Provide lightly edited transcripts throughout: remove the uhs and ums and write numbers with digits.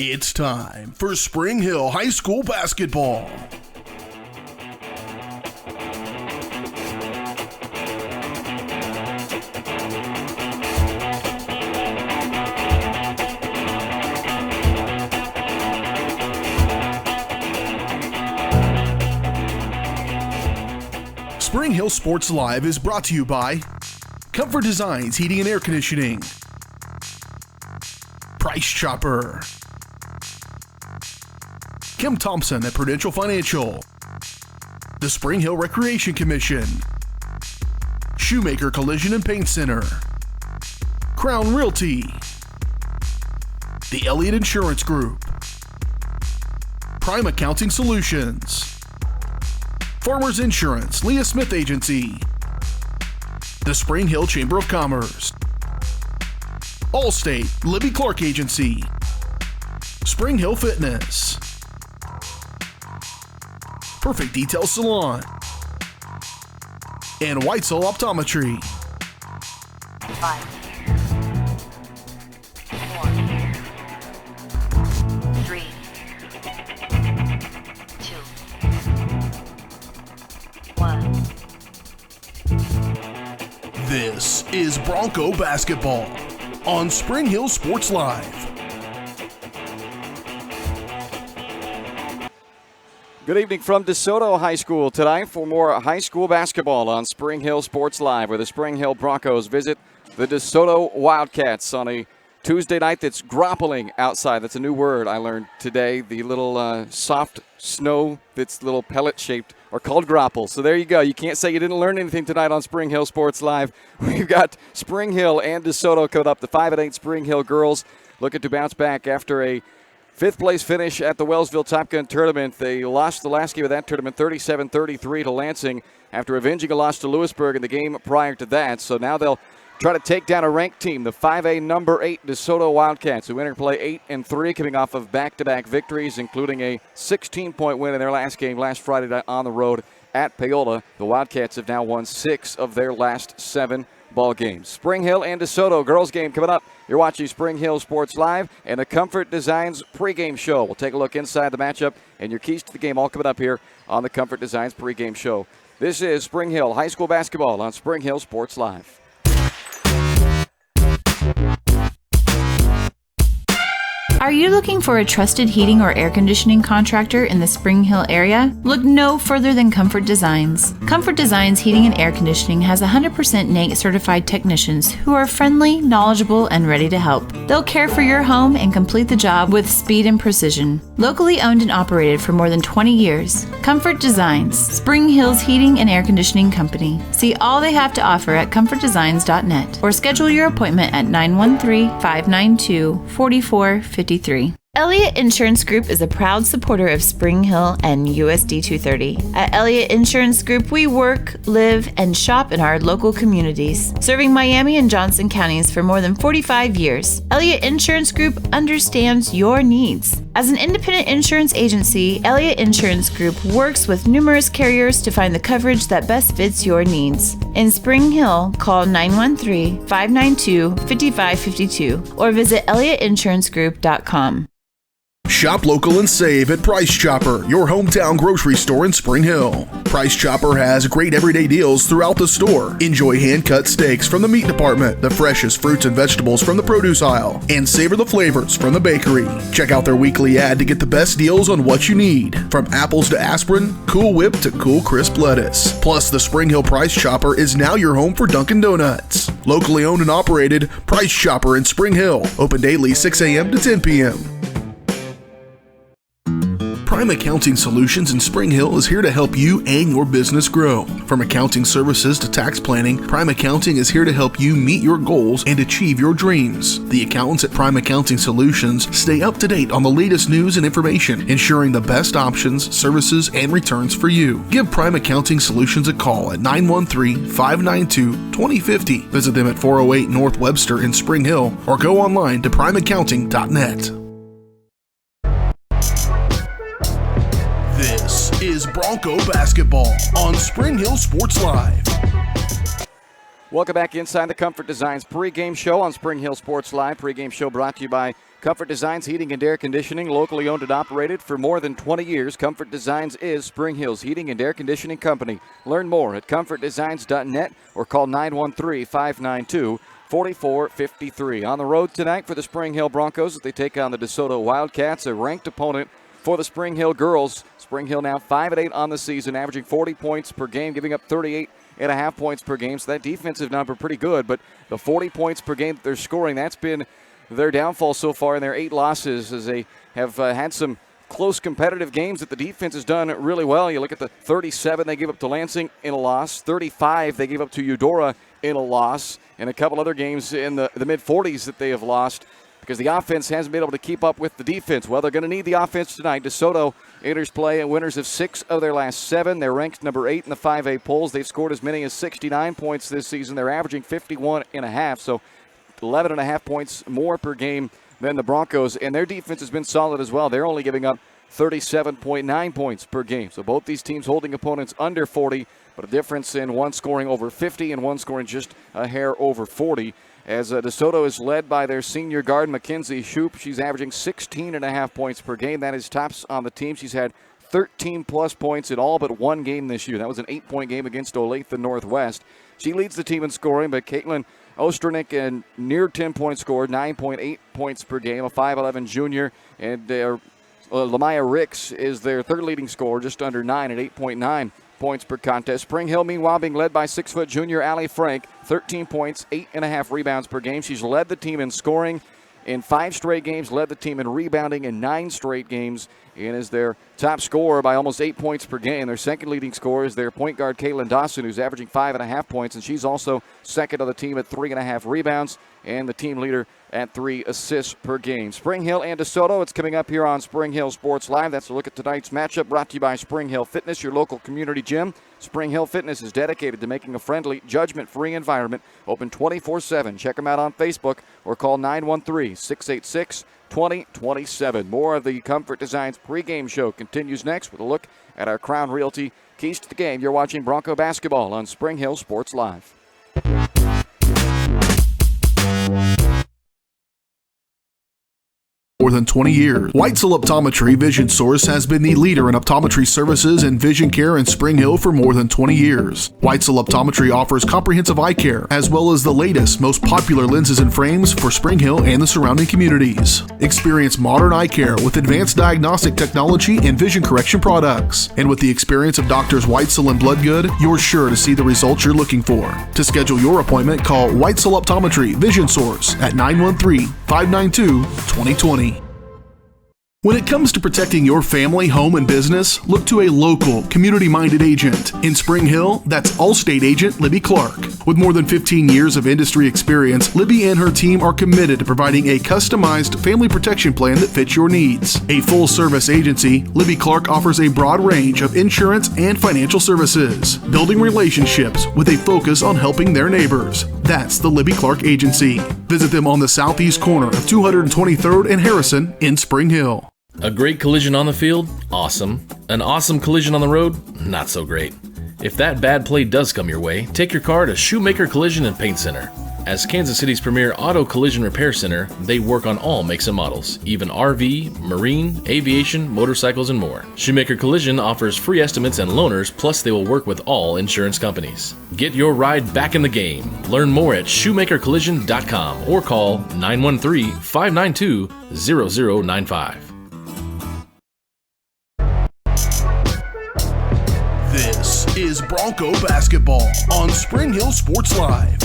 It's time for Spring Hill High School basketball. Spring Hill Sports Live is brought to you by Comfort Designs Heating and Air Conditioning, Price Chopper, Kim Thompson at Prudential Financial, the Spring Hill Recreation Commission, Shoemaker Collision and Paint Center, Crown Realty, the Elliott Insurance Group, Prime Accounting Solutions, Farmers Insurance, Leah Smith Agency, the Spring Hill Chamber of Commerce, Allstate, Libby Clark Agency, Spring Hill Fitness, Perfect Detail Salon, and Whitesell Optometry. 5, 4, 3, 2, 1. This is Bronco basketball on Spring Hill Sports Live. Good evening from DeSoto High School tonight for more high school basketball on Spring Hill Sports Live, where the Spring Hill Broncos visit the DeSoto Wildcats on a Tuesday night that's grappling outside. That's a new word I learned today. The little soft snow that's little pellet-shaped are called grapples. So there you go. You can't say you didn't learn anything tonight on Spring Hill Sports Live. We've got Spring Hill and DeSoto coming up. The 5-8 Spring Hill girls looking to bounce back after a fifth-place finish at the Wellsville Top Gun Tournament. They lost the last game of that tournament 37-33 to Lansing after avenging a loss to Lewisburg in the game prior to that. So now they'll try to take down a ranked team, the 5A number 8 DeSoto Wildcats, who entered play 8-3, coming off of back-to-back victories, including a 16-point win in their last game last Friday night on the road at Paola. The Wildcats have now won 6 of their last 7 ball games. Spring Hill and DeSoto girls game coming up. You're watching Spring Hill Sports Live and the Comfort Designs pregame show. We'll take a look inside the matchup and your keys to the game all coming up here on the Comfort Designs pregame show. This is Spring Hill High School basketball on Spring Hill Sports Live. Are you looking for a trusted heating or air conditioning contractor in the Spring Hill area? Look no further than Comfort Designs. Comfort Designs Heating and Air Conditioning has 100% NATE certified technicians who are friendly, knowledgeable, and ready to help. They'll care for your home and complete the job with speed and precision. Locally owned and operated for more than 20 years, Comfort Designs, Spring Hill's heating and air conditioning company. See all they have to offer at comfortdesigns.net or schedule your appointment at 913-592-4453. Elliott Insurance Group is a proud supporter of Spring Hill and USD 230. At Elliott Insurance Group, we work, live, and shop in our local communities, serving Miami and Johnson counties for more than 45 years. Elliott Insurance Group understands your needs. As an independent insurance agency, Elliott Insurance Group works with numerous carriers to find the coverage that best fits your needs. In Spring Hill, call 913-592-5552 or visit elliottInsuranceGroup.com. Shop local and save at Price Chopper, your hometown grocery store in Spring Hill. Price Chopper has great everyday deals throughout the store. Enjoy hand-cut steaks from the meat department, the freshest fruits and vegetables from the produce aisle, and savor the flavors from the bakery. Check out their weekly ad to get the best deals on what you need, from apples to aspirin, Cool Whip to Cool Crisp lettuce. Plus, the Spring Hill Price Chopper is now your home for Dunkin' Donuts. Locally owned and operated, Price Chopper in Spring Hill. Open daily 6 a.m. to 10 p.m. Prime Accounting Solutions in Spring Hill is here to help you and your business grow. From accounting services to tax planning, Prime Accounting is here to help you meet your goals and achieve your dreams. The accountants at Prime Accounting Solutions stay up to date on the latest news and information, ensuring the best options, services, and returns for you. Give Prime Accounting Solutions a call at 913-592-2050. Visit them at 408 North Webster in Spring Hill or go online to primeaccounting.net. This is Bronco basketball on Spring Hill Sports Live. Welcome back inside the Comfort Designs pregame show on Spring Hill Sports Live. Pregame show brought to you by Comfort Designs Heating and Air Conditioning, locally owned and operated for more than 20 years. Comfort Designs is Spring Hill's heating and air conditioning company. Learn more at comfortdesigns.net or call 913-592-4453. On the road tonight for the Spring Hill Broncos as they take on the DeSoto Wildcats, a ranked opponent for the Spring Hill girls. Spring Hill now 5-8 on the season, averaging 40 points per game, giving up 38.5 points per game. So that defensive number pretty good, but the 40 points per game that they're scoring, that's been their downfall so far in their 8 losses, as they have had some close competitive games that the defense has done really well. You look at the 37 they gave up to Lansing in a loss, 35 they gave up to Eudora in a loss, and a couple other games in the mid-40s that they have lost because the offense hasn't been able to keep up with the defense. Well, they're going to need the offense tonight. DeSoto enters play and winners of 6 of their last 7. They're ranked number 8 in the 5A polls. They've scored as many as 69 points this season. They're averaging 51.5, so 11.5 points more per game than the Broncos, and their defense has been solid as well. They're only giving up 37.9 points per game. So both these teams holding opponents under 40, but a difference in one scoring over 50 and one scoring just a hair over 40. As DeSoto is led by their senior guard, Mackenzie Shoup. She's averaging 16.5 points per game. That is tops on the team. She's had 13-plus points in all but one game this year. That was an 8-point game against Olathe Northwest. She leads the team in scoring, but Caitlin Osternick, a near 10-point scorer, 9.8 points per game, a 5'11 junior. And Lamaya Ricks is their third leading scorer, just under 9 at 8.9 points per contest. Spring Hill, meanwhile, being led by 6-foot junior Allie Frank, 13 points, 8.5 rebounds per game. She's led the team in scoring in 5 straight games, led the team in rebounding in 9 straight games, and is their top scorer by almost 8 points per game. Their second leading scorer is their point guard, Caitlin Dawson, who's averaging 5.5 points, and she's also second on the team at 3.5 rebounds, and the team leader at 3 assists per game. Spring Hill and DeSoto, it's coming up here on Spring Hill Sports Live. That's a look at tonight's matchup, brought to you by Spring Hill Fitness, your local community gym. Spring Hill Fitness is dedicated to making a friendly, judgment-free environment, open 24/7. Check them out on Facebook or call 913-686-2027. More of the Comfort Designs pregame show continues next with a look at our Crown Realty keys to the game. You're watching Bronco basketball on Spring Hill Sports Live. More than 20 years. Weitzel Optometry Vision Source has been the leader in optometry services and vision care in Spring Hill for more than 20 years. Weitzel Optometry offers comprehensive eye care, as well as the latest, most popular lenses and frames for Spring Hill and the surrounding communities. Experience modern eye care with advanced diagnostic technology and vision correction products. And with the experience of Doctors Weitzel and Bloodgood, you're sure to see the results you're looking for. To schedule your appointment, call Weitzel Optometry Vision Source at 913-592-2020. When it comes to protecting your family, home, and business, look to a local, community-minded agent. In Spring Hill, that's Allstate agent Libby Clark. With more than 15 years of industry experience, Libby and her team are committed to providing a customized family protection plan that fits your needs. A full-service agency, Libby Clark offers a broad range of insurance and financial services, building relationships with a focus on helping their neighbors. That's the Libby Clark Agency. Visit them on the southeast corner of 223rd and Harrison in Spring Hill. A great collision on the field? Awesome. An awesome collision on the road? Not so great. If that bad play does come your way, take your car to Shoemaker Collision and Paint Center. As Kansas City's premier auto collision repair center, they work on all makes and models, even RV, marine, aviation, motorcycles, and more. Shoemaker Collision offers free estimates and loaners, plus they will work with all insurance companies. Get your ride back in the game. Learn more at shoemakercollision.com or call 913-592-0095. This is Bronco basketball on Spring Hill Sports Live.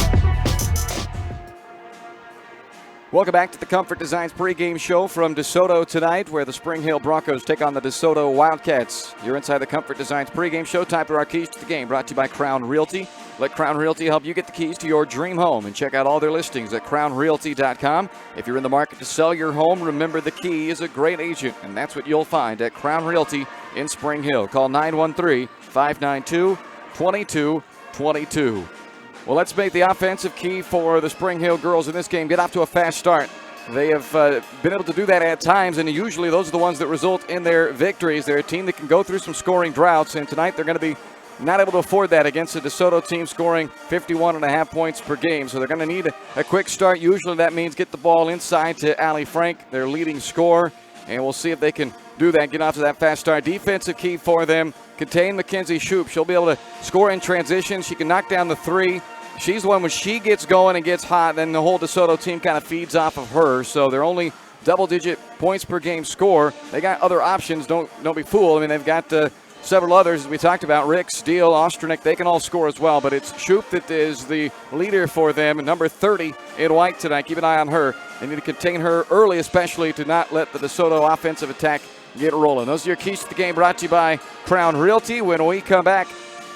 Welcome back to the Comfort Designs pregame show from DeSoto tonight, where the Spring Hill Broncos take on the DeSoto Wildcats. You're inside the Comfort Designs pregame show. Time for our keys to the game, brought to you by Crown Realty. Let Crown Realty help you get the keys to your dream home, and check out all their listings at crownrealty.com. If you're in the market to sell your home, remember the key is a great agent, and that's what you'll find at Crown Realty in Spring Hill. Call 913-592-2222. Well, let's make the offensive key for the Spring Hill girls in this game get off to a fast start. They have been able to do that at times, and usually those are the ones that result in their victories. They're a team that can go through some scoring droughts, and tonight they're going to be not able to afford that against the DeSoto team scoring 51.5 points per game. So they're going to need a quick start. Usually that means get the ball inside to Allie Frank, their leading scorer, and we'll see if they can do that, get off to that fast start. Defensive key for them, contain Mackenzie Shoup. She'll be able to score in transition. She can knock down the three. She's the one when she gets going and gets hot, then the whole DeSoto team kind of feeds off of her. So they're only double-digit points per game score. They got other options. Don't be fooled. I mean, they've got several others, as we talked about. Rick, Steele, Osternick, they can all score as well. But it's Shoup that is the leader for them, number 30 in white tonight. Keep an eye on her. They need to contain her early, especially to not let the DeSoto offensive attack get rolling. Those are your keys to the game, brought to you by Crown Realty. When we come back,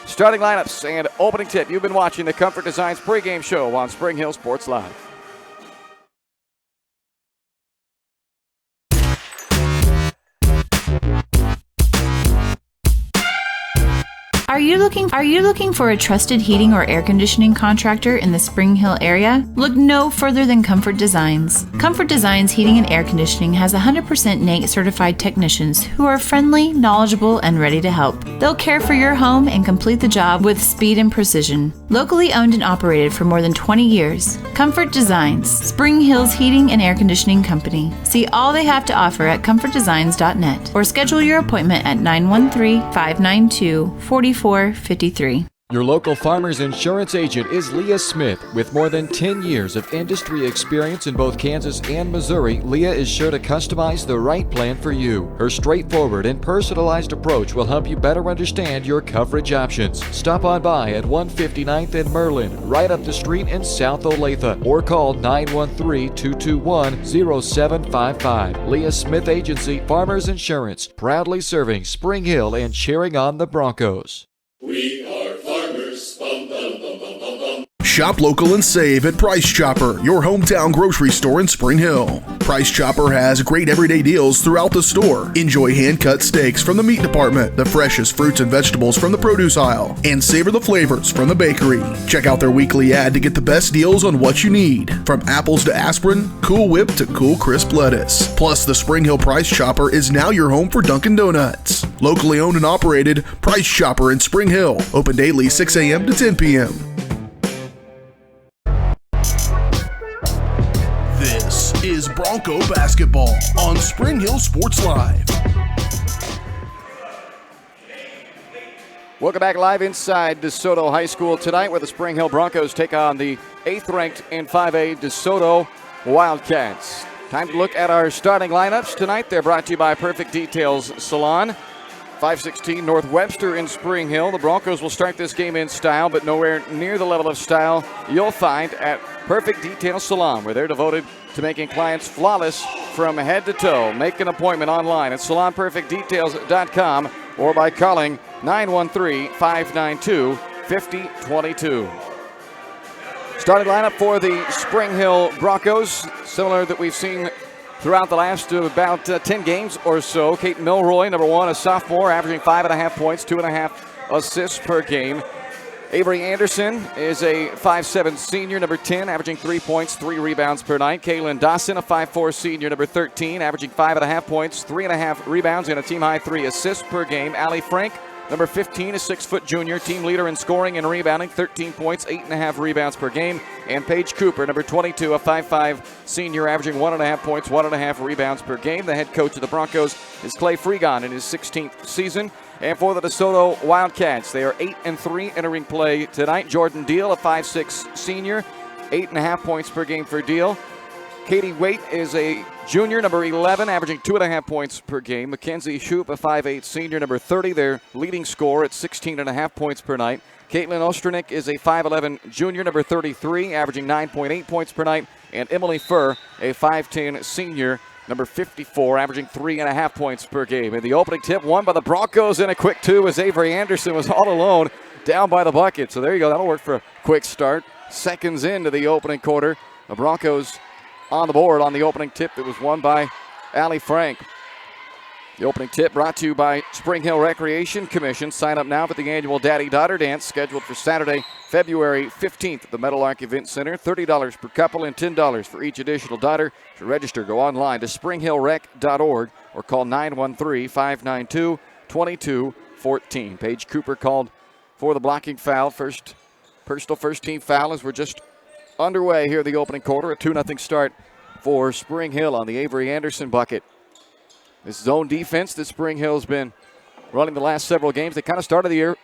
starting lineups and opening tip. You've been watching the Comfort Designs pregame show on Spring Hill Sports Live. Are you looking for a trusted heating or air conditioning contractor in the Spring Hill area? Look no further than Comfort Designs. Comfort Designs Heating and Air Conditioning has 100% NATE certified technicians who are friendly, knowledgeable, and ready to help. They'll care for your home and complete the job with speed and precision. Locally owned and operated for more than 20 years, Comfort Designs, Spring Hill's heating and air conditioning company. See all they have to offer at comfortdesigns.net or schedule your appointment at 913-592-4453. Your local Farmers Insurance agent is Leah Smith. With more than 10 years of industry experience in both Kansas and Missouri, Leah is sure to customize the right plan for you. Her straightforward and personalized approach will help you better understand your coverage options. Stop on by at 159th and Merlin, right up the street in South Olathe, or call 913-221-0755. Leah Smith Agency, Farmers Insurance, proudly serving Spring Hill and cheering on the Broncos. We are farmers. Bum, bum, bum, bum, bum, bum. Shop local and save at Price Chopper, your hometown grocery store in Spring Hill. Price Chopper has great everyday deals throughout the store. Enjoy hand-cut steaks from the meat department, the freshest fruits and vegetables from the produce aisle, and savor the flavors from the bakery. Check out their weekly ad to get the best deals on what you need, from apples to aspirin, Cool Whip to cool crisp lettuce. Plus, the Spring Hill Price Chopper is now your home for Dunkin' Donuts. Locally owned and operated, Price Chopper in Spring Hill. Open daily 6 a.m. to 10 p.m. This is Bronco basketball on Spring Hill Sports Live. Welcome back live inside DeSoto High School tonight, where the Spring Hill Broncos take on the 8th ranked in 5A DeSoto Wildcats. Time to look at our starting lineups tonight. They're brought to you by Perfect Details Salon, 516 North Webster in Spring Hill. The Broncos will start this game in style, but nowhere near the level of style you'll find at Perfect Details Salon, where they're devoted to making clients flawless from head to toe. Make an appointment online at salonperfectdetails.com or by calling 913-592-5022. Starting lineup for the Spring Hill Broncos, similar that we've seen throughout the last about 10 games or so. Kate Milroy, number 1, a sophomore, averaging 5.5 points, 2.5 assists per game. Avery Anderson is a 5'7 senior, number 10, averaging 3 points, 3 rebounds per night. Kaylin Dawson, a 5'4 senior, number 13, averaging 5.5 points, 3.5 rebounds, and a team-high 3 assists per game. Allie Frank, number 15, a 6-foot junior, team leader in scoring and rebounding, 13 points, 8.5 rebounds per game. And Paige Cooper, number 22, a 5'5 senior, averaging 1.5 points, 1.5 rebounds per game. The head coach of the Broncos is Clay Fregon in his 16th season. And for the DeSoto Wildcats, they are 8-3 entering play tonight. Jordan Deal, a 5'6 senior, 8.5 points per game for Deal. Katie Waite is a junior, number 11, averaging 2.5 points per game. Mackenzie Shoup, a 5'8 senior, number 30, their leading scorer at 16.5 points per night. Caitlin Osternick is a 5'11 junior, number 33, averaging 9.8 points per night. And Emily Furr, a 5'10 senior, number 54, averaging 3.5 points per game. And the opening tip won by the Broncos in a quick 2 as Avery Anderson was all alone down by the bucket. So there you go. That'll work for a quick start. Seconds into the opening quarter, the Broncos on the board on the opening tip that was won by Allie Frank. The opening tip brought to you by Spring Hill Recreation Commission. Sign up now for the annual Daddy-Daughter Dance scheduled for Saturday, February 15th at the Meadowlark Event Center. $30 per couple and $10 for each additional daughter. To register, go online to springhillrec.org or call 913-592-2214. Paige Cooper called for the blocking foul. First team foul as we're just underway here in the opening quarter. A 2-0 start for Spring Hill on the Avery Anderson bucket. This zone defense that Spring Hill's been running the last several games. They kind of started the year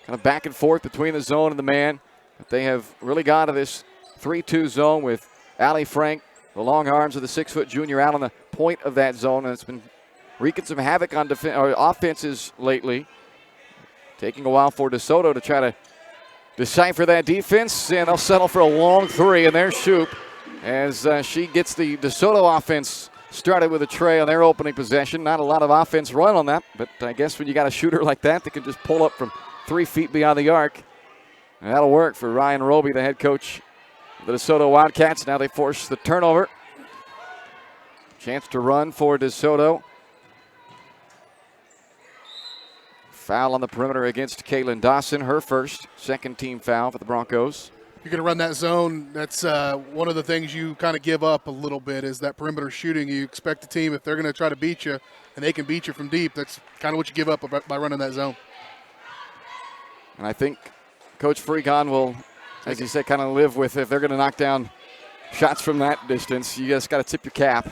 kind of back and forth between the zone and the man. But they have really gone to this 3-2 zone with Allie Frank, the long arms of the 6-foot junior, out on the point of that zone. And it's been wreaking some havoc on offenses lately. Taking a while for DeSoto to try to decipher that defense. And they'll settle for a long three. And there's Shoop as she gets the DeSoto offense started with a tray on their opening possession. Not a lot of offense run on that, but I guess when you got a shooter like that can just pull up from 3 feet beyond the arc, and that'll work for Ryan Roby, the head coach of the DeSoto Wildcats. Now they force the turnover. Chance to run for DeSoto. Foul on the perimeter against Kaylin Dawson, her first, second team foul for the Broncos. You're going to run that zone. That's one of the things you kind of give up a little bit is that perimeter shooting. You expect the team, if they're going to try to beat you and they can beat you from deep, that's kind of what you give up by running that zone. And I think Coach Fregon will, as you said, kind of live with if they're going to knock down shots from that distance. You just got to tip your cap.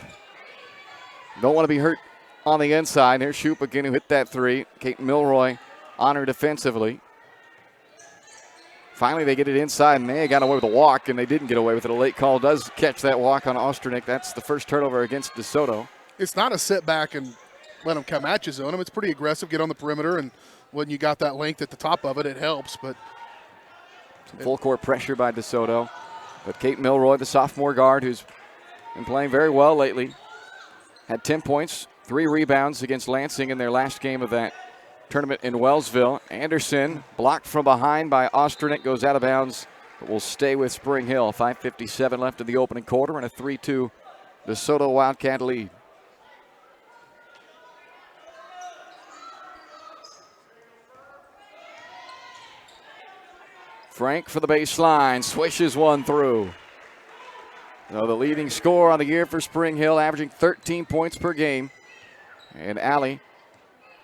Don't want to be hurt on the inside. Here's Shoop again who hit that three. Kate Milroy on her defensively. Finally, they get it inside, and they got away with a walk, and they didn't get away with it. A late call does catch that walk on Osternick. That's the first turnover against DeSoto. It's not a sit back and let them come at you zone. It's pretty aggressive, get on the perimeter, and when you got that length at the top of it, it helps. But some full court pressure by DeSoto. But Kate Milroy, the sophomore guard, who's been playing very well lately, had 10 points, 3 rebounds against Lansing in their last game of that tournament in Wellsville. Anderson blocked from behind by Osternick, goes out of bounds, but will stay with Spring Hill. 5:57 left in the opening quarter and a 3-2 DeSoto Wildcat lead. Frank for the baseline, swishes one through. So the leading scorer on the year for Spring Hill, averaging 13 points per game. And Allie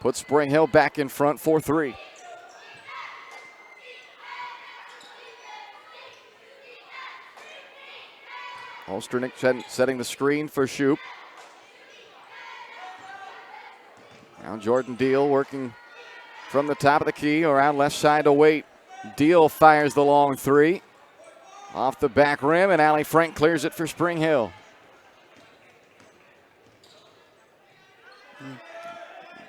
puts Spring Hill back in front 4-3. Osternick setting the screen for Shoop. Now Jordan Deal working from the top of the key around left side to Waite. Deal fires the long three. Off the back rim, and Allie Frank clears it for Spring Hill.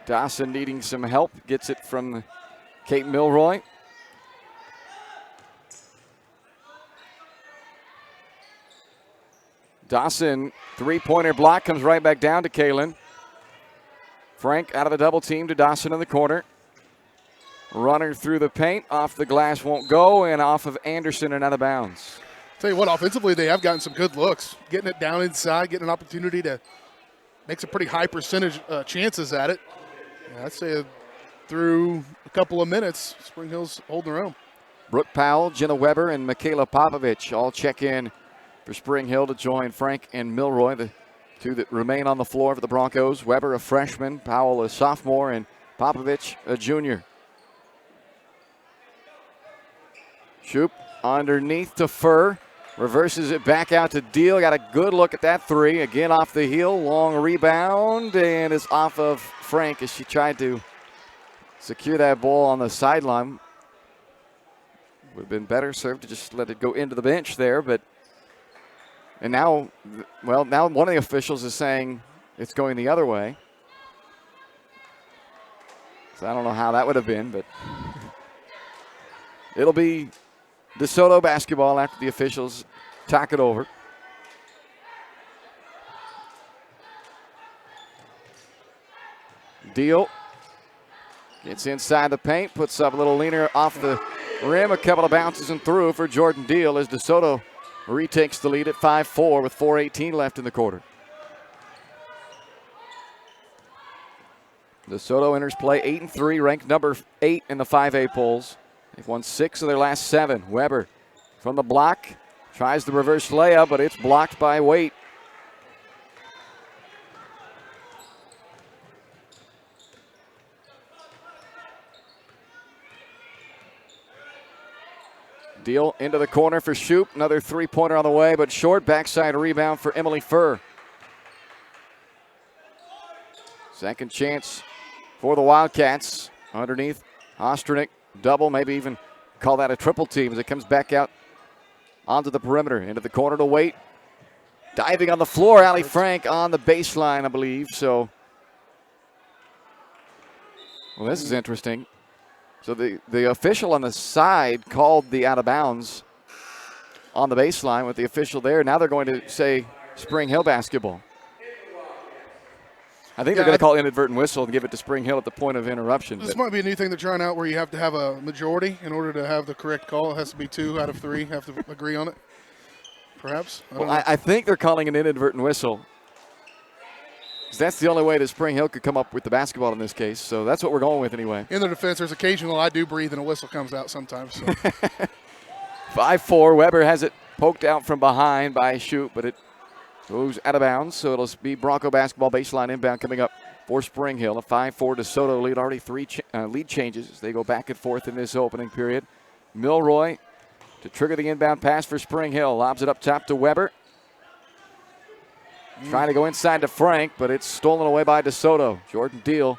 Dawson needing some help, gets it from Kate Milroy. Dawson, three-pointer block, comes right back down to Kaylin. Frank out of the double team to Dawson in the corner. Runner through the paint, off the glass won't go, and off of Anderson and out of bounds. Tell you what, offensively they have gotten some good looks. Getting it down inside, getting an opportunity to make some pretty high percentage chances at it. Yeah, I'd say through a couple of minutes, Spring Hill's holding their own. Brooke Powell, Jenna Weber, and Michaela Popovich all check in for Spring Hill to join Frank and Milroy, the two that remain on the floor for the Broncos. Weber, a freshman, Powell, a sophomore, and Popovich, a junior. Shoop underneath to Furr. Reverses it back out to Deal. Got a good look at that three. Again off the heel. Long rebound. And it's off of Frank as she tried to secure that ball on the sideline. Would have been better served to just let it go into the bench there. And now, well, now one of the officials is saying it's going the other way. So I don't know how that would have been, but it'll be DeSoto basketball after the officials talk it over. Deal gets inside the paint, puts up a little leaner off the rim, a couple of bounces and through for Jordan Deal as DeSoto retakes the lead at 5-4 with 4:18 left in the quarter. DeSoto enters play 8-3, ranked number 8 in the 5A polls. They've won 6 of their last 7. Weber from the block tries the reverse layup, but it's blocked by Waite. Deal into the corner for Shoup. Another three-pointer on the way, but short. Backside rebound for Emily Furr. Second chance for the Wildcats. Underneath, Osternick, double, maybe even call that a triple team as it comes back out onto the perimeter. Into the corner to Waite. Diving on the floor, Allie Frank on the baseline, I believe. So, well, this is interesting. So the official on the side called the out of bounds on the baseline with the official there. Now they're going to say Spring Hill basketball. I think they're going to call inadvertent whistle and give it to Spring Hill at the point of interruption. This might be a new thing they're trying out where you have to have a majority in order to have the correct call. It has to be 2 out of 3 have to agree on it, perhaps. I think they're calling an inadvertent whistle. That's the only way that Spring Hill could come up with the basketball in this case. So that's what we're going with anyway. In their defense, there's occasional I do breathe and a whistle comes out sometimes. So. 5-4. Weber has it poked out from behind by Shoup, but it goes out of bounds. So it'll be Bronco basketball baseline inbound coming up for Spring Hill. A 5-4 DeSoto lead. Already 3 lead changes as they go back and forth in this opening period. Milroy to trigger the inbound pass for Spring Hill. Lobs it up top to Weber. Trying to go inside to Frank, but it's stolen away by DeSoto. Jordan Deal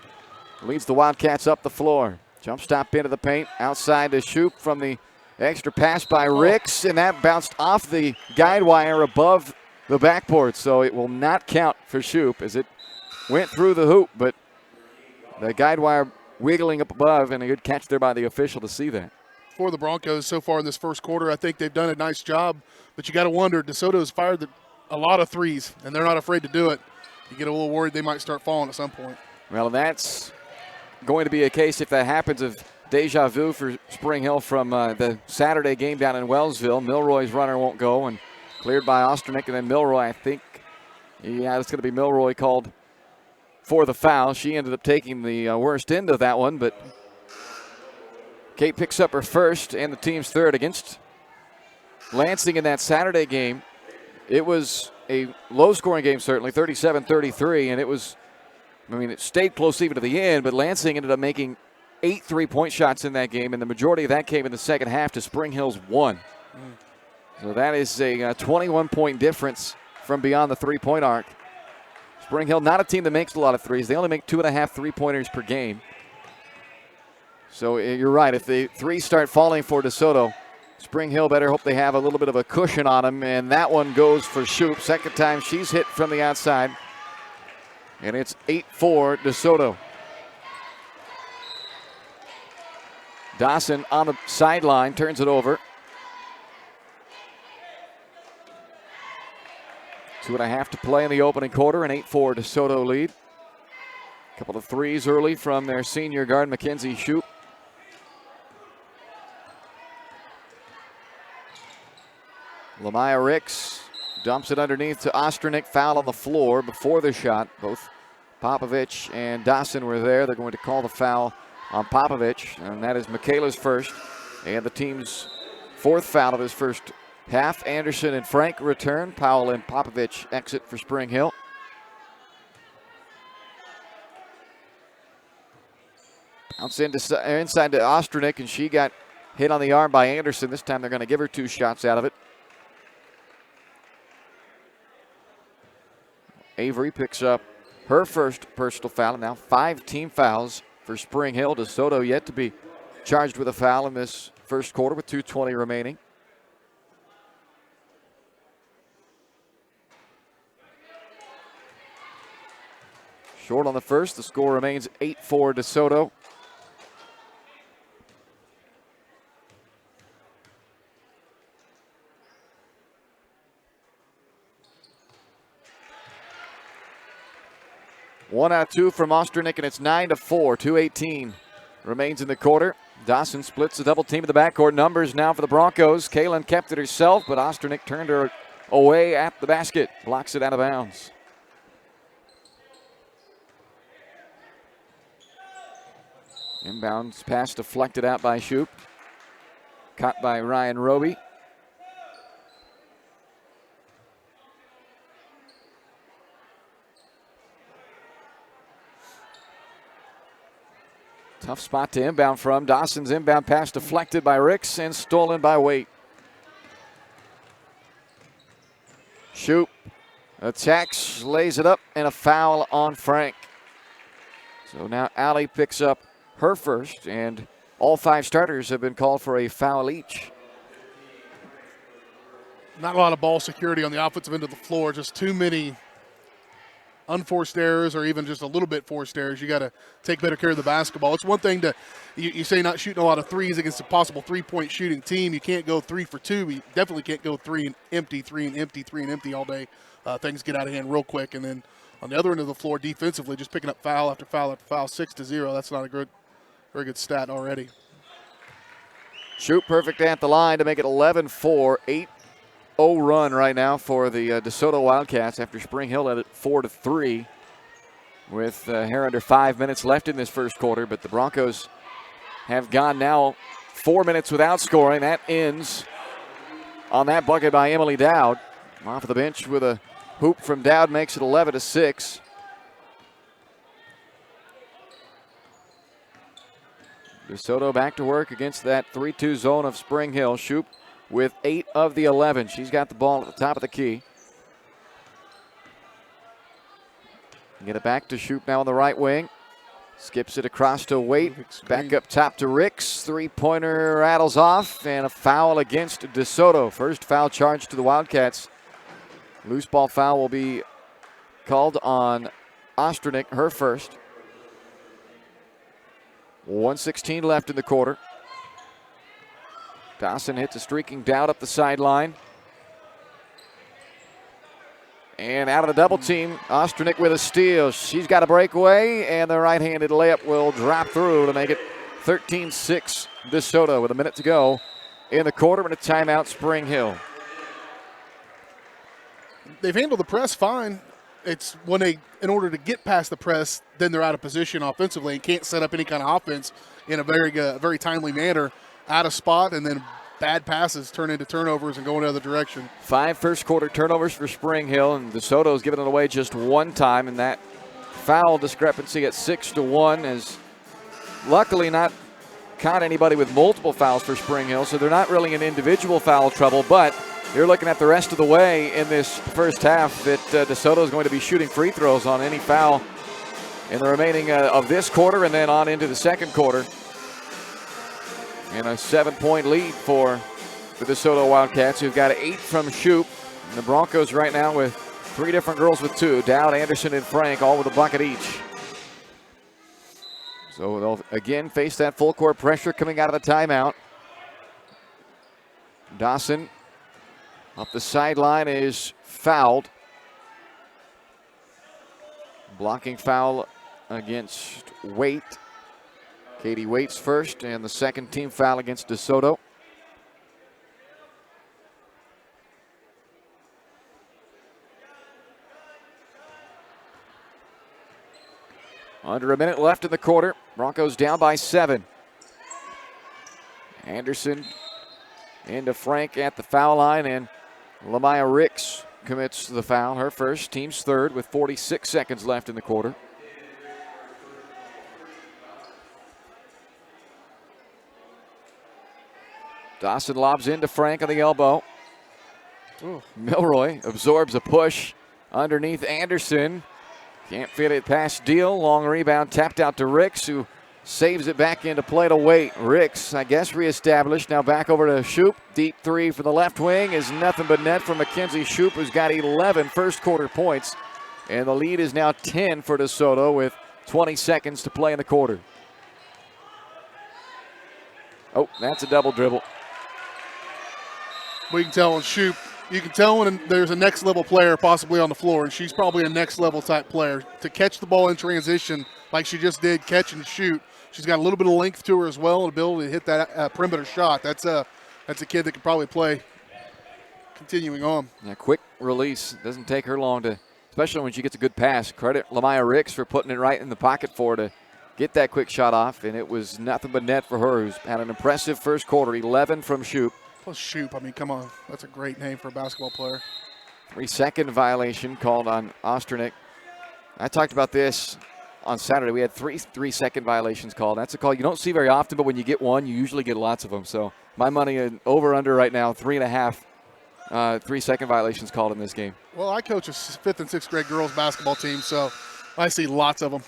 leads the Wildcats up the floor. Jump stop into the paint. Outside to Shoup from the extra pass by Ricks, and that bounced off the guide wire above the backboard. So it will not count for Shoup as it went through the hoop, but the guide wire wiggling up above, and a good catch there by the official to see that. For the Broncos so far in this first quarter, I think they've done a nice job, but you got to wonder, DeSoto's fired a lot of threes, and they're not afraid to do it. You get a little worried they might start falling at some point. Well, that's going to be a case, if that happens, of deja vu for Spring Hill from the Saturday game down in Wellsville. Milroy's runner won't go, and cleared by Osternick, and then Milroy, I think, yeah, it's going to be Milroy called for the foul. She ended up taking the worst end of that one, but Kate picks up her first and the team's third against Lansing in that Saturday game. It was a low-scoring game, certainly, 37-33, and it stayed close even to the end, but Lansing ended up making 8 3-point shots in that game, and the majority of that came in the second half to Spring Hill's 1. So that is a 21-point difference from beyond the three-point arc. Spring Hill, not a team that makes a lot of threes. They only make 2.5 three-pointers per game. So you're right. If the threes start falling for DeSoto, Spring Hill better hope they have a little bit of a cushion on them, and that one goes for Shoup. Second time she's hit from the outside, and it's 8-4 DeSoto. Dawson on the sideline turns it over. 2.5 to play in the opening quarter, an 8-4 DeSoto lead. A couple of threes early from their senior guard, Mackenzie Shoup. Lamaya Ricks dumps it underneath to Osternick. Foul on the floor before the shot. Both Popovich and Dawson were there. They're going to call the foul on Popovich, and that is Michaela's first and the team's 4th foul of his first half. Anderson and Frank return. Powell and Popovich exit for Spring Hill. Bounce inside to Osternick, and she got hit on the arm by Anderson. This time they're going to give her 2 shots out of it. Avery picks up her first personal foul, and now 5 team fouls for Spring Hill. DeSoto yet to be charged with a foul in this first quarter with 2:20 remaining. Short on the first. The score remains 8-4 DeSoto. One out 2 from Osternick, and it's 9-4. 2:18 remains in the quarter. Dawson splits the double team in the backcourt. Numbers now for the Broncos. Kaylin kept it herself, but Osternick turned her away at the basket. Blocks it out of bounds. Inbounds pass deflected out by Shoup. Caught by Ryan Roby. Tough spot to inbound from. Dawson's inbound pass deflected by Ricks and stolen by Waite. Shoop attacks, lays it up, and a foul on Frank. So now Allie picks up her first, and all 5 starters have been called for a foul each. Not a lot of ball security on the offensive end of the floor, just too many unforced errors or even just a little bit forced errors. You got to take better care of the basketball. It's one thing to, you say not shooting a lot of threes against a possible 3-point shooting team. You can't go 3 for 2. You definitely can't go 3 and empty, 3 and empty, 3 and empty all day. Things get out of hand real quick. And then on the other end of the floor, defensively, just picking up foul after foul after foul, 6-0. That's not a very good stat already. Shoot perfect at the line to make it 11-4, 8-0 run right now for the DeSoto Wildcats after Spring Hill led it 4-3 with here under 5 minutes left in this first quarter. But the Broncos have gone now 4 minutes without scoring. That ends on that bucket by Emily Dowd. Off the bench with a hoop from Dowd makes it 11-6. DeSoto back to work against that 3-2 zone of Spring Hill. Shoop with 8 of the 11. She's got the ball at the top of the key. Get it back to Shoop now on the right wing. Skips it across to Waite. Back up top to Ricks. 3-pointer rattles off, and a foul against DeSoto. First foul charge to the Wildcats. Loose ball foul will be called on Osternick, her first. 1:16 left in the quarter. Dawson hits a streaking Dowd up the sideline. And out of the double team, Osternick with a steal. She's got a breakaway, and the right-handed layup will drop through to make it 13-6 DeSoto with a minute to go in the quarter and a timeout Spring Hill. They've handled the press fine. It's when they, in order to get past the press, then they're out of position offensively and can't set up any kind of offense in a very timely manner. Out of spot, and then bad passes turn into turnovers and go in the other direction. 5 first quarter turnovers for Spring Hill, and DeSoto's given it away just one time, and that foul discrepancy at 6-1 is luckily not caught anybody with multiple fouls for Spring Hill, so they're not really in individual foul trouble, but you're looking at the rest of the way in this first half that DeSoto is going to be shooting free throws on any foul in the remaining of this quarter and then on into the second quarter. And a 7-point lead for the DeSoto Wildcats, who've got 8 from Shoop. And the Broncos right now with 3 different girls with 2. Dowd, Anderson, and Frank, all with a bucket each. So they'll again face that full court pressure coming out of the timeout. Dawson up the sideline is fouled. Blocking foul against Waite. Katie Waite's first, and the second team foul against DeSoto. Under a minute left in the quarter. Broncos down by 7. Anderson into Frank at the foul line, and Lamaya Ricks commits the foul, her first, team's third, with 46 seconds left in the quarter. Dawson lobs into Frank on the elbow. Ooh. Milroy absorbs a push underneath Anderson. Can't fit it past Deal. Long rebound tapped out to Ricks, who saves it back into play to Waite. Ricks, I guess, reestablished. Now back over to Shoop. Deep 3 for the left wing is nothing but net from Mackenzie Shoop, who's got 11 first quarter points. And the lead is now 10 for DeSoto with 20 seconds to play in the quarter. Oh, that's a double dribble. We can tell on Shoop. You can tell when there's a next level player possibly on the floor, and she's probably a next level type player. To catch the ball in transition like she just did, catch and shoot. She's got a little bit of length to her as well, and ability to hit that perimeter shot. That's a kid that can probably play continuing on. Yeah, quick release. Doesn't take her long to, especially when she gets a good pass. Credit Lamaya Ricks for putting it right in the pocket for her to get that quick shot off, and it was nothing but net for her, who's had an impressive first quarter. 11 from Shoop. Plus Shoop, I mean, come on. That's a great name for a basketball player. 3-second violation called on Osternick. I talked about this on Saturday. We had three-second violations called. That's a call you don't see very often, but when you get one, you usually get lots of them. So my money over under right now, 3.5 3-second violations called in this game. Well, I coach a 5th and 6th grade girls basketball team, so I see lots of them.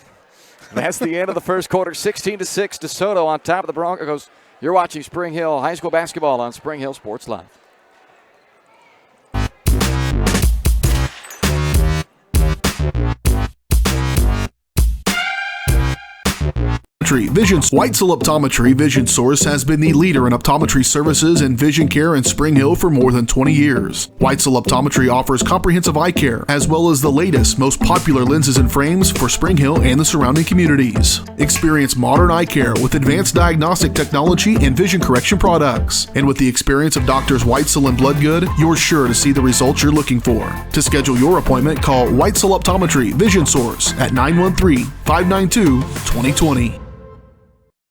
That's the end of the first quarter. 16-6, DeSoto on top of the Broncos. You're watching Spring Hill High School basketball on Spring Hill Sports Live. Vision Weitzel Optometry Vision Source has been the leader in optometry services and vision care in Spring Hill for more than 20 years. Weitzel Optometry offers comprehensive eye care, as well as the latest, most popular lenses and frames for Spring Hill and the surrounding communities. Experience modern eye care with advanced diagnostic technology and vision correction products. And with the experience of Doctors Weitzel and Bloodgood, you're sure to see the results you're looking for. To schedule your appointment, call Weitzel Optometry Vision Source at 913-592-2020.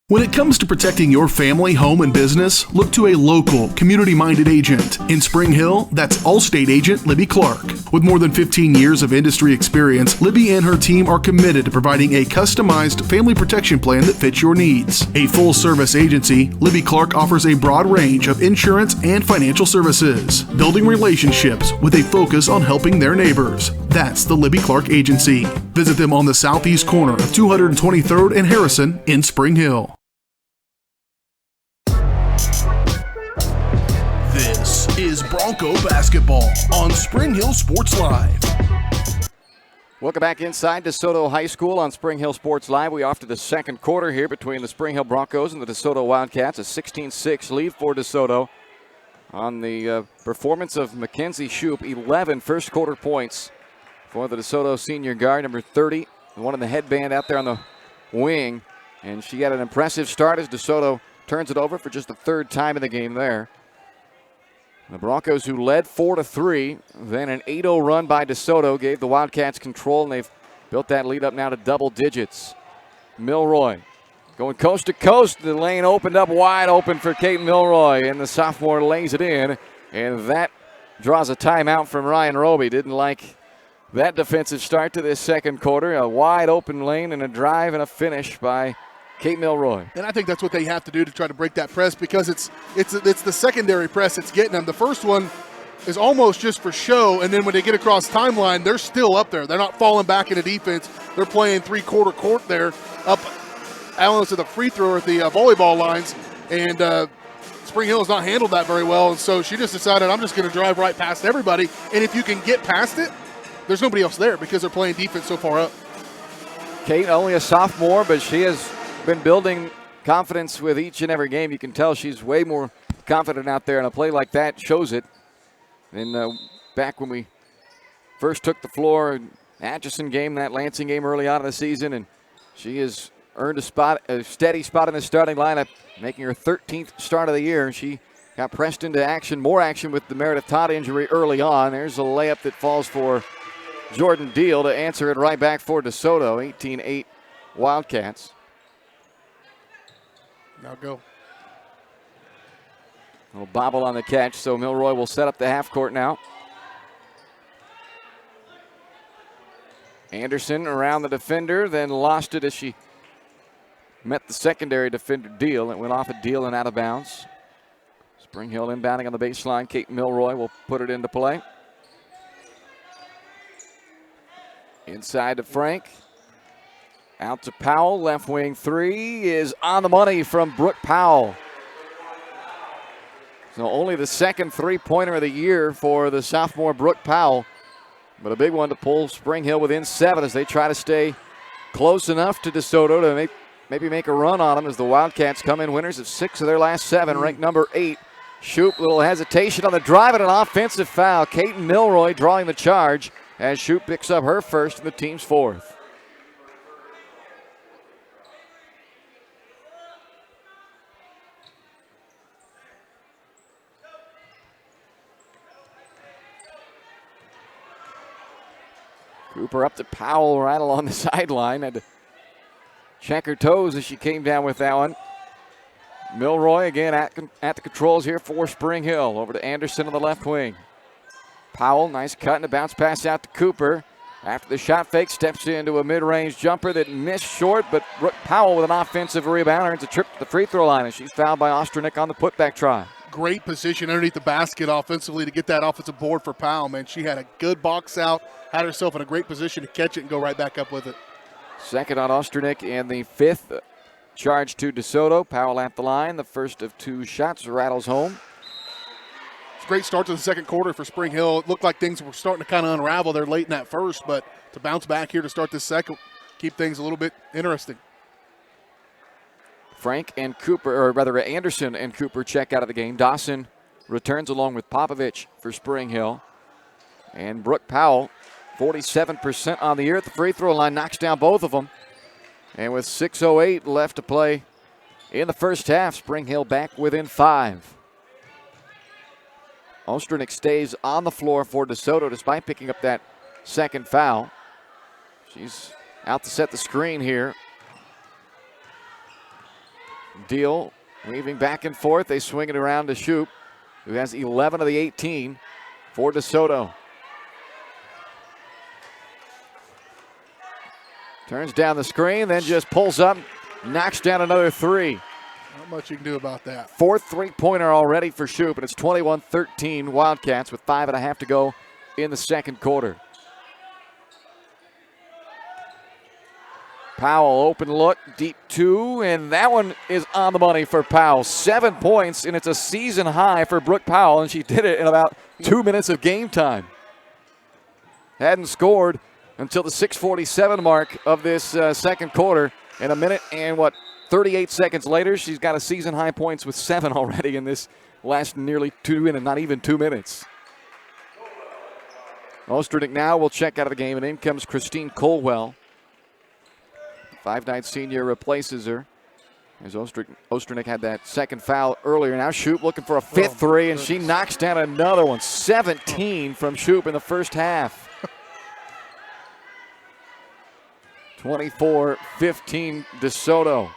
When it comes to protecting your family, home, and business, look to a local, community-minded agent. In Spring Hill, that's Allstate agent Libby Clark. With more than 15 years of industry experience, Libby and her team are committed to providing a customized family protection plan that fits your needs. A full-service agency, Libby Clark offers a broad range of insurance and financial services, building relationships with a focus on helping their neighbors. That's the Libby Clark Agency. Visit them on the southeast corner of 223rd and Harrison in Spring Hill. This is Bronco basketball on Spring Hill Sports Live. Welcome back inside DeSoto High School on Spring Hill Sports Live. We off to the second quarter here between the Spring Hill Broncos and the DeSoto Wildcats. A 16-6 lead for DeSoto on the performance of Mackenzie Shoup. 11 first quarter points for the DeSoto senior guard, number 30, the one in the headband out there on the wing. And she had an impressive start as DeSoto turns it over for just the third time in the game there. The Broncos, who led 4-3, then an 8-0 run by DeSoto, gave the Wildcats control, and they've built that lead up now to double digits. Milroy going coast to coast. The lane opened up wide open for Kate Milroy, and the sophomore lays it in, and that draws a timeout from Ryan Roby. Didn't like that defensive start to this second quarter. A wide open lane and a drive and a finish by Kate Milroy. And I think that's what they have to do to try to break that press, because it's the secondary press that's getting them. The first one is almost just for show, and then when they get across timeline, they're still up there. They're not falling back into defense. They're playing three-quarter court there, up almost to the free throw at the volleyball lines, and Spring Hill has not handled that very well, and so she just decided, I'm just going to drive right past everybody, and if you can get past it, there's nobody else there because they're playing defense so far up. Kate, only a sophomore, but she has been building confidence with each and every game. You can tell she's way more confident out there, and a play like that shows it. And back when we first took the floor, Atchison game, that Lansing game early on in the season, and she has earned a steady spot in the starting lineup, making her 13th start of the year. She got pressed into action, more action with the Meredith Todd injury early on. There's a layup that falls for Jordan Deal to answer it right back for DeSoto. 18-8 Wildcats. Now go. A little bobble on the catch, so Milroy will set up the half court now. Anderson around the defender, then lost it as she met the secondary defender Deal. It went off a Deal and out of bounds. Spring Hill inbounding on the baseline. Kate Milroy will put it into play. Inside to Frank. Out to Powell, left wing three is on the money from Brooke Powell. So only the second three-pointer of the year for the sophomore Brooke Powell, but a big one to pull Spring Hill within 7 as they try to stay close enough to DeSoto to maybe make a run on them as the Wildcats come in winners of 6 of their last 7, ranked number 8. Shoup, little hesitation on the drive and an offensive foul. Kate Milroy drawing the charge as Shoup picks up her first and the team's 4th. Cooper up to Powell right along the sideline. Had to check her toes as she came down with that one. Milroy again at the controls here for Spring Hill. Over to Anderson on the left wing. Powell, nice cut and a bounce pass out to Cooper. After the shot fake, steps into a mid-range jumper that missed short, but Brooke Powell with an offensive rebound earns a trip to the free throw line, and she's fouled by Osternick on the putback try. great position underneath the basket offensively to get that offensive board for Powell, man. She had a good box out, had herself in a great position to catch it and go right back up with it. Second on Osternick, and the fifth charge to DeSoto. Powell at the line. The first of 2 shots rattles home. It's a great start to the second quarter for Spring Hill. It looked like things were starting to kind of unravel there late in that first, but to bounce back here to start this second, keep things a little bit interesting. Frank and Cooper, or rather Anderson and Cooper check out of the game. Dawson returns along with Popovich for Spring Hill. And Brooke Powell, 47% on the year at the free throw line, knocks down both of them. And with 6:08 left to play in the first half, Spring Hill back within 5. Osternick stays on the floor for DeSoto despite picking up that second foul. She's out to set the screen here. Deal weaving back and forth. They swing it around to Shoup, who has 11 of the 18 for DeSoto. Turns down the screen, then just pulls up, knocks down another 3. Not much you can do about that. 4th three-pointer already for Shoup, and it's 21-13 Wildcats with 5.5 to go in the second quarter. Powell, open look, deep 2, and that one is on the money for Powell. 7 points, and it's a season high for Brooke Powell, and she did it in about 2 minutes of game time. Hadn't scored until the 6:47 mark of this second quarter. In a minute and 38 seconds later, she's got a season high points with 7 already in this last nearly 2 minutes, not even 2 minutes. Osternick now will check out of the game, and in comes Christine Colwell. Five-night senior replaces her. As Osternick had that second foul earlier. Now Shoup looking for a 5th 3, and she knocks down another one. 17 from Shoup in the first half. 24-15 DeSoto.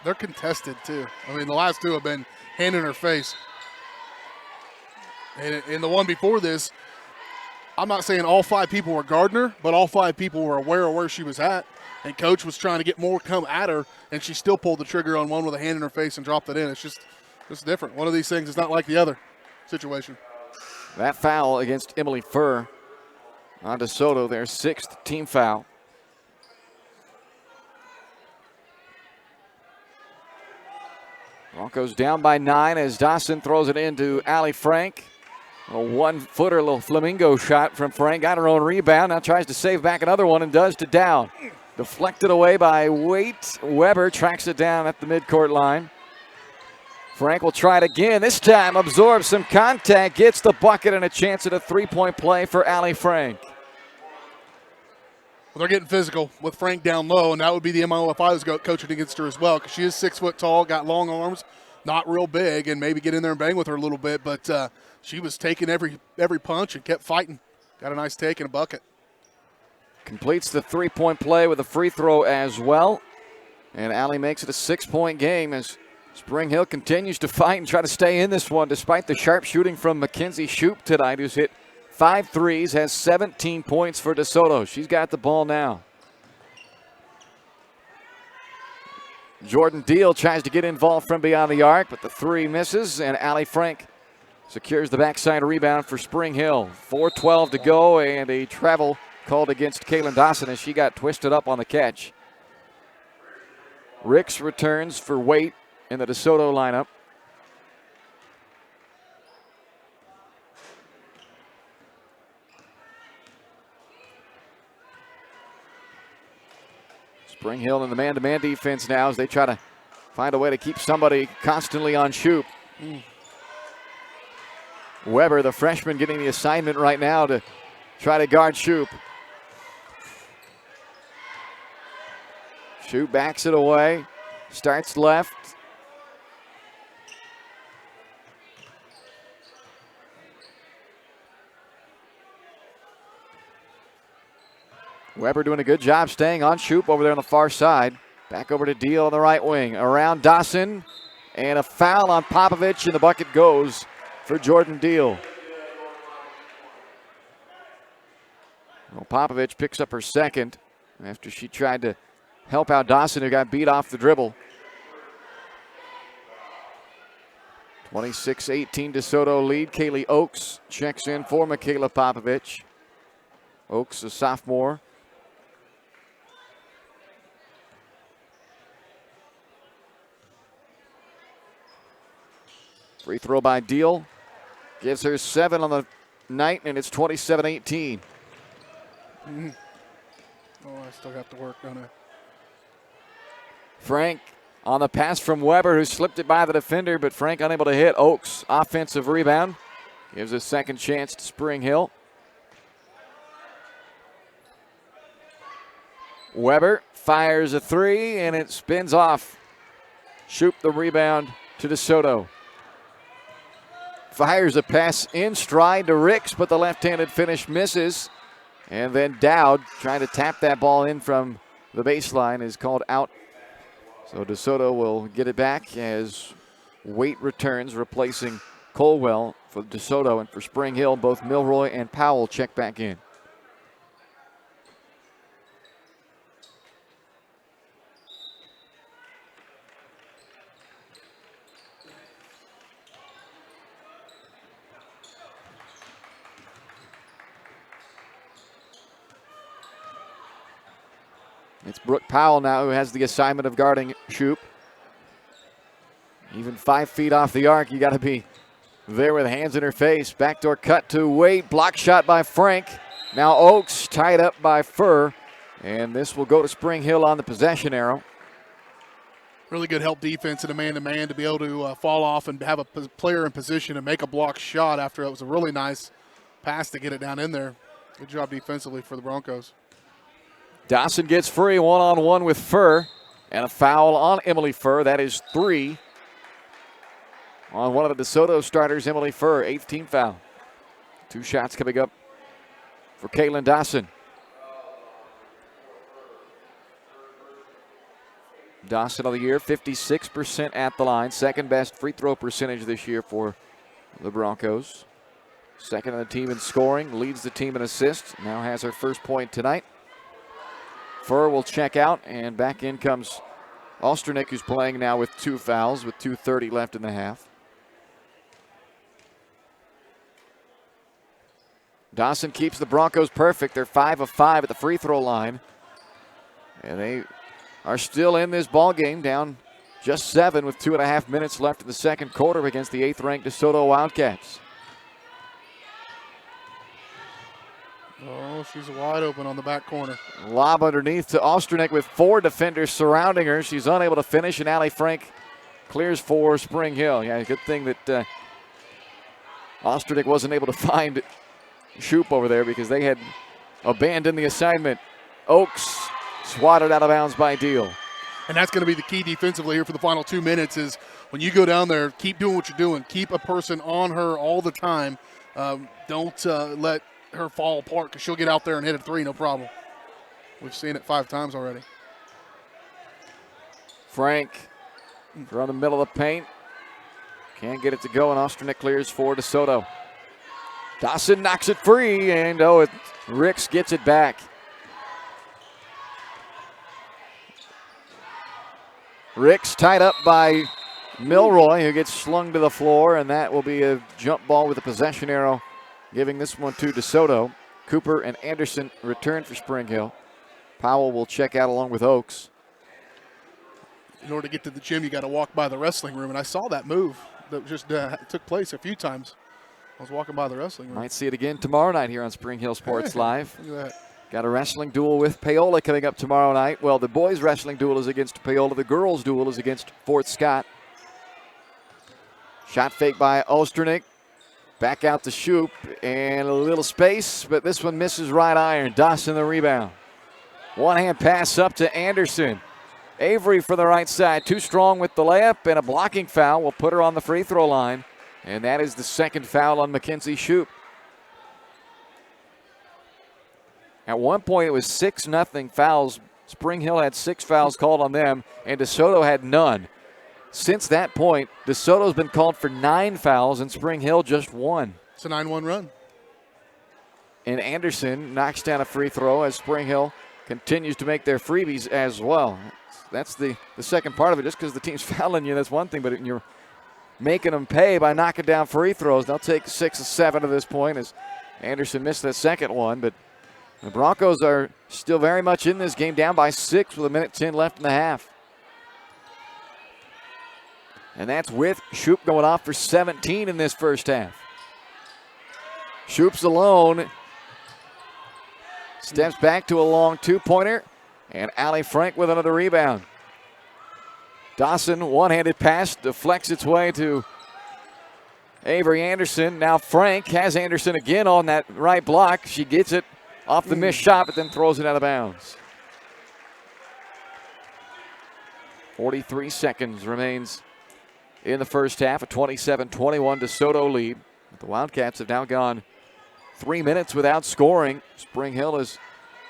They're contested, too. I mean, the last 2 have been hand in her face. And in the one before this, I'm not saying all 5 people were Gardner, but all 5 people were aware of where she was at. And Coach was trying to get more come at her, and she still pulled the trigger on one with a hand in her face and dropped it in. It's different. One of these things is not like the other situation. That foul against Emily Furr on DeSoto, their 6th team foul. Broncos down by 9 as Dawson throws it into Allie Frank. A 1-footer, little flamingo shot from Frank. Got her own rebound. Now tries to save back another one and does to down. Deflected away by Waite. Weber tracks it down at the midcourt line. Frank will try it again. This time absorbs some contact. Gets the bucket and a chance at a 3-point play for Allie Frank. Well, they're getting physical with Frank down low, and that would be the MO if I was coaching against her as well, because she is 6 foot tall, got long arms, not real big, and maybe get in there and bang with her a little bit, but she was taking every punch and kept fighting. Got a nice take and a bucket. Completes the 3-point play with a free throw as well. And Allie makes it a 6-point game as Spring Hill continues to fight and try to stay in this one despite the sharp shooting from Mackenzie Shoup tonight, who's hit 5 threes, has 17 points for DeSoto. She's got the ball now. Jordan Deal tries to get involved from beyond the arc, but the 3 misses, and Allie Frank secures the backside rebound for Spring Hill. 4:12 to go, and a travel called against Kaylin Dawson as she got twisted up on the catch. Ricks returns for Waite in the DeSoto lineup. Spring Hill in the man-to-man defense now as they try to find a way to keep somebody constantly on Shoup. Weber, the freshman, getting the assignment right now to try to guard Shoup. Shoup backs it away, starts left. Weber doing a good job staying on Shoup over there on the far side. Back over to Deal on the right wing. Around Dawson, and a foul on Popovich, and the bucket goes for Jordan Deal. Well, Popovich picks up her second after she tried to help out Dawson, who got beat off the dribble. 26-18 DeSoto lead. Kaylee Oakes checks in for Michaela Popovich. Oakes, a sophomore. Free throw by Deal. Gives her 7 on the night, and it's 27-18. Oh, I still got to work, don't I? Frank on the pass from Weber, who slipped it by the defender, but Frank unable to hit. Oakes, offensive rebound. Gives a second chance to Spring Hill. Weber fires a three, and it spins off. Shoop the rebound to DeSoto. Fires a pass in stride to Ricks, but the left-handed finish misses. And then Dowd, trying to tap that ball in from the baseline, is called out. So DeSoto will get it back as Waite returns, replacing Colwell for DeSoto, and for Spring Hill, both Milroy and Powell check back in. It's Brooke Powell now who has the assignment of guarding Shoop. Even 5 feet off the arc, you got to be there with hands in her face. Backdoor cut to Waite. Block shot by Frank. Now Oakes tied up by Furr. And this will go to Spring Hill on the possession arrow. Really good help defense in a man-to-man to be able to fall off and have a player in position to make a block shot after it was a really nice pass to get it down in there. Good job defensively for the Broncos. Dawson gets free one-on-one with Furr, and a foul on Emily Furr. That is 3 on one of the DeSoto starters, Emily Furr, 8th team foul. 2 shots coming up for Kaylin Dawson. Dawson of the year, 56% at the line. Second best free throw percentage this year for the Broncos. Second on the team in scoring, leads the team in assists. Now has her first point tonight. Furr will check out, and back in comes Osternick, who's playing now with 2 fouls with 2:30 left in the half. Dawson keeps the Broncos perfect. They're 5 of 5 at the free throw line. And they are still in this ball game, down just 7 with 2.5 minutes left in the second quarter against the 8th-ranked DeSoto Wildcats. Oh, she's wide open on the back corner. Lob underneath to Osternick with 4 defenders surrounding her. She's unable to finish, and Allie Frank clears for Spring Hill. Yeah, good thing that Osternick wasn't able to find Shoop over there because they had abandoned the assignment. Oakes swatted out of bounds by Deal. And that's going to be the key defensively here for the final 2 minutes is when you go down there, keep doing what you're doing. Keep a person on her all the time. Don't let her fall apart because she'll get out there and hit a 3, no problem. We've seen it 5 times already. Frank from the middle of the paint. Can't get it to go, and Osternick clears for DeSoto. Dawson knocks it free, and Ricks gets it back. Ricks tied up by Milroy, who gets slung to the floor, and that will be a jump ball with a possession arrow, giving this one to DeSoto. Cooper and Anderson return for Spring Hill. Powell will check out along with Oakes. In order to get to the gym, you got to walk by the wrestling room, and I saw that move that just took place a few times. I was walking by the wrestling room. Might see it again tomorrow night here on Spring Hill Sports Live. Look at that. Got a wrestling duel with Paola coming up tomorrow night. Well, the boys' wrestling duel is against Paola. The girls' duel is against Fort Scott. Shot fake by Osternick. Back out to Shoop, and a little space, but this one misses right iron. Dawson the rebound. One-hand pass up to Anderson. Avery for the right side. Too strong with the layup, and a blocking foul will put her on the free throw line. And that is the second foul on Mackenzie Shoop. At one point, it was 6-0 fouls. Spring Hill had 6 fouls called on them, and DeSoto had none. Since that point, DeSoto's been called for 9 fouls, and Spring Hill just 1. It's a 9-1 run. And Anderson knocks down a free throw as Spring Hill continues to make their freebies as well. That's the second part of it. Just because the team's fouling you, that's one thing, but you're making them pay by knocking down free throws. They'll take 6 of 7 to this point as Anderson missed that second one. But the Broncos are still very much in this game, down by 6 with 1:10 left in the half. And that's with Shoup going off for 17 in this first half. Shoup's alone. Steps back to a long two-pointer. And Ali Frank with another rebound. Dawson, one-handed pass, deflects its way to Avery Anderson. Now Frank has Anderson again on that right block. She gets it off the missed shot, but then throws it out of bounds. 43 seconds remains in the first half. A 27-21 DeSoto lead. The Wildcats have now gone 3 minutes without scoring. Spring Hill has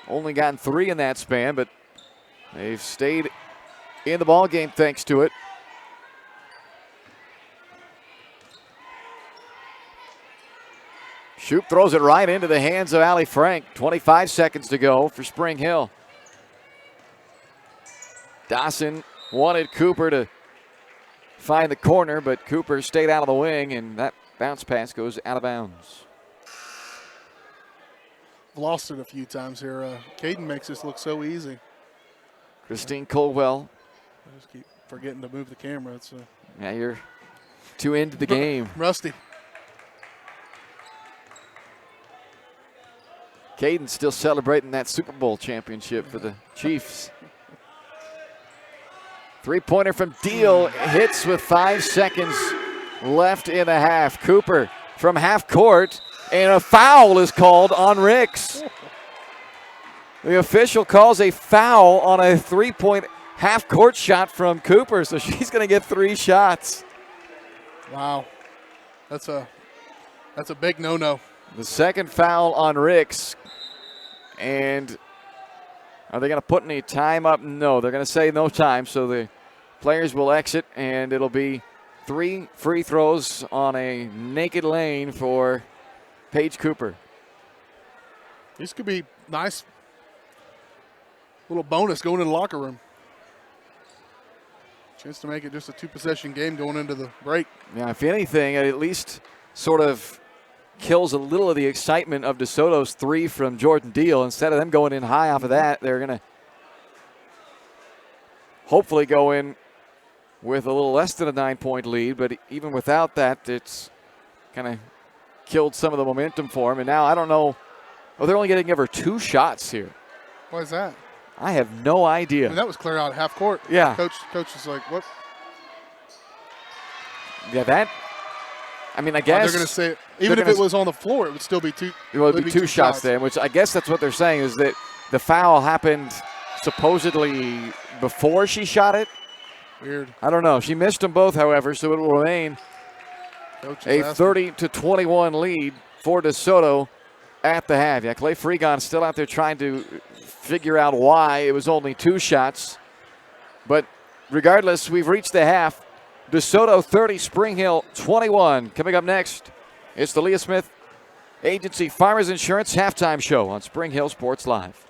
only gotten 3 in that span, but they've stayed in the ball game thanks to it. Shoup throws it right into the hands of Ali Frank. 25 seconds to go for Spring Hill. Dawson wanted Cooper to find the corner, but Cooper stayed out of the wing, and that bounce pass goes out of bounds. Lost it a few times here. Caden makes this look so easy. Christine Colwell. I just keep forgetting to move the camera. It's yeah, you're too into the game. Rusty. Caden's still celebrating that Super Bowl championship for the Chiefs. Three-pointer from Deal hits with 5 seconds left in the half. Cooper from half court, and a foul is called on Ricks. The official calls a foul on a three-point half-court shot from Cooper, so she's going to get 3 shots. Wow, that's a big no-no. The second foul on Ricks, and are they going to put any time up? No, they're going to say no time, so the players will exit, and it'll be 3 free throws on a naked lane for Paige Cooper. This could be nice little bonus going to the locker room. Chance to make it just a 2-possession game going into the break. Yeah, if anything, it at least sort of kills a little of the excitement of DeSoto's 3 from Jordan Deal. Instead of them going in high off of that, they're going to hopefully go in with a little less than a 9-point lead. But even without that, it's kind of killed some of the momentum for them. And now I don't know. Oh, they're only going to give her 2 shots here. Why is that? I have no idea. I mean, that was clear out half court. Yeah. Coach is like, what? Yeah, that. I mean, I guess they're going to say, even if it was on the floor, it would still be 2. It would be 2 shots there, which I guess that's what they're saying is that the foul happened supposedly before she shot it. Weird. I don't know. She missed them both, however, so it will remain a 30-21 lead for DeSoto at the half. Yeah, Clay Freegon still out there trying to figure out why it was only 2 shots. But regardless, we've reached the half. DeSoto 30, Spring Hill 21. Coming up next, it's the Leah Smith Agency Farmers Insurance Halftime Show on Spring Hill Sports Live.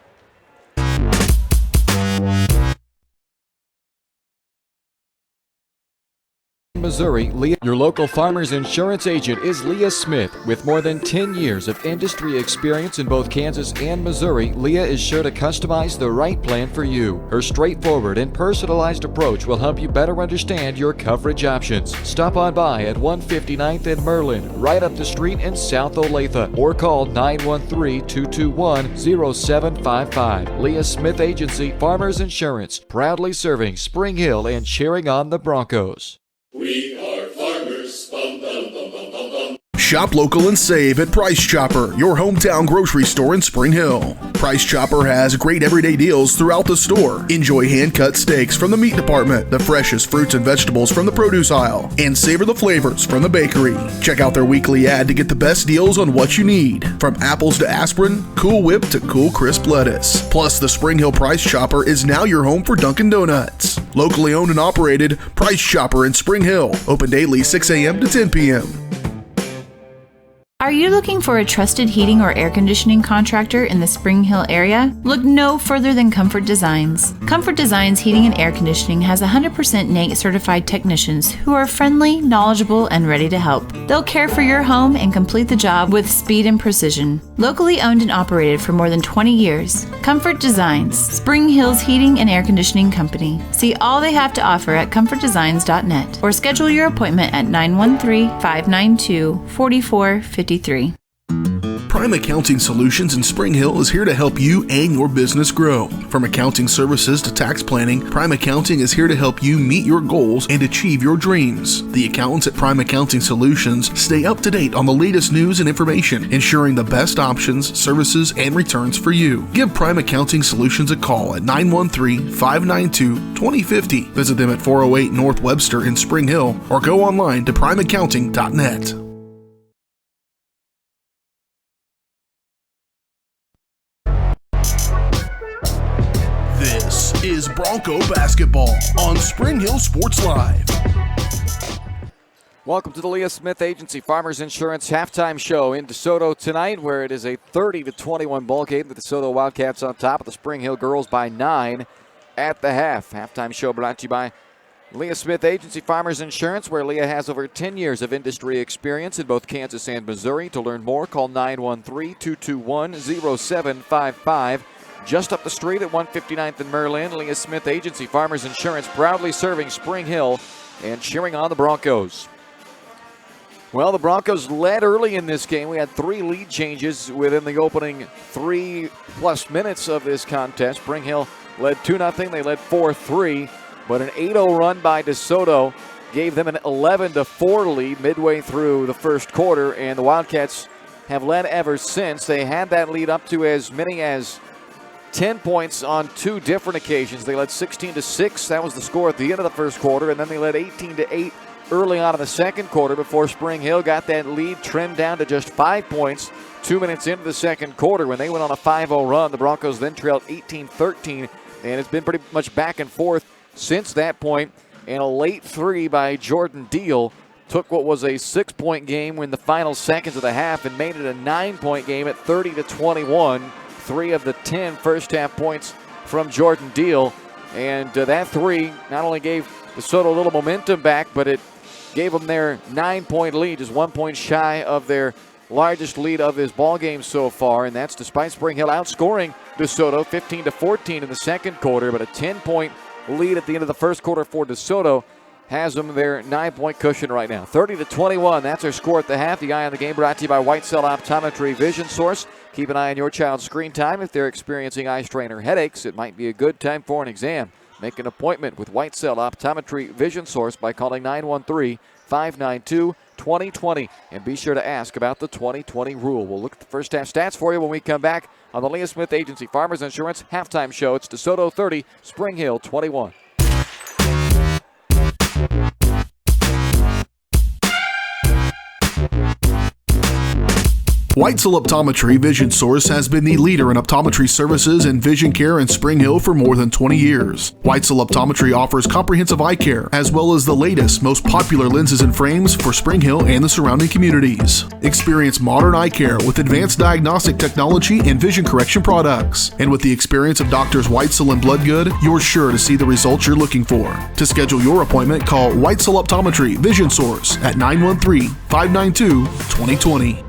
Missouri, your local farmer's insurance agent is Leah Smith. With more than 10 years of industry experience in both Kansas and Missouri, Leah is sure to customize the right plan for you. Her straightforward and personalized approach will help you better understand your coverage options. Stop on by at 159th and Merlin, right up the street in South Olathe, or call 913-221-0755. Leah Smith Agency Farmers Insurance, proudly serving Spring Hill and cheering on the Broncos. We are farmers. Bum, bum, bum, bum, bum, bum. Shop local and save at Price Chopper, your hometown grocery store in Spring Hill. Price Chopper has great everyday deals throughout the store. Enjoy hand-cut steaks from the meat department, the freshest fruits and vegetables from the produce aisle, and savor the flavors from the bakery. Check out their weekly ad to get the best deals on what you need, from apples to aspirin, Cool Whip to cool crisp lettuce. Plus, the Spring Hill Price Chopper is now your home for Dunkin' Donuts. Locally owned and operated, Price Chopper in Spring Hill. Open daily 6 a.m. to 10 p.m. Are you looking for a trusted heating or air conditioning contractor in the Spring Hill area? Look no further than Comfort Designs. Comfort Designs Heating and Air Conditioning has 100% NAIT certified technicians who are friendly, knowledgeable, and ready to help. They'll care for your home and complete the job with speed and precision. Locally owned and operated for more than 20 years, Comfort Designs, Spring Hill's heating and air conditioning company. See all they have to offer at comfortdesigns.net or schedule your appointment at 913-592-4453. Prime Accounting Solutions in Spring Hill is here to help you and your business grow. From accounting services to tax planning, Prime Accounting is here to help you meet your goals and achieve your dreams. The accountants at Prime Accounting Solutions stay up to date on the latest news and information, ensuring the best options, services, and returns for you. Give Prime Accounting Solutions a call at 913-592-2050. Visit them at 408 North Webster in Spring Hill or go online to primeaccounting.net. This is Bronco basketball on Spring Hill Sports Live. Welcome to the Leah Smith Agency Farmers Insurance halftime show in DeSoto tonight, where it is a 30-21 ball game. The DeSoto Wildcats on top of the Spring Hill girls by 9 at the half. Halftime show brought to you by Leah Smith Agency Farmers Insurance, where Leah has over 10 years of industry experience in both Kansas and Missouri. To learn more, call 913-221-0755. Just up the street at 159th and Maryland, Leah Smith Agency Farmers Insurance proudly serving Spring Hill and cheering on the Broncos. Well, the Broncos led early in this game. We had 3 lead changes within the opening 3+ minutes of this contest. Spring Hill led 2-0. They led 4-3, but an 8-0 run by DeSoto gave them an 11-4 lead midway through the first quarter, and the Wildcats have led ever since. They had that lead up to as many as 10 points on 2 different occasions. They led 16-6. That was the score at the end of the first quarter. And then they led 18-8 early on in the second quarter before Spring Hill got that lead trimmed down to just 5 points 2 minutes into the second quarter when they went on a 5-0 run. The Broncos then trailed 18-13, and it's been pretty much back and forth since that point. And a late 3 by Jordan Deal took what was a 6-point game in the final seconds of the half and made it a 9-point game at 30-21. 3 of the 10 first half points from Jordan Deal. And that 3 not only gave DeSoto a little momentum back, but it gave them their 9-point lead, just 1 point shy of their largest lead of this ball game so far. And that's despite Spring Hill outscoring DeSoto 15-14 in the second quarter, but a 10-point lead at the end of the first quarter for DeSoto has them their 9-point cushion right now. 30-21, that's our score at the half. The Eye on the Game brought to you by White Cell Optometry Vision Source. Keep an eye on your child's screen time. If they're experiencing eye strain or headaches, it might be a good time for an exam. Make an appointment with White Cell Optometry Vision Source by calling 913-592-2020. And be sure to ask about the 2020 rule. We'll look at the first half stats for you when we come back on the Leah Smith Agency Farmers Insurance halftime show. It's DeSoto 30, Spring Hill 21. White Cell Optometry Vision Source has been the leader in optometry services and vision care in Spring Hill for more than 20 years. White Cell Optometry offers comprehensive eye care, as well as the latest, most popular lenses and frames for Spring Hill and the surrounding communities. Experience modern eye care with advanced diagnostic technology and vision correction products. And with the experience of Doctors Whitesell and Bloodgood, you're sure to see the results you're looking for. To schedule your appointment, call White Cell Optometry Vision Source at 913-592-2020.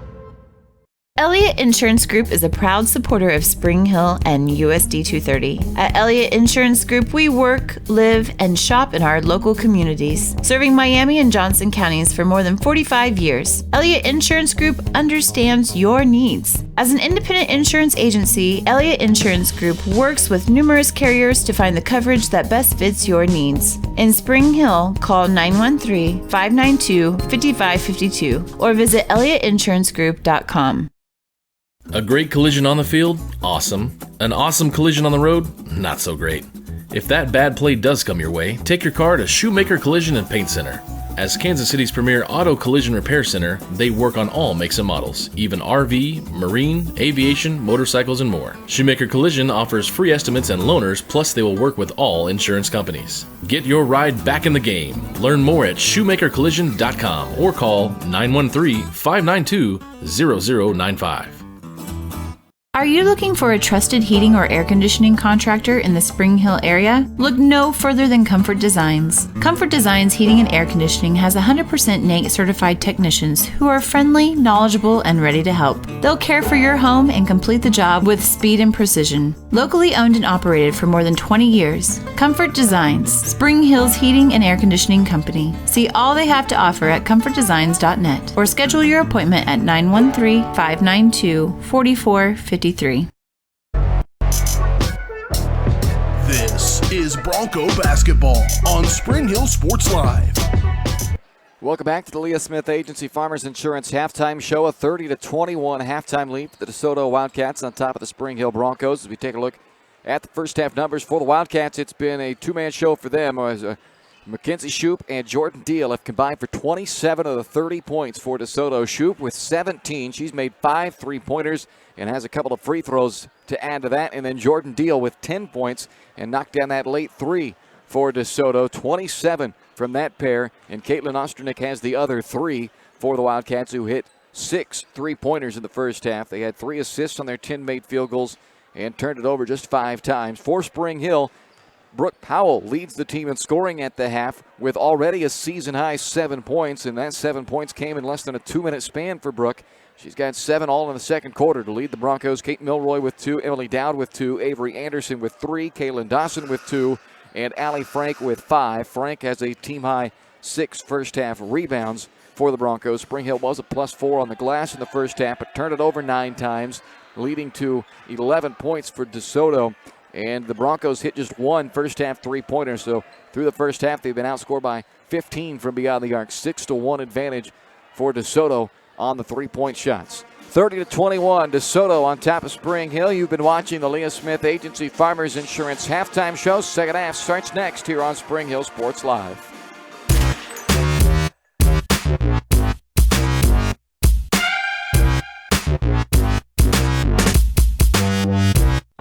Elliott Insurance Group is a proud supporter of Spring Hill and USD 230. At Elliott Insurance Group, we work, live, and shop in our local communities, serving Miami and Johnson counties for more than 45 years. Elliott Insurance Group understands your needs. As an independent insurance agency, Elliott Insurance Group works with numerous carriers to find the coverage that best fits your needs. In Spring Hill, call 913-592-5552 or visit elliottInsurancegroup.com. A great collision on the field? Awesome. An awesome collision on the road? Not so great. If that bad play does come your way, take your car to Shoemaker Collision and Paint Center. As Kansas City's premier auto collision repair center, they work on all makes and models, even RV, marine, aviation, motorcycles, and more. Shoemaker Collision offers free estimates and loaners, plus they will work with all insurance companies. Get your ride back in the game. Learn more at shoemakercollision.com or call 913-592-0095. Are you looking for a trusted heating or air conditioning contractor in the Spring Hill area? Look no further than Comfort Designs. Comfort Designs Heating and Air Conditioning has 100% NATE certified technicians who are friendly, knowledgeable, and ready to help. They'll care for your home and complete the job with speed and precision. Locally owned and operated for more than 20 years, Comfort Designs, Spring Hill's heating and air conditioning company. See all they have to offer at comfortdesigns.net or schedule your appointment at 913-592-4453. This is Bronco basketball on Spring Hill Sports Live. Welcome back to the Leah Smith Agency Farmers Insurance halftime show. A 30-21 halftime lead for the DeSoto Wildcats on top of the Spring Hill Broncos. As we take a look at the first half numbers for the Wildcats, it's been a two-man show for them as Mackenzie Shoup and Jordan Deal have combined for 27 of the 30 points for DeSoto. Shoup with 17. She's made 5 three-pointers and has a couple of free throws to add to that. And then Jordan Deal with 10 points and knocked down that late three for DeSoto. 27 from that pair. And Caitlin Osternick has the other 3 for the Wildcats, who hit 6 three-pointers in the first half. They had 3 assists on their 10 made field goals and turned it over just 5 times. For Spring Hill, Brooke Powell leads the team in scoring at the half with already a season-high 7 points, and that 7 points came in less than a 2-minute span for Brooke. She's got 7 all in the second quarter to lead the Broncos. Kate Milroy with 2, Emily Dowd with 2, Avery Anderson with 3, Kaylin Dawson with 2, and Allie Frank with 5. Frank has a team-high 6 first-half rebounds for the Broncos. Spring Hill was a +4 on the glass in the first half, but turned it over 9 times, leading to 11 points for DeSoto. And the Broncos hit just 1 first-half three-pointer. So through the first half, they've been outscored by 15 from beyond the arc. 6-1 advantage for DeSoto on the three-point shots. 30-21, DeSoto on top of Spring Hill. You've been watching the Leah Smith Agency Farmers Insurance halftime show. Second half starts next here on Spring Hill Sports Live.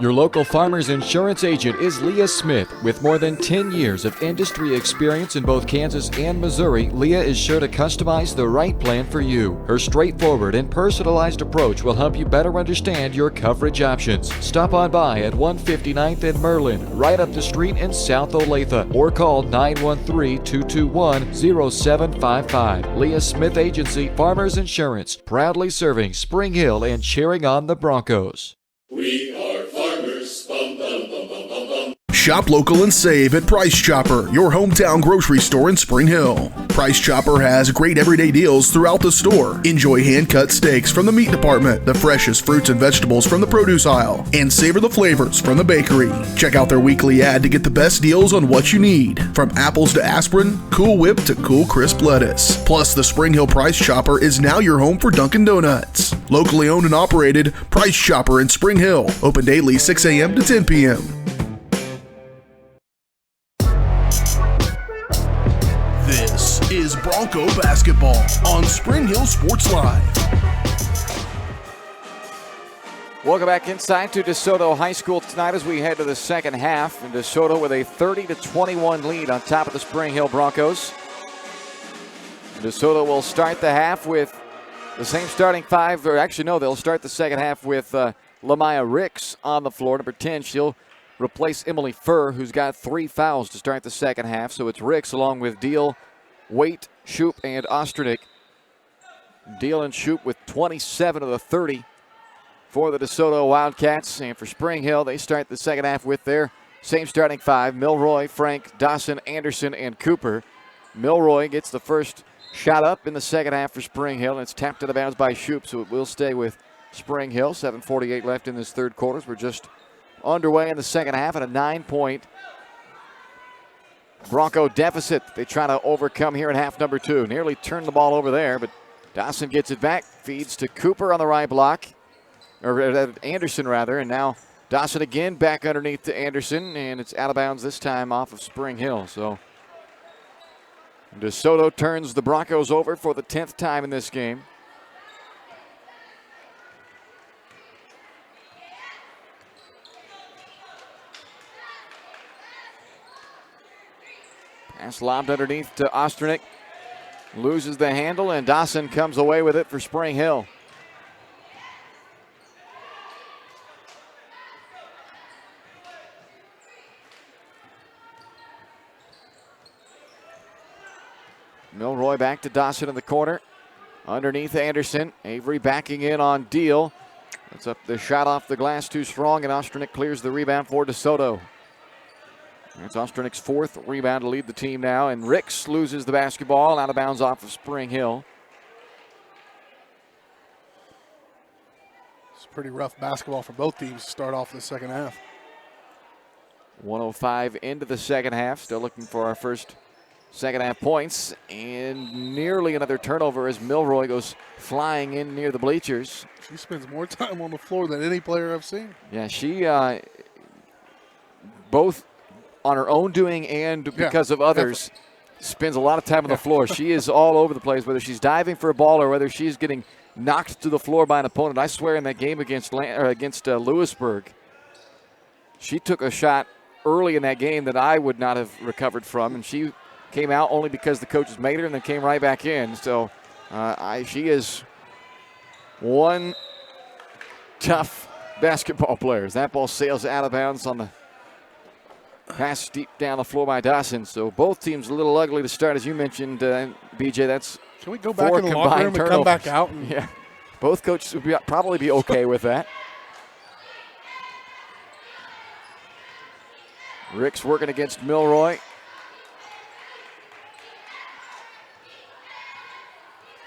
Your local Farmers Insurance agent is Leah Smith. With more than 10 years of industry experience in both Kansas and Missouri, Leah is sure to customize the right plan for you. Her straightforward and personalized approach will help you better understand your coverage options. Stop on by at 159th and Merlin, right up the street in South Olathe, or call 913-221-0755. Leah Smith Agency Farmers Insurance, proudly serving Spring Hill and cheering on the Broncos. We are farmers. Bum, bum, bum, bum, bum, bum. Shop local and save at Price Chopper, your hometown grocery store in Spring Hill. Price Chopper has great everyday deals throughout the store. Enjoy hand-cut steaks from the meat department, the freshest fruits and vegetables from the produce aisle, and savor the flavors from the bakery. Check out their weekly ad to get the best deals on what you need, from apples to aspirin, Cool Whip to cool crisp lettuce. Plus, the Spring Hill Price Chopper is now your home for Dunkin' Donuts. Locally owned and operated, Price Chopper in Spring Hill. Open daily 6 a.m. to 10 p.m. This is Bronco basketball on Spring Hill Sports Live. Welcome back inside to DeSoto High School tonight as we head to the second half. And DeSoto with a 30-21 lead on top of the Spring Hill Broncos. DeSoto will start the half with the same starting 5, or actually no, they'll start the second half with Lamaya Ricks on the floor, number 10. She'll replace Emily Furr, who's got 3 fouls to start the second half. So it's Ricks along with Deal, Waite, Shoup, and Osternick. Deal and Shoup with 27 of the 30 for the DeSoto Wildcats. And for Spring Hill, they start the second half with their same starting 5, Milroy, Frank, Dawson, Anderson, and Cooper. Milroy gets the first shot up in the second half for Spring Hill, and it's tapped out of bounds by Shoup, so it will stay with Spring Hill. 7:48 left in this third quarter. We're just underway in the second half at a 9-point Bronco deficit. They try to overcome here in half number 2. Nearly turned the ball over there, but Dawson gets it back, feeds to Cooper on the right block, or Anderson rather, and now Dawson again back underneath to Anderson, and it's out of bounds this time off of Spring Hill. So DeSoto turns the Broncos over for the 10th time in this game. Pass lobbed underneath to Osternick. Loses the handle, and Dawson comes away with it for Spring Hill. Milroy back to Dawson in the corner. Underneath Anderson. Avery backing in on Deal. That's up the shot off the glass too strong, and Osternick clears the rebound for DeSoto. It's Osternick's 4th rebound to lead the team now, and Ricks loses the basketball out of bounds off of Spring Hill. It's pretty rough basketball for both teams to start off the second half. 1:05 into the second half. Still looking for our first second half points, and nearly another turnover as Milroy goes flying in near the bleachers. She spends more time on the floor than any player I've seen. Yeah, she both on her own doing and because of others, spends a lot of time on the floor. She is all over the place, whether she's diving for a ball or whether she's getting knocked to the floor by an opponent. I swear in that game against Lewisburg, she took a shot early in that game that I would not have recovered from, and she came out only because the coaches made her and then came right back in. So she is one tough basketball player. As that ball sails out of bounds on the pass deep down the floor by Dawson. So both teams a little ugly to start, as you mentioned, BJ. That's Can we go back in the locker room and come back out? Yeah, both coaches would probably be okay with that. Ricks working against Milroy.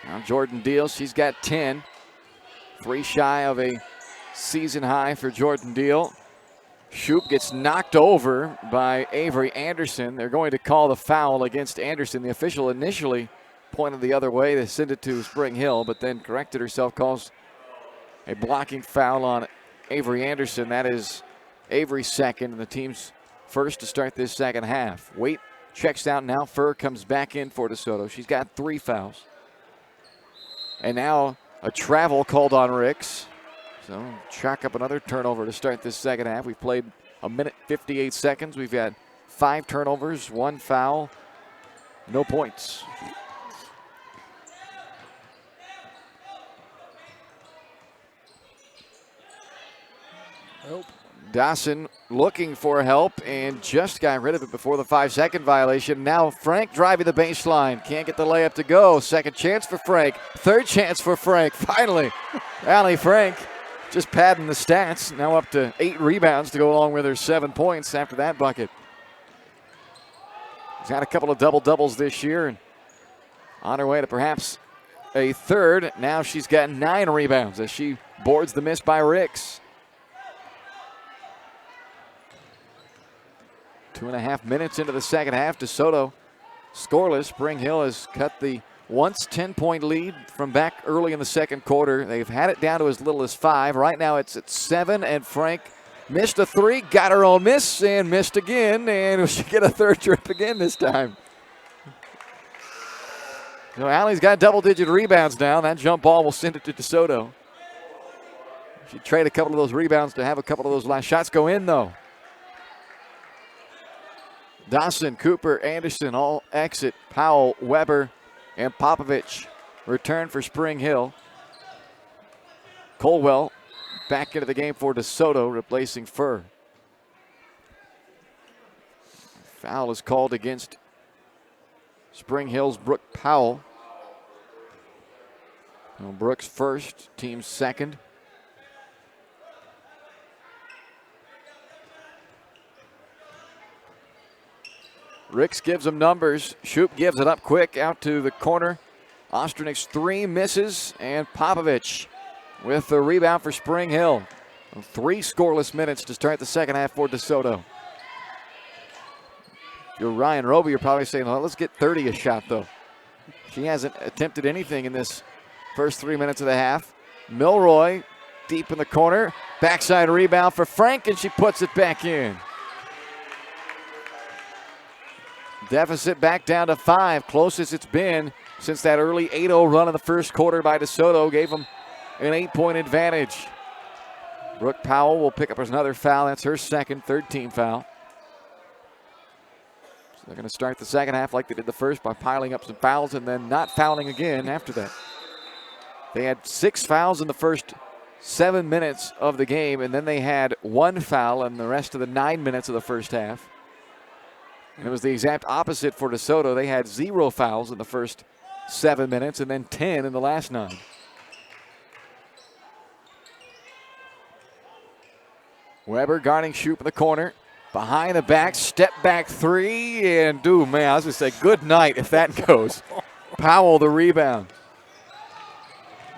Now Jordan Deal, she's got 10. 3 shy of a season high for Jordan Deal. Shoup gets knocked over by Avery Anderson. They're going to call the foul against Anderson. The official initially pointed the other way to send it to Spring Hill, but then corrected herself, calls a blocking foul on Avery Anderson. That is Avery's second and the team's first to start this second half. Waite checks out now. Furr comes back in for DeSoto. She's got 3 fouls. And now a travel called on Ricks. So chalk up another turnover to start this second half. We've played 1:58 seconds. We've had 5 turnovers, 1 foul, no points. Nope. Dawson looking for help and just got rid of it before the 5-second violation. Now Frank driving the baseline. Can't get the layup to go. Second chance for Frank. Third chance for Frank. Finally, Allie Frank just padding the stats. Now up to 8 rebounds to go along with her 7 points after that bucket. She's had a couple of double-doubles this year and on her way to perhaps a third. Now she's got 9 rebounds as she boards the miss by Ricks. 2.5 minutes into the second half. DeSoto scoreless. Spring Hill has cut the once 10-point lead from back early in the second quarter. They've had it down to as little as 5. Right now it's at 7, and Frank missed a 3, got her own miss, and missed again, and she'll get a third trip again this time. So Allie's got double-digit rebounds now. That jump ball will send it to DeSoto. She'd trade a couple of those rebounds to have a couple of those last shots go in, though. Dawson, Cooper, Anderson all exit. Powell, Weber, and Popovich return for Spring Hill. Colwell back into the game for DeSoto, replacing Furr. Foul is called against Spring Hill's Brooke Powell. Well, Brooks first, team second. Ricks gives them numbers. Shoup gives it up quick out to the corner. Osternick's 3 misses, and Popovich with the rebound for Spring Hill. 3 scoreless minutes to start the second half for DeSoto. If you're Ryan Roby, you're probably saying, well, let's get 30 a shot, though. She hasn't attempted anything in this first 3 minutes of the half. Milroy deep in the corner. Backside rebound for Frank, and she puts it back in. Deficit back down to 5, closest it's been since that early 8-0 run in the first quarter by DeSoto gave them an 8-point advantage. Brooke Powell will pick up another foul. That's her second, third team foul. So they're going to start the second half like they did the first by piling up some fouls and then not fouling again after that. They had 6 fouls in the first 7 minutes of the game, and then they had 1 foul in the rest of the 9 minutes of the first half. And it was the exact opposite for DeSoto. They had 0 fouls in the first 7 minutes and then 10 in the last 9. Weber guarding Shoup in the corner. Behind the back, step back 3, and man, I was going to say good night if that goes. Powell the rebound.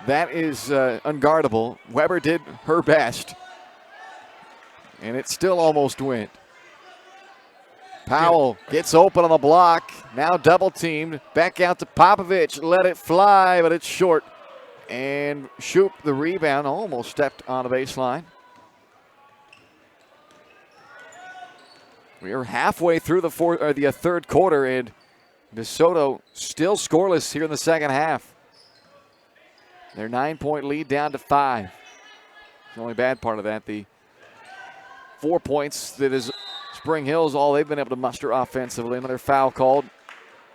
That is unguardable. Weber did her best, and it still almost went. Powell gets open on the block, now double teamed. Back out to Popovich, let it fly, but it's short. And Shoup the rebound, almost stepped on the baseline. We are halfway through the third quarter, and DeSoto still scoreless here in the second half. Their 9-point lead down to 5. The only bad part of that, the 4 points that is Spring Hill's all they've been able to muster offensively. Another foul called.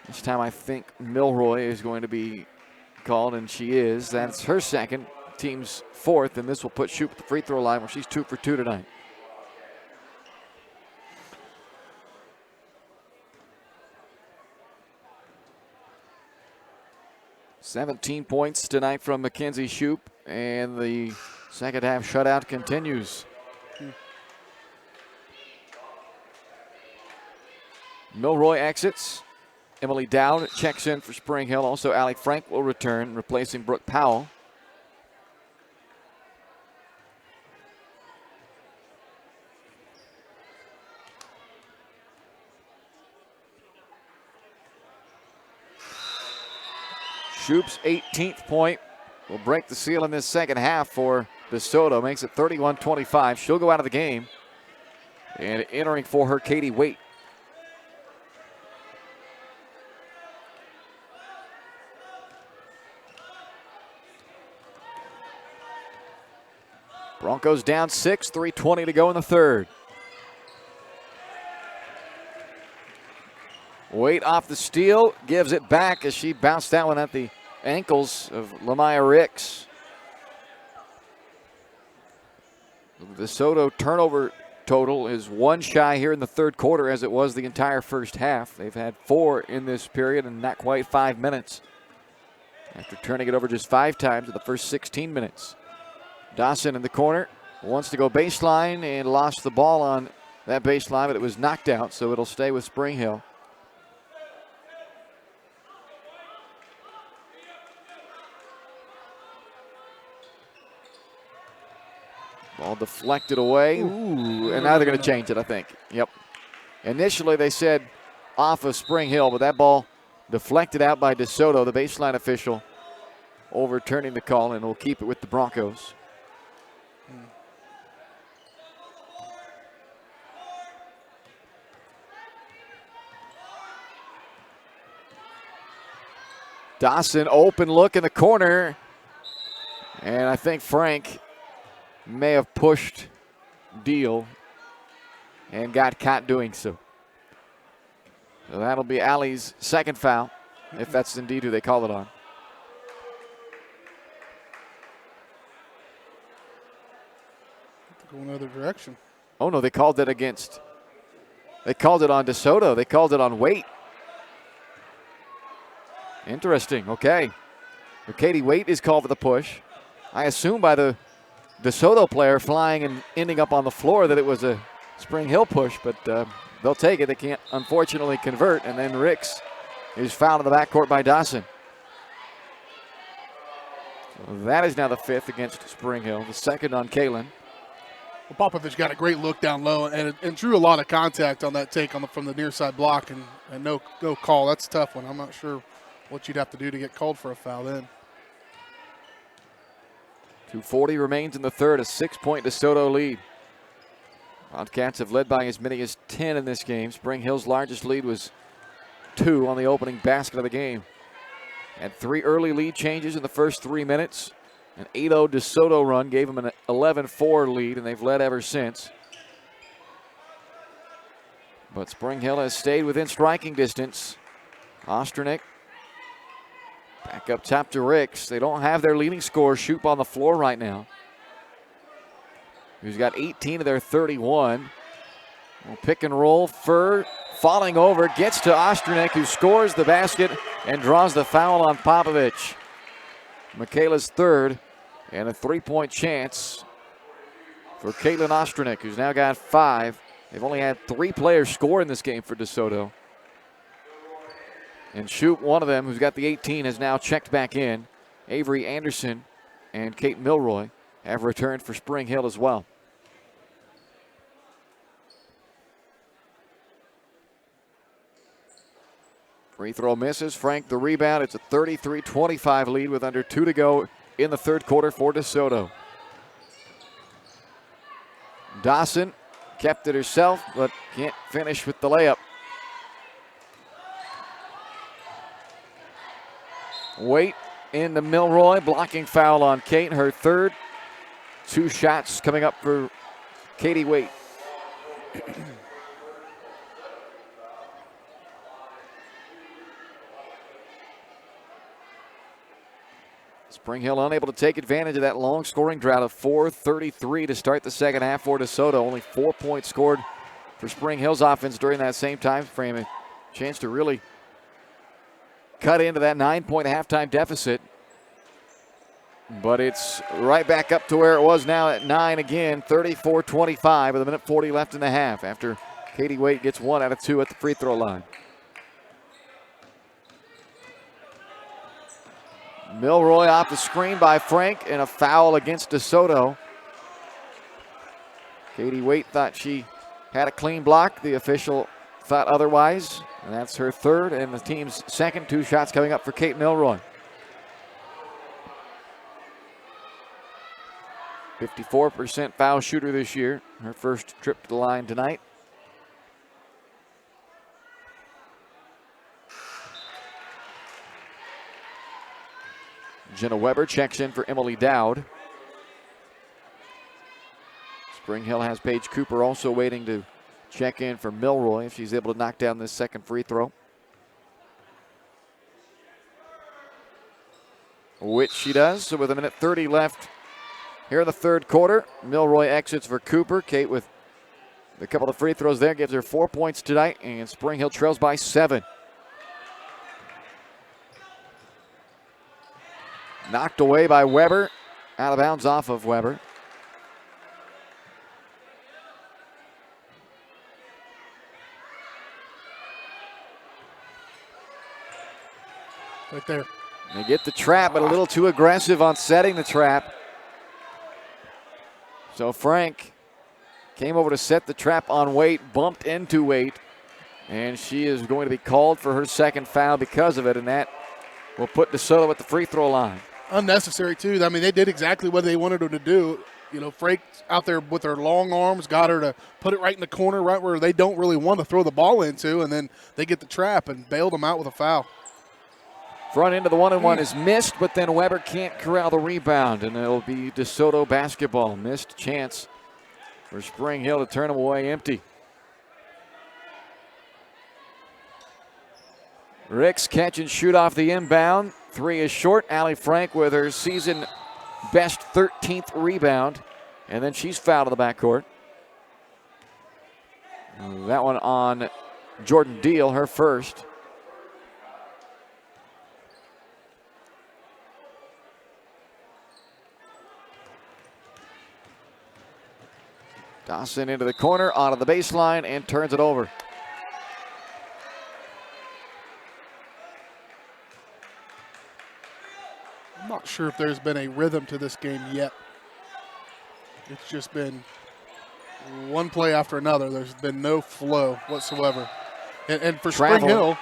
This time I think Milroy is going to be called, and she is. That's her second, team's fourth, and this will put Shoup at the free throw line where she's 2 for 2 tonight. "17 points tonight from Mackenzie Shoup, and the second half shutout continues. Milroy exits. Emily Dowd checks in for Spring Hill. Also, Allie Frank will return, replacing Brooke Powell. Shoup's 18th point will break the seal in this second half for DeSoto. Makes it 31-25. She'll go out of the game. And entering for her, Katie Waite. Broncos down 6, 3:20 to go in the third. Waite off the steal, gives it back as she bounced that one at the ankles of Lamaya Ricks. The DeSoto turnover total is 1 shy here in the third quarter, as it was the entire first half. They've had 4 in this period and not quite 5 minutes, after turning it over just 5 times in the first 16 minutes. Dawson in the corner wants to go baseline and lost the ball on that baseline, but it was knocked out, so it'll stay with Spring Hill. Ball deflected away. Ooh, and now they're going to change it, I think. Yep. Initially, they said off of Spring Hill, but that ball deflected out by DeSoto, the baseline official, overturning the call, and will keep it with the Broncos. Dawson, open look in the corner. And I think Frank may have pushed Deal and got caught doing so. So that'll be Allie's second foul, if that's indeed who they call it on. Go another direction. Oh no, they called it on DeSoto. They called it on Waite. Interesting, okay. So Katie Waite is called for the push. I assume by the DeSoto player flying and ending up on the floor that it was a Spring Hill push, but they'll take it. They can't, unfortunately, convert, and then Ricks is fouled in the backcourt by Dawson. So that is now the 5th against Spring Hill, the 2nd on Kalen. Well, Popovich got a great look down low and drew a lot of contact on that take from the near side block, and no call. That's a tough one. I'm not sure what you'd have to do to get called for a foul then. 2:40 remains in the third, a 6-point DeSoto lead. Wildcats have led by as many as 10 in this game. Spring Hill's largest lead was 2 on the opening basket of the game. Had 3 early lead changes in the first 3 minutes. An 8-0 DeSoto run gave them an 11-4 lead, and they've led ever since. But Spring Hill has stayed within striking distance. Osternick back up top to Ricks. They don't have their leading scorer Shoop on the floor right now, who's got 18 of their 31. Well, pick and roll. Furr falling over, gets to Osternick, who scores the basket and draws the foul on Popovich. Michaela's third, and a 3-point chance for Caitlin Osternick, who's now got 5. They've only had 3 players score in this game for DeSoto. And Shoop, one of them, who's got the 18, has now checked back in. Avery Anderson and Kate Milroy have returned for Spring Hill as well. Free throw misses. Frank the rebound. It's a 33-25 lead with under 2 to go in the third quarter for DeSoto. Dawson kept it herself, but can't finish with the layup. Waite into Milroy, blocking foul on Kate, her third. 2 shots coming up for Katie Waite. Spring Hill unable to take advantage of that long scoring drought of 4:33 to start the second half for DeSoto. Only 4 points scored for Spring Hill's offense during that same time frame. A chance to really cut into that 9-point halftime deficit. But it's right back up to where it was now at 9 again, 34-25 with a minute 40 left in the half after Katie Waite gets 1 out of 2 at the free throw line. Milroy off the screen by Frank, and a foul against DeSoto. Katie Waite thought she had a clean block. The official thought otherwise, and that's her third and the team's second. 2 shots coming up for Kate Milroy. 54% foul shooter this year. Her first trip to the line tonight. Jenna Weber checks in for Emily Dowd. Spring Hill has Paige Cooper also waiting to check in for Milroy if she's able to knock down this second free throw, which she does. So with a minute 30 left here in the third quarter, Milroy exits for Cooper. Kate with a couple of free throws there gives her 4 points tonight, and Spring Hill trails by 7. Knocked away by Weber. Out of bounds off of Weber. Right there. They get the trap, but a little too aggressive on setting the trap. So Frank came over to set the trap on Waite, bumped into Waite, and she is going to be called for her second foul because of it, and that will put DeSoto at the free throw line. Unnecessary, too. I mean, they did exactly what they wanted her to do. You know, Frank out there with her long arms got her to put it right in the corner, right where they don't really want to throw the ball into, and then they get the trap and bailed them out with a foul. Front end of the 1-and-1 is missed, but then Weber can't corral the rebound, and it'll be DeSoto basketball. Missed chance for Spring Hill to turn them away empty. Ricks catch and shoot off the inbound. 3 is short. Allie Frank with her season best 13th rebound, and then she's fouled in the backcourt. That one on Jordan Deal, her first. Dawson into the corner, onto the baseline, and turns it over. I'm not sure if there's been a rhythm to this game yet. It's just been one play after another. There's been no flow whatsoever. And for Spring Hill,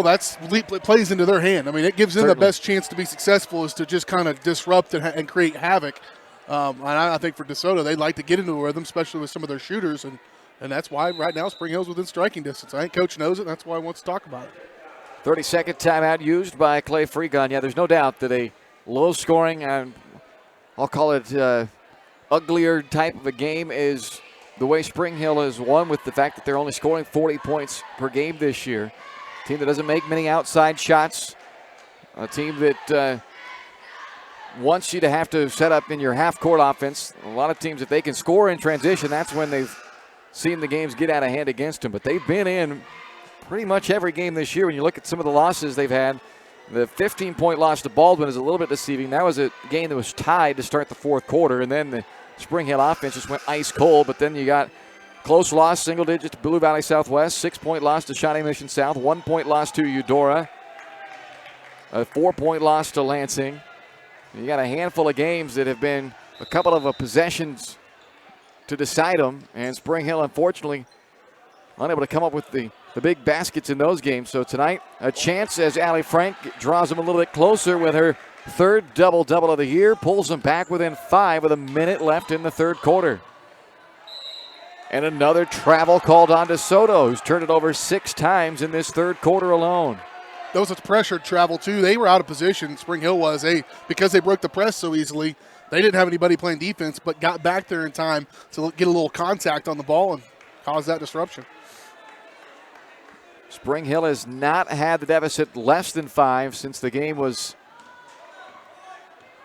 it plays into their hand. I mean, it gives them the best chance to be successful is to just kind of disrupt and create havoc. And I think for DeSoto, they'd like to get into a rhythm, especially with some of their shooters, and And that's why right now Spring Hill's within striking distance. I think Coach knows it, and that's why he wants to talk about it. 30-second timeout used by Clay Freegun. Yeah, there's no doubt that a low-scoring, and I'll call it uglier type of a game is the way Spring Hill has won, with the fact that they're only scoring 40 points per game this year. A team that doesn't make many outside shots. A team that wants you to have to set up in your half-court offense. A lot of teams, if they can score in transition, that's when they've seen the games get out of hand against them. But they've been in pretty much every game this year. When you look at some of the losses they've had, the 15-point loss to Baldwin is a little bit deceiving. That was a game that was tied to start the fourth quarter, and then the Spring Hill offense just went ice cold. But then you got close loss, single digits to Blue Valley Southwest, 6-point loss to Shawnee Mission South, 1-point loss to Eudora, a 4-point loss to Lansing. You got a handful of games that have been a couple of possessions to decide them, and Spring Hill, unfortunately, unable to come up with the big baskets in those games. So tonight, a chance as Allie Frank draws them a little bit closer with her third double-double of the year, pulls them back within 5 with a minute left in the third quarter. And another travel called on DeSoto, who's turned it over 6 times in this third quarter alone. That was a pressured travel, too. They were out of position, Spring Hill was. Because they broke the press so easily, they didn't have anybody playing defense, but got back there in time to get a little contact on the ball and cause that disruption. Spring Hill has not had the deficit less than 5 since the game was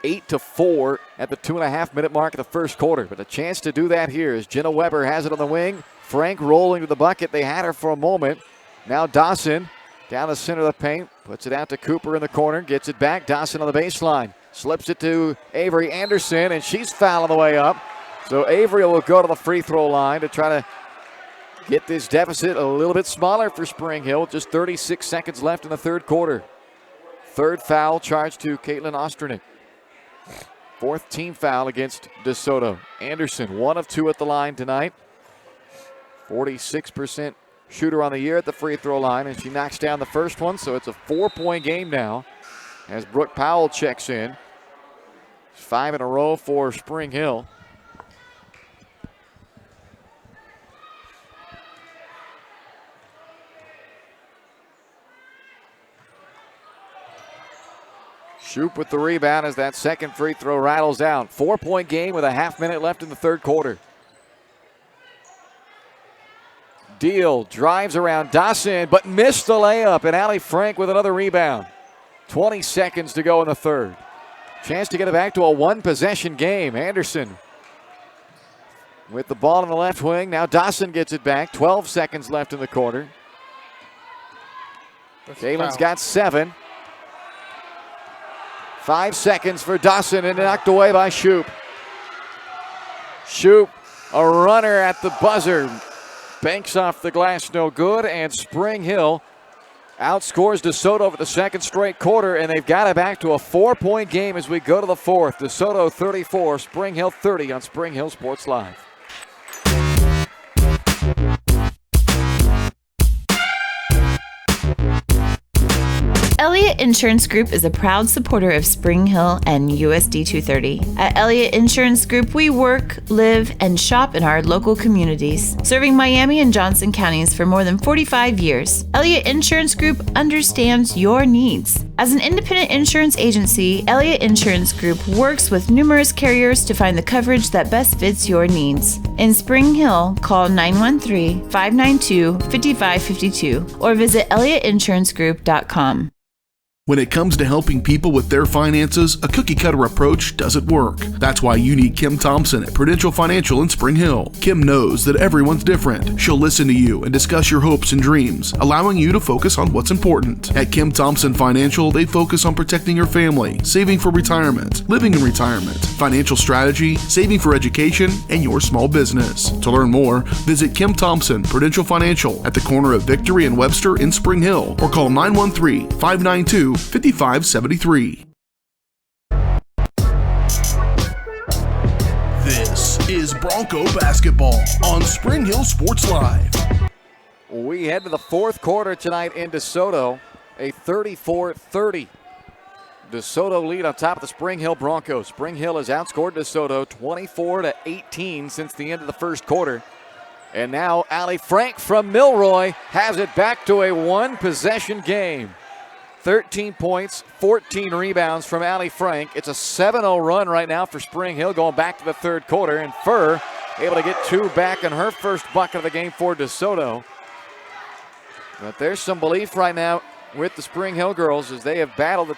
8-4 at the 2.5-minute mark of the first quarter. But a chance to do that here as Jenna Weber has it on the wing. Frank rolling to the bucket. They had her for a moment. Now Dawson down the center of the paint. Puts it out to Cooper in the corner. Gets it back. Dawson on the baseline. Slips it to Avery Anderson, and she's fouling the way up. So Avery will go to the free throw line to try to get this deficit a little bit smaller for Spring Hill. Just 36 seconds left in the third quarter. Third foul charged to Caitlin Osternick. 4th team foul against DeSoto. Anderson, 1 of 2 at the line tonight. 46% shooter on the year at the free throw line, and she knocks down the first one, so it's a 4-point game now as Brooke Powell checks in. 5 in a row for Spring Hill. Shoop with the rebound as that second free throw rattles out. 4-point game with a half-minute left in the third quarter. Deal drives around Dawson, but missed the layup, and Allie Frank with another rebound. 20 seconds to go in the third. Chance to get it back to a 1-possession game. Anderson with the ball in the left wing. Now Dawson gets it back. 12 seconds left in the quarter. Kalen's got 7. 5 seconds for Dawson, and knocked away by Shoop. Shoop, a runner at the buzzer. Banks off the glass, no good, and Spring Hill outscores DeSoto for the second straight quarter, and they've got it back to a 4-point game as we go to the fourth. DeSoto 34, Spring Hill 30 on Spring Hill Sports Live. Elliott Insurance Group is a proud supporter of Spring Hill and USD 230. At Elliott Insurance Group, we work, live, and shop in our local communities, serving Miami and Johnson counties for more than 45 years. Elliott Insurance Group understands your needs. As an independent insurance agency, Elliott Insurance Group works with numerous carriers to find the coverage that best fits your needs. In Spring Hill, call 913-592-5552 or visit elliottInsurancegroup.com. When it comes to helping people with their finances, a cookie-cutter approach doesn't work. That's why you need Kim Thompson at Prudential Financial in Spring Hill. Kim knows that everyone's different. She'll listen to you and discuss your hopes and dreams, allowing you to focus on what's important. At Kim Thompson Financial, they focus on protecting your family, saving for retirement, living in retirement, financial strategy, saving for education, and your small business. To learn more, visit Kim Thompson Prudential Financial at the corner of Victory and Webster in Spring Hill, or call 913-592-5573. This is Bronco basketball on Spring Hill Sports Live. We head to the fourth quarter tonight in DeSoto, a 34-30 DeSoto lead on top of the Spring Hill Broncos. Spring Hill has outscored DeSoto 24-18 since the end of the first quarter. And now Allie Frank from Milroy has it back to a one-possession game. 13 points, 14 rebounds from Allie Frank. It's a 7-0 run right now for Spring Hill going back to the third quarter. And Furr able to get 2 back in her first bucket of the game for DeSoto. But there's some belief right now with the Spring Hill girls as they have battled the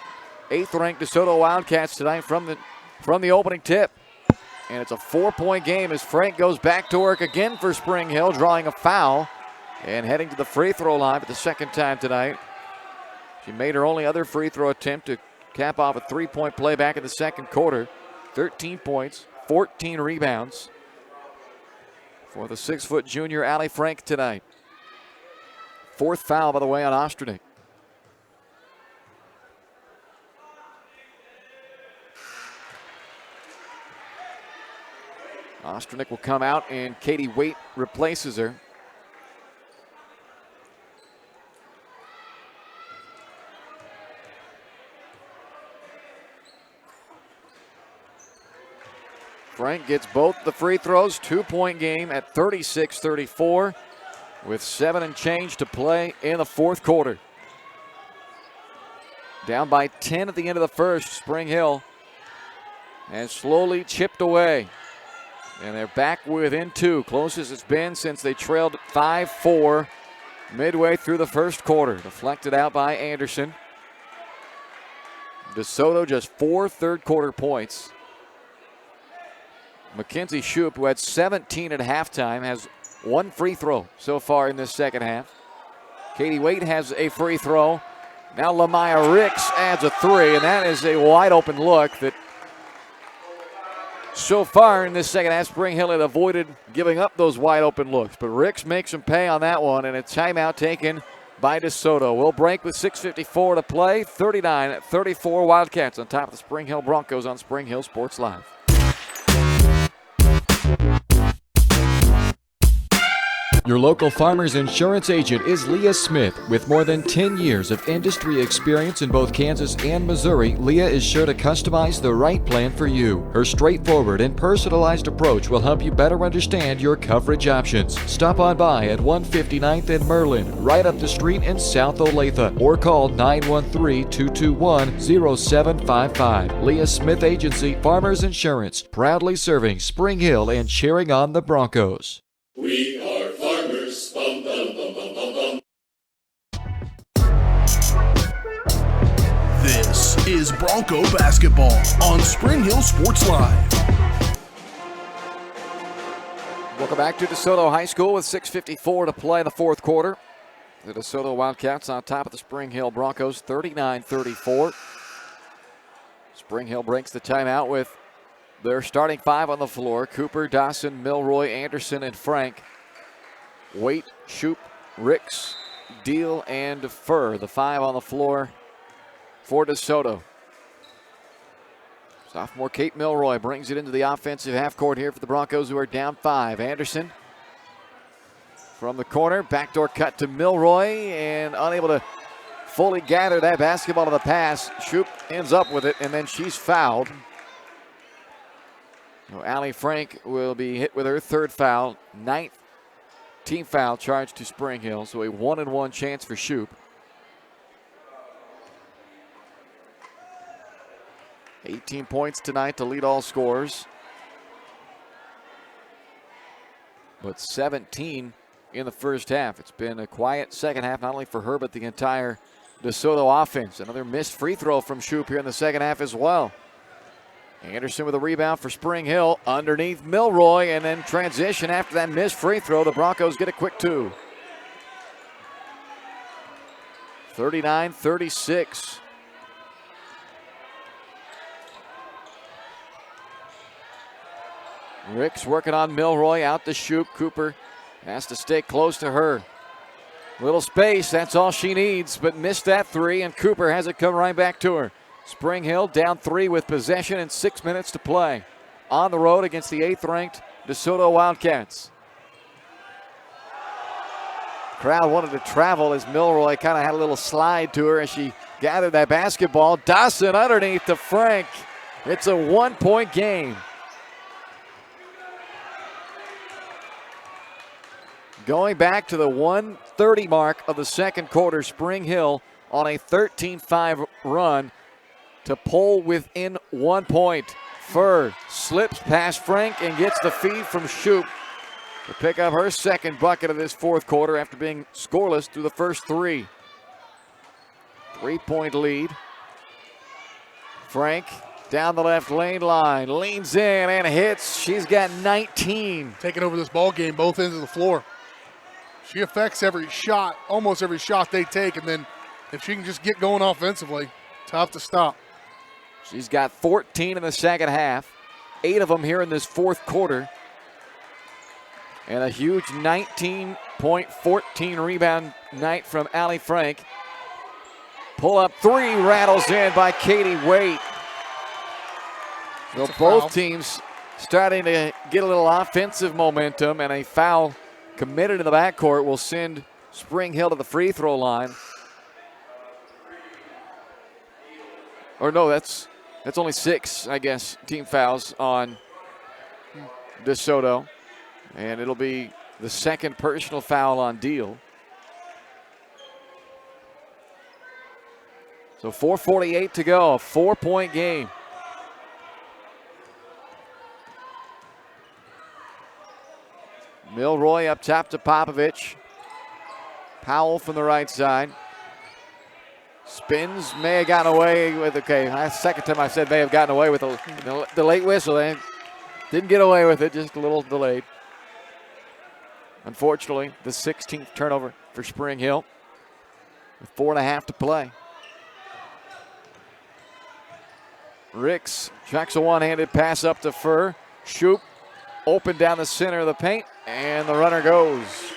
8th-ranked DeSoto Wildcats tonight from the opening tip. And it's a 4-point game as Frank goes back to work again for Spring Hill, drawing a foul and heading to the free throw line for the second time tonight. She made her only other free throw attempt to cap off a 3-point play back in the second quarter. 13 points, 14 rebounds for the 6-foot junior Allie Frank tonight. 4th foul, by the way, on Osternick. Osternick will come out and Katie Waite replaces her. Frank gets both the free throws, 2-point game at 36-34 with 7 and change to play in the fourth quarter. Down by 10 at the end of the first, Spring Hill has slowly chipped away. And they're back within 2, closest it's been since they trailed 5-4 midway through the first quarter. Deflected out by Anderson. DeSoto just 4 third-quarter points. Mackenzie Shoup, who had 17 at halftime, has 1 free throw so far in this second half. Katie Waite has a free throw. Now Lamaya Ricks adds a 3, and that is a wide-open look that so far in this second half, Spring Hill had avoided giving up those wide-open looks. But Ricks makes them pay on that one, and a timeout taken by DeSoto. We'll break with 6:54 to play. 39-34 Wildcats on top of the Spring Hill Broncos on Spring Hill Sports Live. Your local Farmers Insurance agent is Leah Smith. With more than 10 years of industry experience in both Kansas and Missouri, Leah is sure to customize the right plan for you. Her straightforward and personalized approach will help you better understand your coverage options. Stop on by at 159th and Merlin, right up the street in South Olathe, or call 913-221-0755. Leah Smith Agency, Farmers Insurance, proudly serving Spring Hill and cheering on the Broncos. We are farmers. Bum, bum, bum, bum, bum, bum. This is Bronco basketball on Spring Hill Sports Live. Welcome back to DeSoto High School with 6:54 to play in the fourth quarter. The DeSoto Wildcats on top of the Spring Hill Broncos, 39-34. Spring Hill breaks the timeout with their starting 5 on the floor: Cooper, Dawson, Milroy, Anderson, and Frank. Waite, Shoup, Ricks, Deal, and Furr, the 5 on the floor for DeSoto. Sophomore Kate Milroy brings it into the offensive half court here for the Broncos, who are down 5. Anderson from the corner, backdoor cut to Milroy, and unable to fully gather that basketball to the pass. Shoup ends up with it, and then she's fouled. So Allie Frank will be hit with her 3rd foul, 9th team foul charged to Spring Hill, so a 1-and-1 chance for Shoup. 18 points tonight to lead all scorers, but 17 in the first half. It's been a quiet second half, not only for her, but the entire DeSoto offense. Another missed free throw from Shoup here in the second half as well. Anderson with a rebound for Spring Hill underneath Milroy, and then transition after that missed free throw. The Broncos get a quick 2. 39-36. Ricks working on Milroy, out to Shoup. Cooper has to stay close to her. Little space, that's all she needs, but missed that 3, and Cooper has it come right back to her. Spring Hill down 3 with possession and 6 minutes to play. On the road against the 8th-ranked DeSoto Wildcats. Crowd wanted to travel as Milroy kind of had a little slide to her as she gathered that basketball. Dawson underneath to Frank. It's a 1-point game. Going back to the 1:30 mark of the second quarter, Spring Hill on a 13-5 run to pull within 1 point. Furr slips past Frank and gets the feed from Shoup to pick up her second bucket of this fourth quarter after being scoreless through the first three. 3-point lead. Frank down the left lane line, leans in and hits. She's got 19. Taking over this ball game, both ends of the floor. She affects every shot, almost every shot they take, and then if she can just get going offensively, tough to stop. She's got 14 in the second half, 8 of them here in this fourth quarter. And a huge 19-point, 14 rebound night from Allie Frank. Pull up three, rattles in by Katie Waite. So both teams starting to get a little offensive momentum, and a foul committed in the backcourt will send Spring Hill to the free throw line. Or no, that's only 6, I guess, team fouls on DeSoto. And it'll be the second personal foul on Deal. So 4:48 to go, a 4-point game. Milroy up top to Popovich. Powell from the right side. Spins, may have gotten away with, okay, that's the second time I said may have gotten away with the late whistle. And didn't get away with it, just a little delayed. Unfortunately, the 16th turnover for Spring Hill with 4.5 to play. Ricks tracks a one-handed pass up to Furr. Shoup open down the center of the paint, and the runner goes.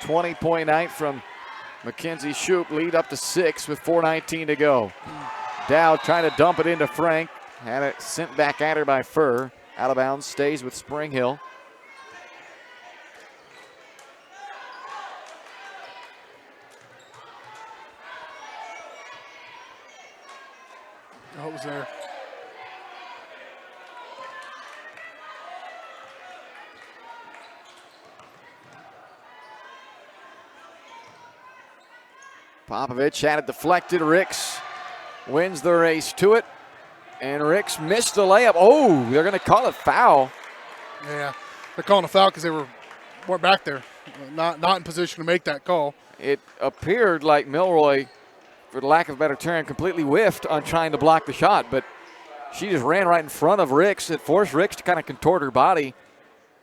20-point night from Mackenzie Shoup, lead up to 6 with 4:19 to go. Dowd trying to dump it into Frank. Had it sent back at her by Furr. Out of bounds, stays with Spring Hill. What was there? Popovich had it deflected. Ricks wins the race to it. And Ricks missed the layup. Oh, they're going to call it foul. Yeah, they're calling a foul because they weren't back there. Not in position to make that call. It appeared like Milroy, for the lack of a better term, completely whiffed on trying to block the shot, but she just ran right in front of Ricks. It forced Ricks to kind of contort her body,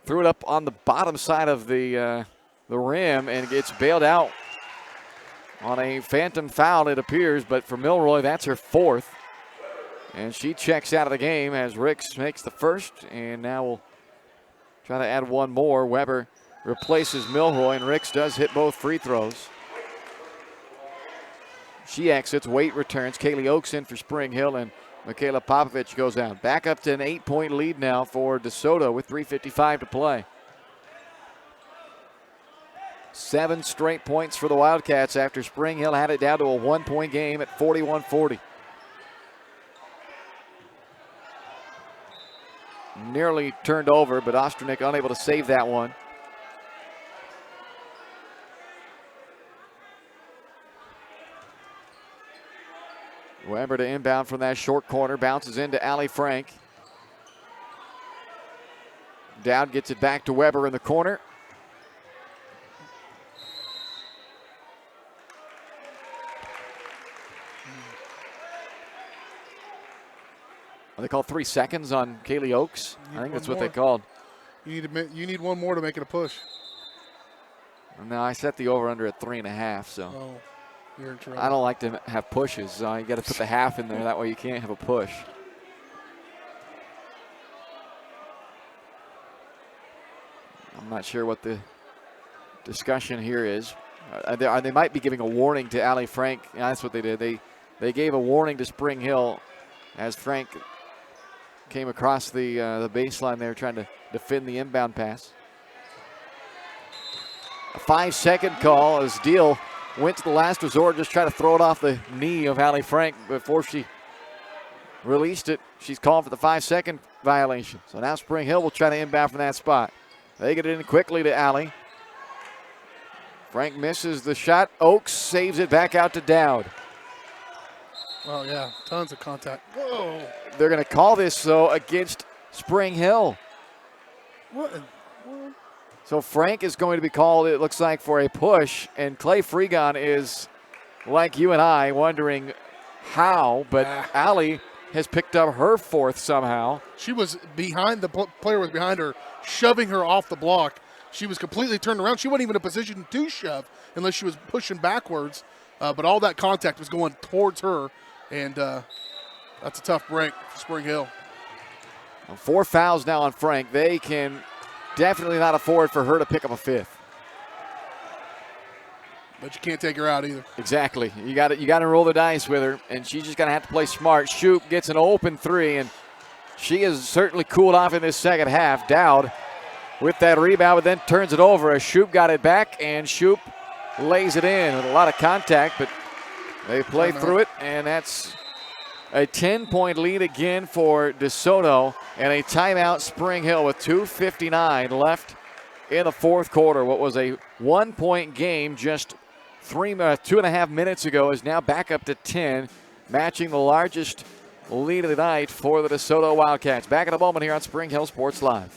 threw it up on the bottom side of the rim, and gets bailed out on a phantom foul, it appears, but for Milroy, that's her 4th. And she checks out of the game as Ricks makes the first, and now we'll try to add one more. Weber replaces Milroy, and Ricks does hit both free throws. She exits, Waite returns, Kaylee Oaks in for Spring Hill, and Michaela Popovich goes out. Back up to an 8-point lead now for DeSoto with 3:55 to play. 7 straight points for the Wildcats after Spring Hill had it down to a 1-point game at 41-40. Nearly turned over, but Osternick unable to save that one. Weber to inbound from that short corner, bounces into Allie Frank. Dowd gets it back to Weber in the corner. They called 3 seconds on Kaylee Oaks. I think that's what they called. You need one more to make it a push. No, I set the over-under at 3.5, so. Oh, you're in trouble. I don't like to have pushes, so you got to put the half in there. That way you can't have a push. I'm not sure what the discussion here is. They might be giving a warning to Allie Frank. Yeah, that's what they did. They gave a warning to Spring Hill as Frank came across the baseline there trying to defend the inbound pass. A 5-second call as Deal went to the last resort, just try to throw it off the knee of Allie Frank before she released it. She's called for the 5-second violation. So now Spring Hill will try to inbound from that spot. They get it in quickly to Allie. Frank misses the shot. Oakes saves it back out to Dowd. Oh, yeah, tons of contact. Whoa. They're going to call this, though, against Spring Hill. What? So Frank is going to be called, it looks like, for a push, and Clay Fregon is, like you and I, wondering how, but Allie has picked up her fourth somehow. She was behind, the player was behind her, shoving her off the block. She was completely turned around. She wasn't even in a position to shove unless she was pushing backwards, but all that contact was going towards her, and that's a tough break for Spring Hill. 4 fouls now on Frank. They can definitely not afford for her to pick up a fifth. But you can't take her out either. Exactly. You got to roll the dice with her, and she's just going to have to play smart. Shoup gets an open three, and she has certainly cooled off in this second half. Dowd with that rebound, but then turns it over as Shoup got it back, and Shoup lays it in with a lot of contact, but they play through it, and that's a 10-point lead again for DeSoto, and a timeout Spring Hill with 2:59 left in the fourth quarter. What was a 1-point game just 2.5 minutes ago is now back up to 10, matching the largest lead of the night for the DeSoto Wildcats. Back in a moment here on Spring Hill Sports Live.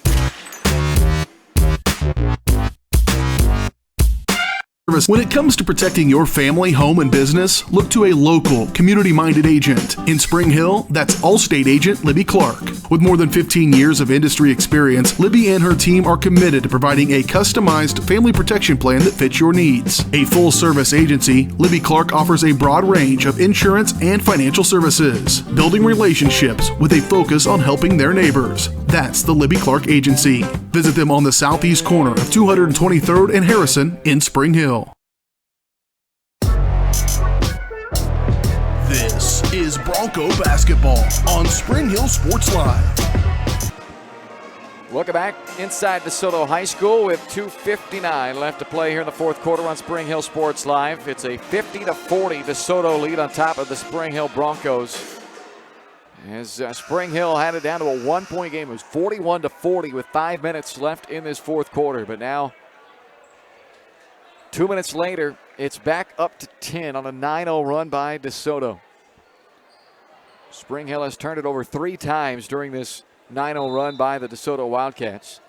When it comes to protecting your family, home, and business, look to a local, community-minded agent. In Spring Hill, that's Allstate agent Libby Clark. With more than 15 years of industry experience, Libby and her team are committed to providing a customized family protection plan that fits your needs. A full-service agency, Libby Clark offers a broad range of insurance and financial services, building relationships with a focus on helping their neighbors. That's the Libby Clark Agency. Visit them on the southeast corner of 223rd and Harrison in Spring Hill. This is Bronco basketball on Spring Hill Sports Live. Welcome back inside DeSoto High School with 2:59 left to play here in the fourth quarter on Spring Hill Sports Live. It's a 50-40 DeSoto lead on top of the Spring Hill Broncos. As Spring Hill had it down to a 1-point game. It was 41-40 with 5 minutes left in this fourth quarter. But now, 2 minutes later, it's back up to 10 on a 9-0 run by DeSoto. Spring Hill has turned it over 3 times during this 9-0 run by the DeSoto Wildcats.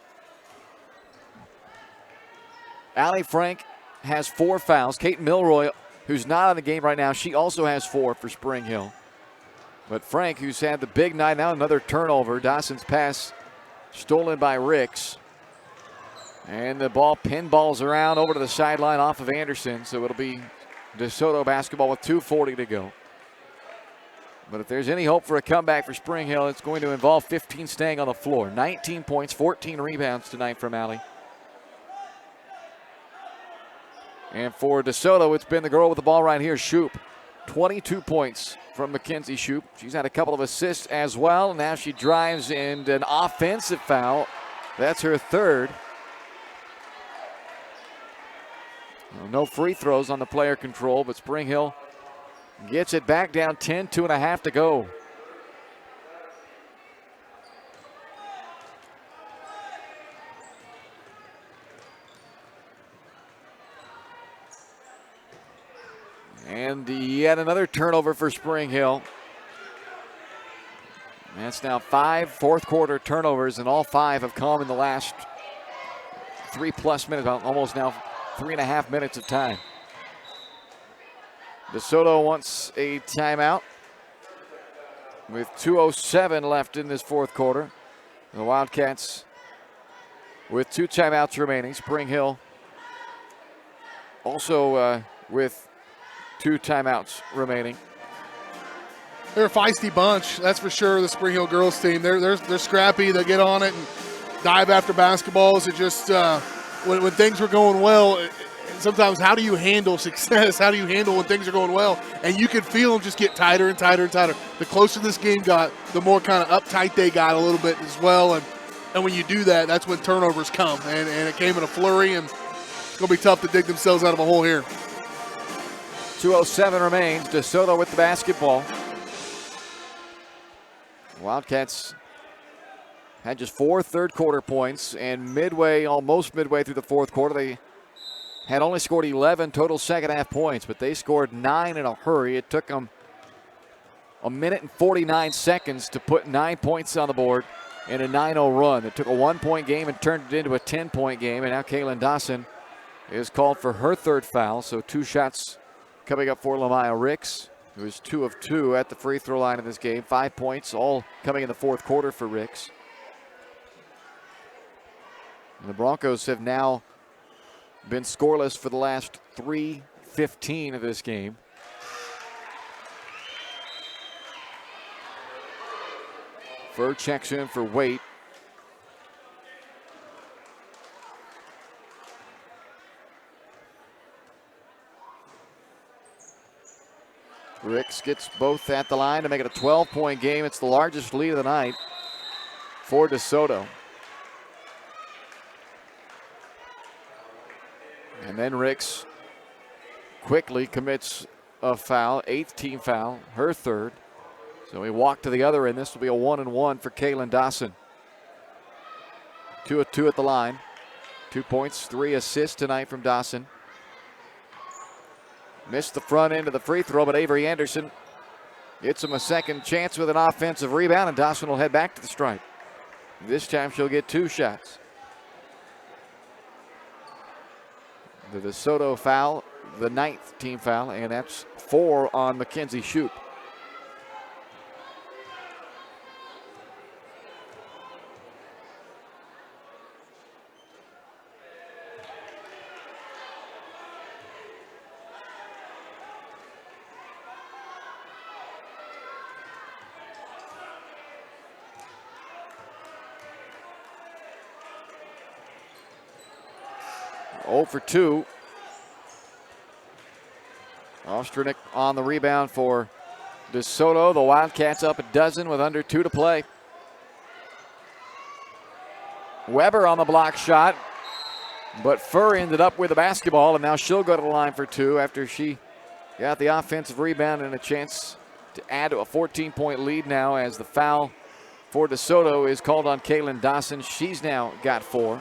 Allie Frank has 4 fouls. Kate Milroy, who's not on the game right now, she also has 4 for Spring Hill. But Frank, who's had the big night, now another turnover. Dawson's pass stolen by Ricks. And the ball pinballs around over to the sideline off of Anderson. So it'll be DeSoto basketball with 2:40 to go. But if there's any hope for a comeback for Spring Hill, it's going to involve 15 staying on the floor. 19 points, 14 rebounds tonight from Allie. And for DeSoto, it's been the girl with the ball right here, Shoup. 22 points from Mackenzie Shoup. She's had a couple of assists as well. Now she drives in an offensive foul. That's her third. No free throws on the player control, but Spring Hill gets it back down 10, 2.5 to go. And yet another turnover for Spring Hill. That's now 5 fourth quarter turnovers, and all 5 have come in the last 3+ minutes, almost now 3.5 minutes of time. DeSoto wants a timeout with 2:07 left in this fourth quarter. The Wildcats with 2 timeouts remaining. Spring Hill also with 2 timeouts remaining. They're a feisty bunch, that's for sure. The Spring Hill girls team, they're scrappy. They get on it and dive after basketballs. It just when things were going well. Sometimes, how do you handle success? How do you handle when things are going well? And you can feel them just get tighter and tighter and tighter. The closer this game got, the more kind of uptight they got a little bit as well. And when you do that, that's when turnovers come. And it came in a flurry, and it's going to be tough to dig themselves out of a hole here. 2:07 remains. DeSoto with the basketball. Wildcats had just 4 third quarter points, and almost midway through the fourth quarter, they had only scored 11 total second half points, but they scored 9 in a hurry. It took them a minute and 49 seconds to put 9 points on the board in a 9-0 run. It took a 1-point game and turned it into a 10-point game, and now Kaylin Dawson is called for her third foul, so 2 shots coming up for Lamaya Ricks, who is 2 of 2 at the free throw line in this game. 5 points, all coming in the fourth quarter for Ricks. And the Broncos have now been scoreless for the last 3:15 of this game. Furr checks in for Waite. Ricks gets both at the line to make it a 12-point game. It's the largest lead of the night for DeSoto. And then Ricks quickly commits a foul, 8th team foul, her third. So he walked to the other end. This will be a 1-and-1 for Kaylin Dawson. 2 of 2 at the line. 2 points, 3 assists tonight from Dawson. Missed the front end of the free throw, but Avery Anderson gets him a second chance with an offensive rebound, and Dawson will head back to the stripe. This time she'll get 2 shots. The DeSoto foul, the 9th team foul, and that's 4 on Mackenzie Shoup. For 2. Osternick on the rebound for DeSoto. The Wildcats up a dozen with under 2 to play. Weber on the block shot, but Furr ended up with the basketball, and now she'll go to the line for 2 after she got the offensive rebound and a chance to add to a 14-point lead now as the foul for DeSoto is called on Kaylin Dawson. She's now got 4.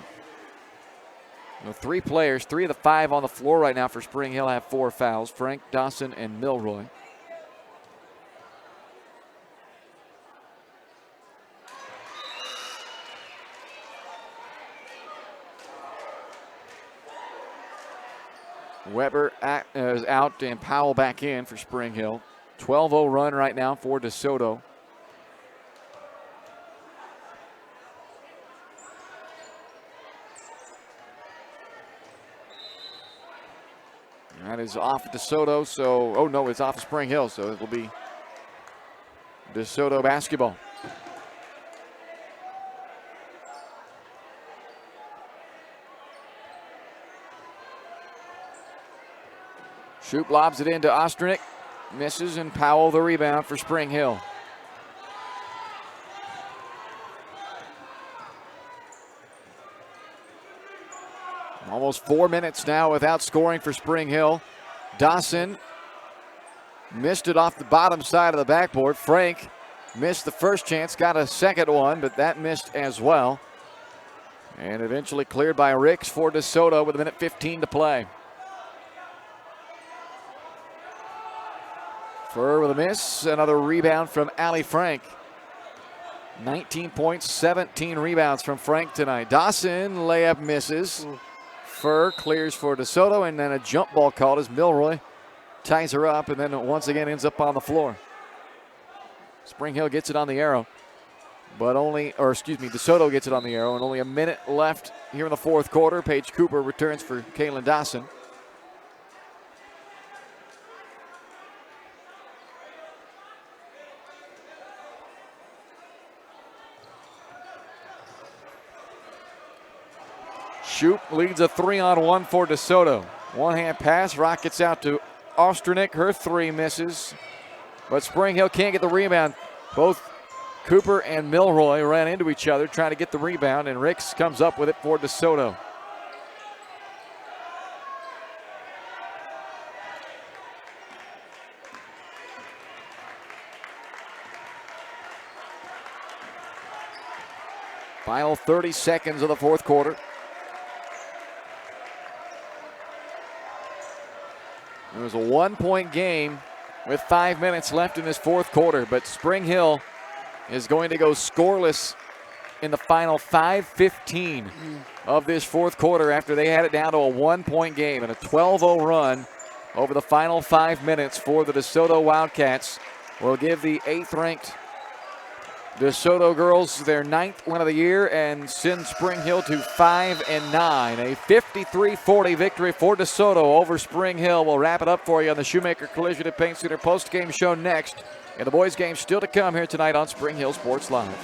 3 players, 3 of the 5 on the floor right now for Spring Hill have 4 fouls. Frank, Dawson, and Milroy. Weber is out and Powell back in for Spring Hill. 12-0 run right now for DeSoto. That is off DeSoto, so, oh no, it's off of Spring Hill, so it will be DeSoto basketball. Shoup lobs it into Osternick, misses, and Powell the rebound for Spring Hill. Almost 4 minutes now without scoring for Spring Hill. Dawson missed it off the bottom side of the backboard. Frank missed the first chance, got a second one, but that missed as well. And eventually cleared by Ricks for DeSoto with 1:15 to play. Furr with a miss, another rebound from Allie Frank. 19 points, 17 rebounds from Frank tonight. Dawson layup misses. Furr clears for DeSoto, and then a jump ball called as Milroy ties her up and then once again ends up on the floor. Spring Hill gets it on the arrow, but DeSoto gets it on the arrow, and only a minute left here in the fourth quarter. Paige Cooper returns for Kaylin Dawson. Shoup leads a 3-on-1 for DeSoto. One-hand pass, rockets out to Osternick. Her 3 misses, but Spring Hill can't get the rebound. Both Cooper and Milroy ran into each other trying to get the rebound, and Ricks comes up with it for DeSoto. Final 30 seconds of the fourth quarter. It was a 1-point game with 5 minutes left in this fourth quarter, but Spring Hill is going to go scoreless in the final 5:15 of this fourth quarter after they had it down to a 1-point game and a 12-0 run over the final 5 minutes for the DeSoto Wildcats will give the 8th-ranked DeSoto girls their 9th win of the year and send Spring Hill to 5-9. A 53-40 victory for DeSoto over Spring Hill. We'll wrap it up for you on the Shoemaker Collision and Paint Center post-game show next. And the boys' game still to come here tonight on Spring Hill Sports Live.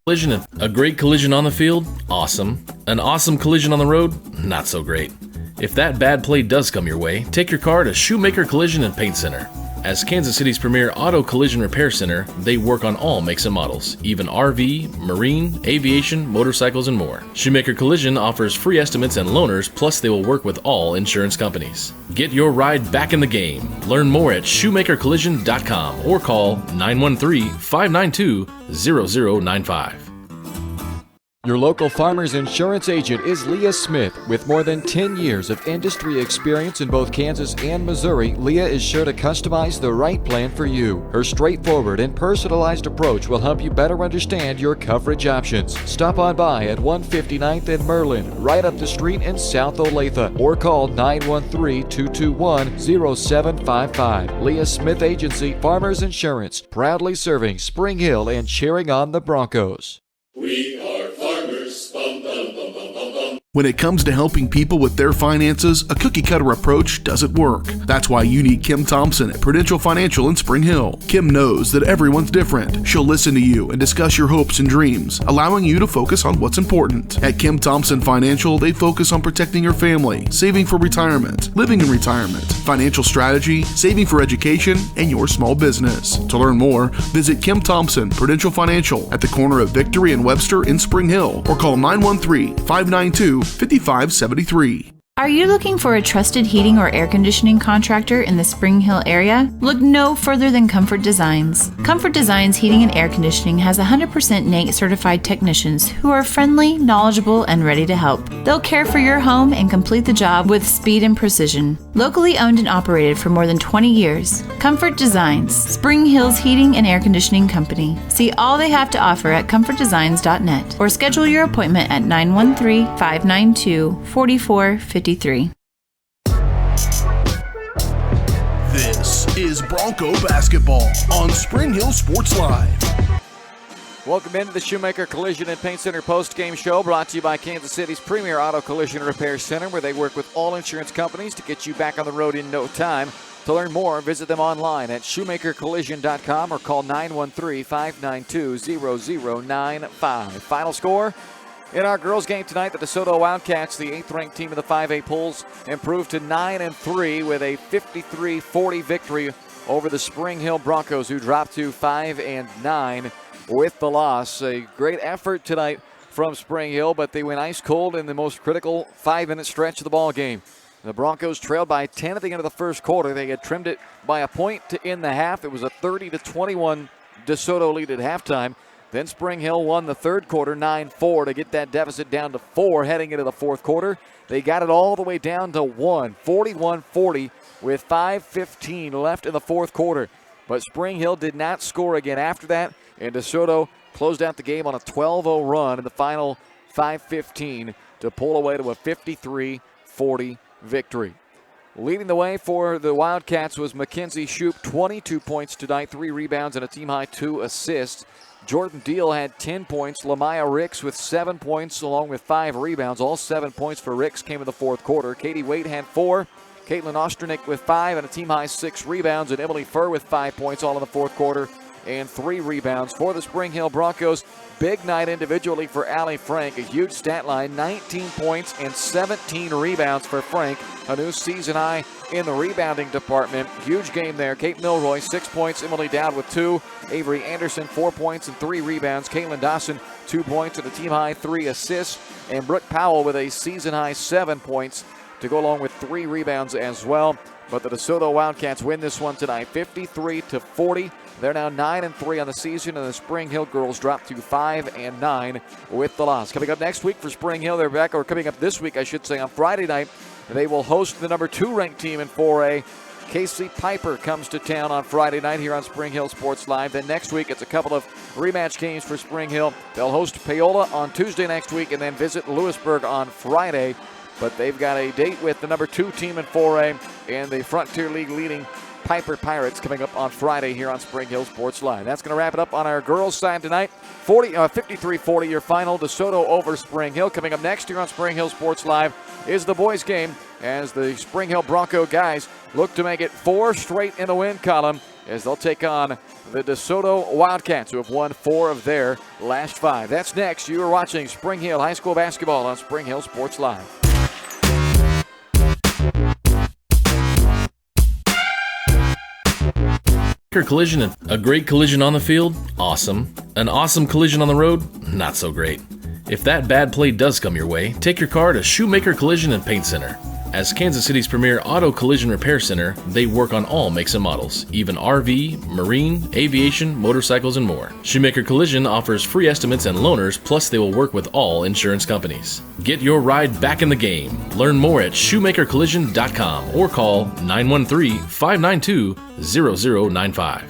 Collision. A great collision on the field? Awesome. An awesome collision on the road? Not so great. If that bad play does come your way, take your car to Shoemaker Collision and Paint Center. As Kansas City's premier auto collision repair center, they work on all makes and models, even RV, marine, aviation, motorcycles, and more. Shoemaker Collision offers free estimates and loaners, plus they will work with all insurance companies. Get your ride back in the game. Learn more at shoemakercollision.com or call 913-592-0095. Your local Farmers Insurance agent is Leah Smith. With more than 10 years of industry experience in both Kansas and Missouri, Leah is sure to customize the right plan for you. Her straightforward and personalized approach will help you better understand your coverage options. Stop on by at 159th and Merlin, right up the street in South Olathe, or call 913-221-0755. Leah Smith Agency, Farmers Insurance, proudly serving Spring Hill and cheering on the Broncos. We are farmers. Bum, bum, bum, bum, bum, bum. When it comes to helping people with their finances, a cookie-cutter approach doesn't work. That's why you need Kim Thompson at Prudential Financial in Spring Hill. Kim knows that everyone's different. She'll listen to you and discuss your hopes and dreams, allowing you to focus on what's important. At Kim Thompson Financial, they focus on protecting your family, saving for retirement, living in retirement, financial strategy, saving for education, and your small business. To learn more, visit Kim Thompson Prudential Financial at the corner of Victory and Webster in Spring Hill, or call 913-592-5573. Are you looking for a trusted heating or air conditioning contractor in the Spring Hill area? Look no further than Comfort Designs. Comfort Designs Heating and Air Conditioning has 100% NATE certified technicians who are friendly, knowledgeable, and ready to help. They'll care for your home and complete the job with speed and precision. Locally owned and operated for more than 20 years, Comfort Designs, Spring Hill's heating and air conditioning company. See all they have to offer at comfortdesigns.net or schedule your appointment at 913-592-4453. This is Bronco basketball on Spring Hill Sports Live. Welcome into the Shoemaker Collision and Paint Center post-game show, brought to you by Kansas City's premier auto collision repair center, where they work with all insurance companies to get you back on the road in no time. To learn more, visit them online at shoemakercollision.com or call 913-592-0095. Final score in our girls' game tonight: the DeSoto Wildcats, the 8th-ranked team in the 5A polls, improved to 9-3 with a 53-40 victory over the Spring Hill Broncos, who dropped to 5-9 with the loss. A great effort tonight from Spring Hill, but they went ice cold in the most critical 5-minute stretch of the ball game. The Broncos trailed by 10 at the end of the first quarter. They had trimmed it by a point to end the half. It was a 30-21 DeSoto lead at halftime. Then Spring Hill won the third quarter 9-4 to get that deficit down to 4 heading into the fourth quarter. They got it all the way down to 1, 41-40 with 5:15 left in the fourth quarter. But Spring Hill did not score again after that, and DeSoto closed out the game on a 12-0 run in the final 5:15 to pull away to a 53-40 victory. Leading the way for the Wildcats was Mackenzie Shoup, 22 points tonight, 3 rebounds and a team-high 2 assists. Jordan Deal had 10 points. Lamaya Ricks with 7 points along with 5 rebounds. All 7 points for Ricks came in the fourth quarter. Katie Wade had 4. Caitlin Osternick with 5 and a team-high 6 rebounds. And Emily Furr with 5 points all in the fourth quarter and 3 rebounds for the Spring Hill Broncos. Big night individually for Allie Frank. A huge stat line, 19 points and 17 rebounds for Frank. A new season high in the rebounding department. Huge game there. Kate Milroy, 6 points. Emily Dowd with 2. Avery Anderson, 4 points and 3 rebounds. Caitlin Dawson, 2 points and a team-high 3 assists. And Brooke Powell with a season-high 7 points to go along with 3 rebounds as well. But the DeSoto Wildcats win this one tonight, 53-40. They're now 9-3 on the season, and the Spring Hill girls drop to 5-9 with the loss. Coming up next week for Spring Hill, they're back, or coming up this week, I should say, on Friday night, they will host the number 2 ranked team in 4A. Casey Piper comes to town on Friday night here on Spring Hill Sports Live. Then next week, it's a couple of rematch games for Spring Hill. They'll host Paola on Tuesday next week and then visit Lewisburg on Friday. But they've got a date with the number 2 team in 4A and the Frontier League leading Piper Pirates coming up on Friday here on Spring Hill Sports Live. That's going to wrap it up on our girls' side tonight. 53-40 your final. DeSoto over Spring Hill. Coming up next year on Spring Hill Sports Live is the boys' game as the Spring Hill Bronco guys look to make it 4 straight in the win column as they'll take on the DeSoto Wildcats, who have won 4 of their last 5. That's next. You are watching Spring Hill High School Basketball on Spring Hill Sports Live. Collision, a great collision on the field? Awesome. An awesome collision on the road? Not so great. If that bad play does come your way, take your car to Shoemaker Collision and Paint Center. As Kansas City's premier auto collision repair center, they work on all makes and models, even RV, marine, aviation, motorcycles, and more. Shoemaker Collision offers free estimates and loaners, plus they will work with all insurance companies. Get your ride back in the game. Learn more at shoemakercollision.com or call 913-592-0095.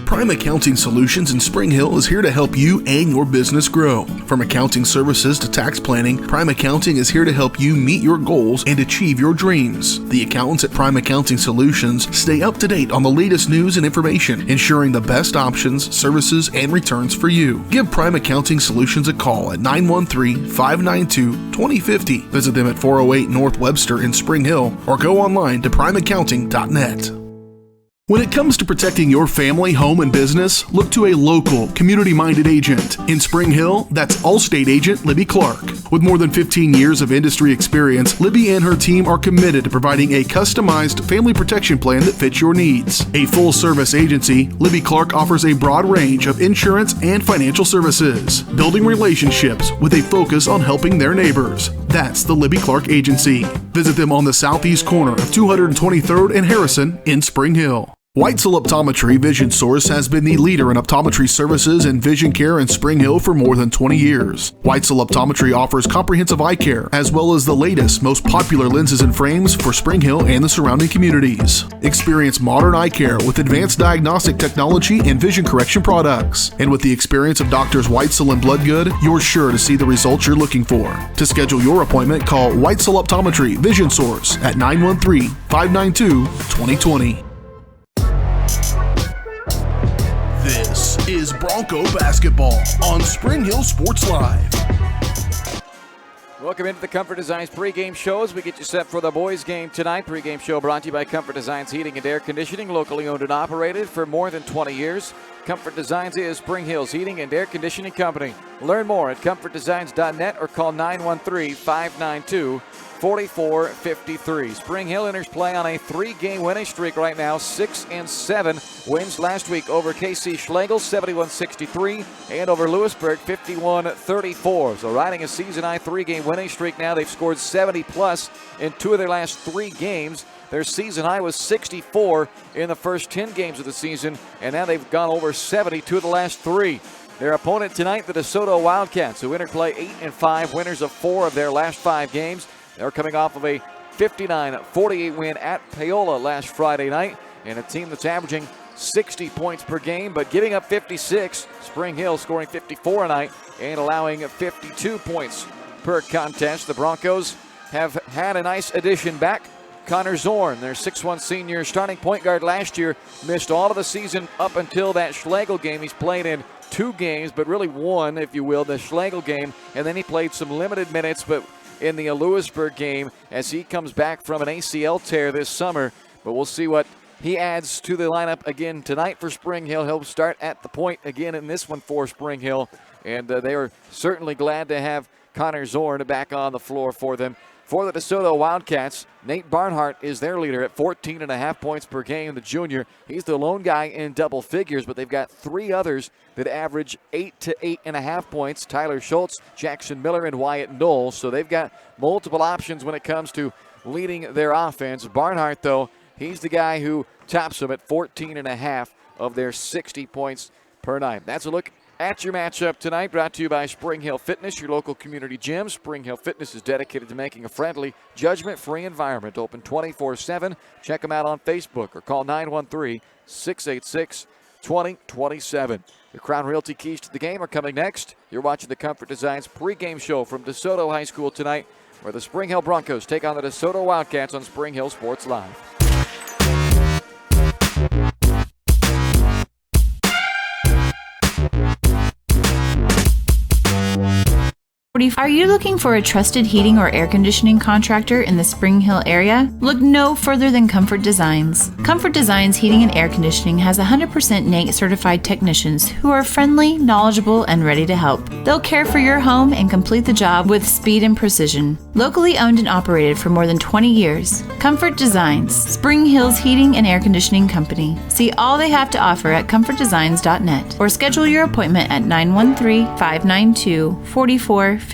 Prime Accounting Solutions in Spring Hill is here to help you and your business grow. From accounting services to tax planning, Prime Accounting is here to help you meet your goals and achieve your dreams. The accountants at Prime Accounting Solutions stay up to date on the latest news and information, ensuring the best options, services, and returns for you. Give Prime Accounting Solutions a call at 913-592-2050. Visit them at 408 North Webster in Spring Hill or go online to primeaccounting.net. When it comes to protecting your family, home, and business, look to a local, community-minded agent. In Spring Hill, that's Allstate agent Libby Clark. With more than 15 years of industry experience, Libby and her team are committed to providing a customized family protection plan that fits your needs. A full-service agency, Libby Clark offers a broad range of insurance and financial services, building relationships with a focus on helping their neighbors. That's the Libby Clark Agency. Visit them on the southeast corner of 223rd and Harrison in Spring Hill. Weitzel Optometry Vision Source has been the leader in optometry services and vision care in Spring Hill for more than 20 years. Weitzel Optometry offers comprehensive eye care, as well as the latest, most popular lenses and frames for Spring Hill and the surrounding communities. Experience modern eye care with advanced diagnostic technology and vision correction products. And with the experience of Doctors Weitzel and Bloodgood, you're sure to see the results you're looking for. To schedule your appointment, call Weitzel Optometry Vision Source at 913-592-2020. This is Bronco Basketball on Spring Hill Sports Live. Welcome into the Comfort Designs pregame show as we get you set for the boys' game tonight. Pregame show brought to you by Comfort Designs Heating and Air Conditioning, locally owned and operated for more than 20 years. Comfort Designs is Spring Hill's heating and air conditioning company. Learn more at comfortdesigns.net or call 913-592-4453. Spring Hill enters play on a 3-game winning streak right now, 6-7 wins last week over KC Schlegel, 71-63, and over Lewisburg, 51-34. So riding a season-high 3-game winning streak now. They've scored 70-plus in 2 of their last 3 games. Their season high was 64 in the first 10 games of the season, and now they've gone over 70 2 of the last 3. Their opponent tonight, the DeSoto Wildcats, who entered play 8-5, winners of 4 of their last 5 games. They're coming off of a 59-48 win at Paola last Friday night, and a team that's averaging 60 points per game, but giving up 56. Spring Hill scoring 54 tonight and allowing 52 points per contest. The Broncos have had a nice addition back. Connor Zorn, their 6'1 senior starting point guard last year, missed all of the season up until that Schlegel game. He's played in 2 games, but really 1, if you will, the Schlegel game, and then he played some limited minutes, but in the Lewisburg game as he comes back from an ACL tear this summer. But we'll see what he adds to the lineup again tonight for Spring Hill. He'll start at the point again in this one for Spring Hill, and they are certainly glad to have Connor Zorn back on the floor for them. For the DeSoto Wildcats, Nate Barnhart is their leader at 14.5 points per game, the junior. He's the lone guy in double figures, but they've got 3 others that average 8 to 8.5 points. Tyler Schultz, Jackson Miller, and Wyatt Knoll. So they've got multiple options when it comes to leading their offense. Barnhart, though, he's the guy who tops them at 14.5 of their 60 points per night. That's a look at your matchup tonight, brought to you by Spring Hill Fitness, your local community gym. Spring Hill Fitness is dedicated to making a friendly, judgment-free environment open 24/7. Check them out on Facebook or call 913-686-2027. The Crown Realty keys to the game are coming next. You're watching the Comfort Designs pregame show from DeSoto High School tonight, where the Spring Hill Broncos take on the DeSoto Wildcats on Spring Hill Sports Live. Are you looking for a trusted heating or air conditioning contractor in the Spring Hill area? Look no further than Comfort Designs. Comfort Designs Heating and Air Conditioning has 100% NATE certified technicians who are friendly, knowledgeable, and ready to help. They'll care for your home and complete the job with speed and precision. Locally owned and operated for more than 20 years, Comfort Designs, Spring Hill's heating and air conditioning company. See all they have to offer at comfortdesigns.net or schedule your appointment at 913-592-4453.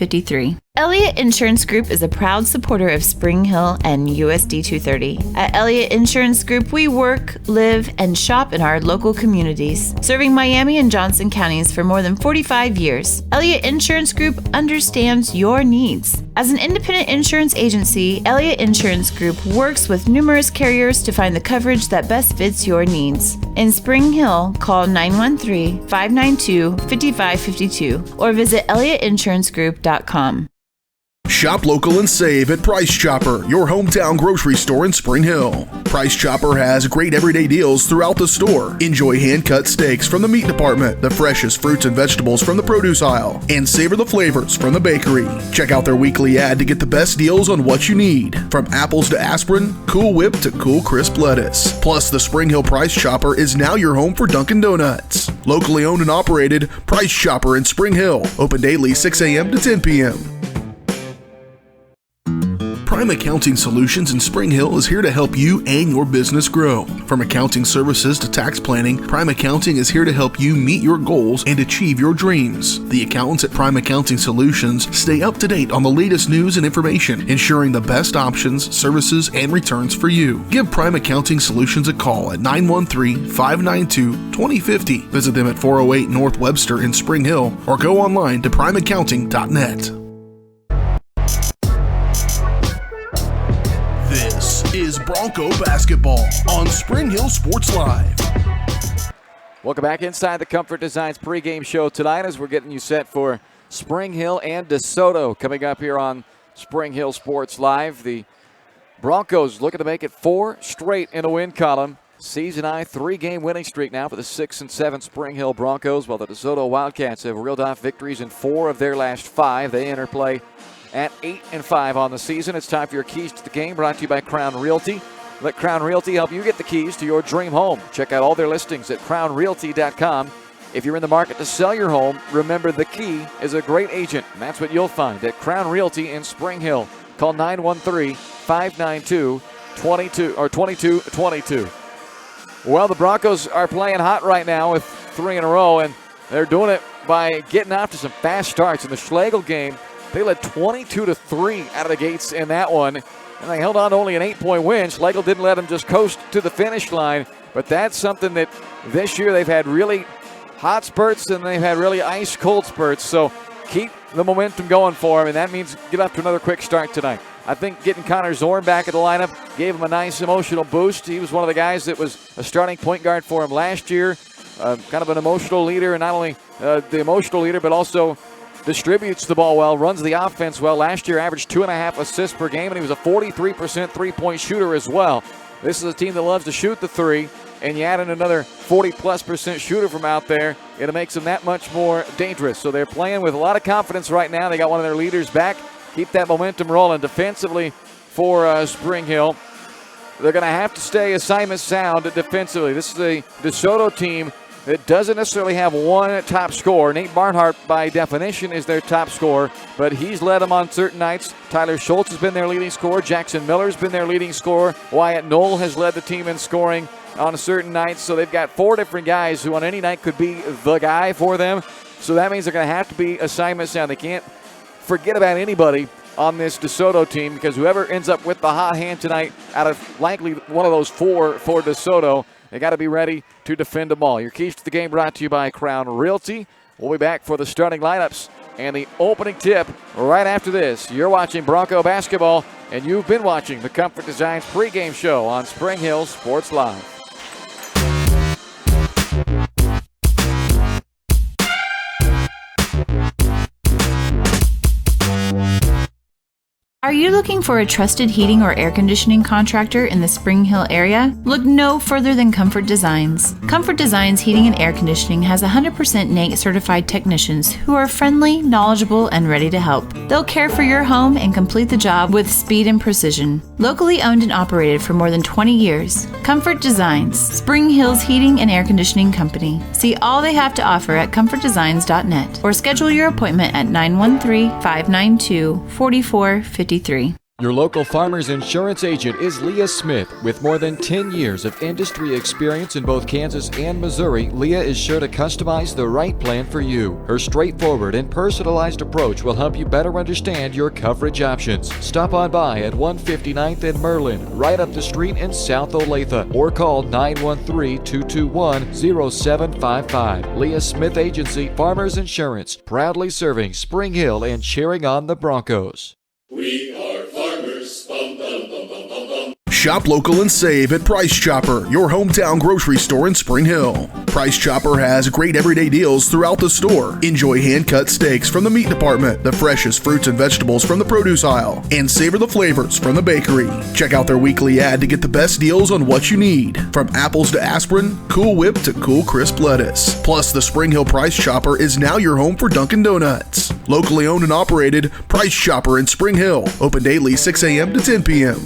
Elliott Insurance Group is a proud supporter of Spring Hill and USD 230. At Elliott Insurance Group, we work, live, and shop in our local communities, serving Miami and Johnson counties for more than 45 years. Elliott Insurance Group understands your needs. As an independent insurance agency, Elliott Insurance Group works with numerous carriers to find the coverage that best fits your needs. In Spring Hill, call 913-592-5552 or visit elliottInsuranceGroup.com. Shop local and save at Price Chopper, your hometown grocery store in Spring Hill. Price Chopper has great everyday deals throughout the store. Enjoy hand-cut steaks from the meat department, the freshest fruits and vegetables from the produce aisle, and savor the flavors from the bakery. Check out their weekly ad to get the best deals on what you need, from apples to aspirin, Cool Whip to Cool Crisp lettuce. Plus, the Spring Hill Price Chopper is now your home for Dunkin' Donuts. Locally owned and operated, Price Chopper in Spring Hill. Open daily 6 a.m. to 10 p.m. Prime Accounting Solutions in Spring Hill is here to help you and your business grow. From accounting services to tax planning, Prime Accounting is here to help you meet your goals and achieve your dreams. The accountants at Prime Accounting Solutions stay up to date on the latest news and information, ensuring the best options, services, and returns for you. Give Prime Accounting Solutions a call at 913-592-2050. Visit them at 408 North Webster in Spring Hill or go online to primeaccounting.net. This is Bronco basketball on Spring Hill Sports Live. Welcome back inside the Comfort Designs pregame show tonight as we're getting you set for Spring Hill and DeSoto coming up here on Spring Hill Sports Live. The Broncos looking to make it 4 straight in a win column. Season high 3-game winning streak now for the 6 and 7 Spring Hill Broncos, while the DeSoto Wildcats have reeled off victories in 4 of their last 5. They enter play at 8 and 5 on the season. It's time for your keys to the game, brought to you by Crown Realty. Let Crown Realty help you get the keys to your dream home. Check out all their listings at crownrealty.com. If you're in the market to sell your home, remember the key is a great agent, and that's what you'll find at Crown Realty in Spring Hill. Call 913-592-2222. Well, the Broncos are playing hot right now with 3 in a row, and they're doing it by getting off to some fast starts. In the Schlegel game, they led 22-3 out of the gates in that one, and they held on to only an 8-point win. Schlegel didn't let them just coast to the finish line, but that's something that this year they've had really hot spurts and they've had really ice-cold spurts, so keep the momentum going for them, and that means get up to another quick start tonight. I think getting Connor Zorn back in the lineup gave him a nice emotional boost. He was one of the guys that was a starting point guard for him last year, kind of an emotional leader, and not only the emotional leader, but also distributes the ball well, runs the offense well. Last year averaged 2.5 assists per game, and he was a 43% three-point shooter as well. This is a team that loves to shoot the three, and you add in another 40+% shooter from out there, it makes them that much more dangerous. So they're playing with a lot of confidence right now. They got one of their leaders back. Keep that momentum rolling defensively for Spring Hill. They're going to have to stay assignment sound defensively. This is a DeSoto team that doesn't necessarily have one top scorer. Nate Barnhart, by definition, is their top scorer, but he's led them on certain nights. Tyler Schultz has been their leading scorer. Jackson Miller's been their leading scorer. Wyatt Knoll has led the team in scoring on certain nights. So they've got 4 different guys who on any night could be the guy for them. So that means they're going to have to be assignment sound. They can't forget about anybody on this DeSoto team, because whoever ends up with the hot hand tonight, out of likely one of those four for DeSoto, they got to be ready to defend them all. Your keys to the game brought to you by Crown Realty. We'll be back for the starting lineups and the opening tip right after this. You're watching Bronco basketball, and you've been watching the Comfort Designs pregame show on Spring Hill Sports Live. Are you looking for a trusted heating or air conditioning contractor in the Spring Hill area? Look no further than Comfort Designs. Comfort Designs Heating and Air Conditioning has 100% NATE certified technicians who are friendly, knowledgeable, and ready to help. They'll care for your home and complete the job with speed and precision. Locally owned and operated for more than 20 years, Comfort Designs, Spring Hill's heating and air conditioning company. See all they have to offer at comfortdesigns.net or schedule your appointment at 913-592-4453. Your local Farmers Insurance agent is Leah Smith. With more than 10 years of industry experience in both Kansas and Missouri, Leah is sure to customize the right plan for you. Her straightforward and personalized approach will help you better understand your coverage options. Stop on by at 159th and Merlin, right up the street in South Olathe, or call 913-221-0755. Leah Smith Agency, Farmers Insurance, proudly serving Spring Hill and cheering on the Broncos. We are farmers. Bum, bum, bum, bum, bum, bum. Shop local and save at Price Chopper, your hometown grocery store in Spring Hill. Price Chopper has great everyday deals throughout the store. Enjoy hand-cut steaks from the meat department, the freshest fruits and vegetables from the produce aisle, and savor the flavors from the bakery. Check out their weekly ad to get the best deals on what you need, from apples to aspirin, Cool Whip to cool crisp lettuce. Plus, the Spring Hill Price Chopper is now your home for Dunkin' Donuts. Locally owned and operated, Price Chopper in Spring Hill. Open daily 6 a.m. to 10 p.m.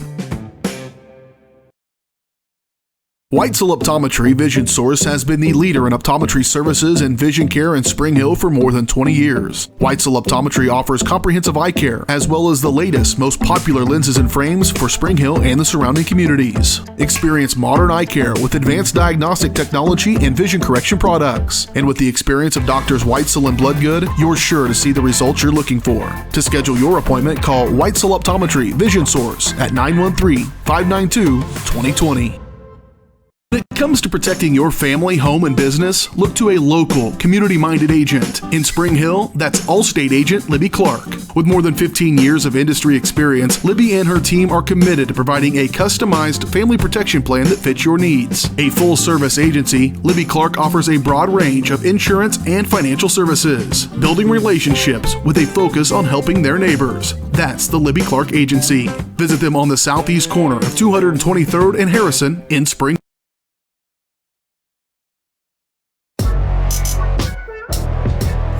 Whitesell Optometry Vision Source has been the leader in optometry services and vision care in Spring Hill for more than 20 years. Whitesell Optometry offers comprehensive eye care, as well as the latest, most popular lenses and frames for Spring Hill and the surrounding communities. Experience modern eye care with advanced diagnostic technology and vision correction products. And with the experience of Doctors Whitesell and Bloodgood, you're sure to see the results you're looking for. To schedule your appointment, call Whitesell Optometry Vision Source at 913-592-2020. When it comes to protecting your family, home, and business, look to a local, community-minded agent. In Spring Hill, that's Allstate agent Libby Clark. With more than 15 years of industry experience, Libby and her team are committed to providing a customized family protection plan that fits your needs. A full-service agency, Libby Clark offers a broad range of insurance and financial services, building relationships with a focus on helping their neighbors. That's the Libby Clark Agency. Visit them on the southeast corner of 223rd and Harrison in Spring.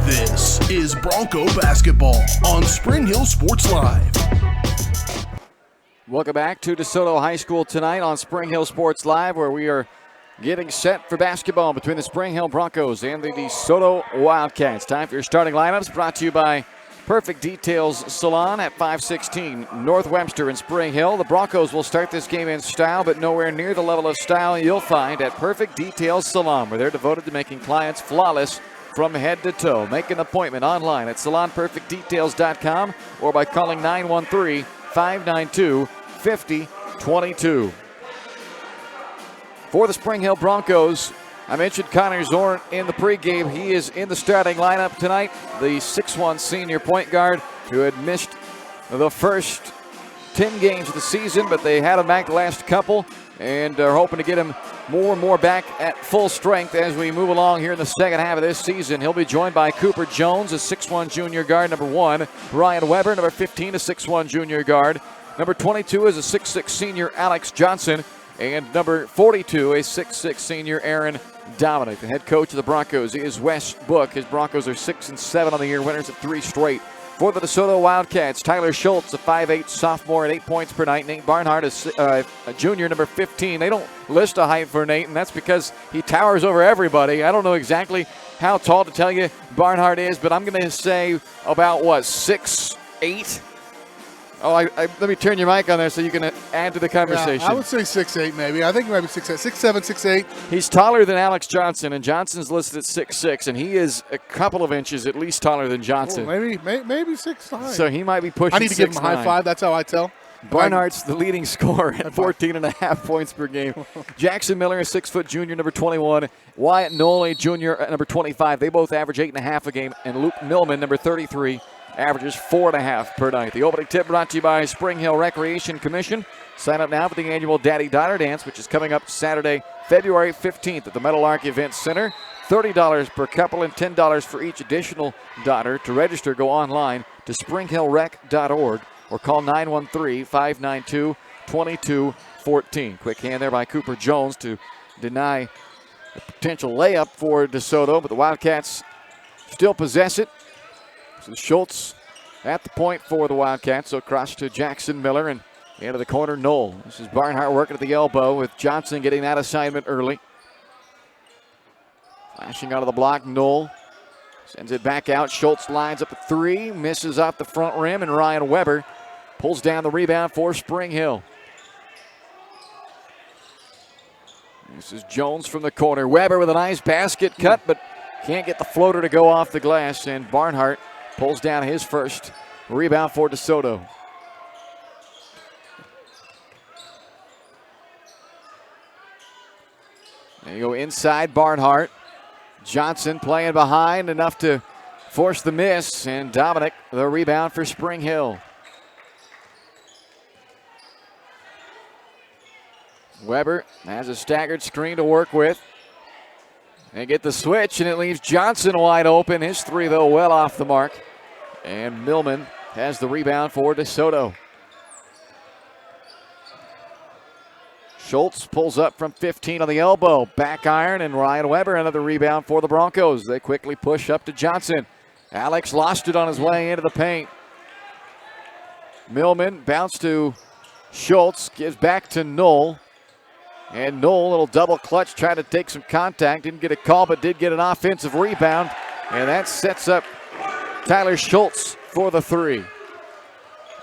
This is Bronco basketball on Spring Hill Sports Live. Welcome back to DeSoto High School tonight on Spring Hill Sports Live, where we are getting set for basketball between the Spring Hill Broncos and the DeSoto Wildcats. Time for your starting lineups, brought to you by Perfect Details Salon at 516 North Webster in Spring Hill. The Broncos will start this game in style, but nowhere near the level of style you'll find at Perfect Details Salon, where they're devoted to making clients flawless from head to toe. Make an appointment online at salonperfectdetails.com or by calling 913-592-5022. For the Spring Hill Broncos, I mentioned Connor Zorn in the pregame. He is in the starting lineup tonight, the 6'1 senior point guard who had missed the first 10 games of the season, but they had him back the last couple and are hoping to get him more and more back at full strength as we move along here in the second half of this season. He'll be joined by Cooper Jones, a 6'1 junior guard, number 1. Ryan Weber, number 15, a 6'1 junior guard. Number 22 is a 6'6 senior Alex Johnson. And number 42, a 6'6 senior Aaron Dominic. The head coach of the Broncos is Wes Book. His Broncos are 6-7 on the year, winners of 3 straight. For the DeSoto Wildcats, Tyler Schultz, a 5'8 sophomore at 8 points per night. Nate Barnhart is a junior, number 15. They don't list a height for Nate, and that's because he towers over everybody. I don't know exactly how tall to tell you Barnhart is, but I'm going to say about, 6'8"? Oh, let me turn your mic on there so you can add to the conversation. Yeah, I would say 6'8", maybe. I think maybe 6'8", 6'7", 6'8". He's taller than Alex Johnson, and Johnson's listed at 6'6", and he is a couple of inches at least taller than Johnson. Oh, maybe 6'9". So he might be pushing 6'9". I need to give him a high five. That's how I tell. Barnhart's the leading scorer at 14.5 points per game. Jackson Miller, a 6-foot junior, number 21. Wyatt Nolley, junior, at number 25. They both average 8.5 a game. And Luke Millman, number 33, averages 4.5 per night. The opening tip brought to you by Spring Hill Recreation Commission. Sign up now for the annual Daddy-Daughter Dance, which is coming up Saturday, February 15th at the Meadowlark Event Center. $30 per couple and $10 for each additional daughter. To register, go online to springhillrec.org. or call 913-592-2214. Quick hand there by Cooper Jones to deny a potential layup for DeSoto, but the Wildcats still possess it. So Schultz at the point for the Wildcats, so across to Jackson Miller and into the corner, Knoll. This is Barnhart working at the elbow with Johnson getting that assignment early. Flashing out of the block, Knoll sends it back out. Schultz lines up a three, misses off the front rim, and Ryan Weber pulls down the rebound for Spring Hill. This is Jones from the corner. Weber with a nice basket cut, but can't get the floater to go off the glass, and Barnhart pulls down his first rebound for DeSoto. There you go inside Barnhart. Johnson playing behind, enough to force the miss, and Dominic the rebound for Spring Hill. Weber has a staggered screen to work with. They get the switch, and it leaves Johnson wide open. His three, though, well off the mark. And Millman has the rebound for DeSoto. Schultz pulls up from 15 on the elbow. Back iron, and Ryan Weber another rebound for the Broncos. They quickly push up to Johnson. Alex lost it on his way into the paint. Millman bounced to Schultz, gives back to Knoll. And Knoll, a little double clutch, trying to take some contact. Didn't get a call, but did get an offensive rebound. And that sets up Tyler Schultz for the three.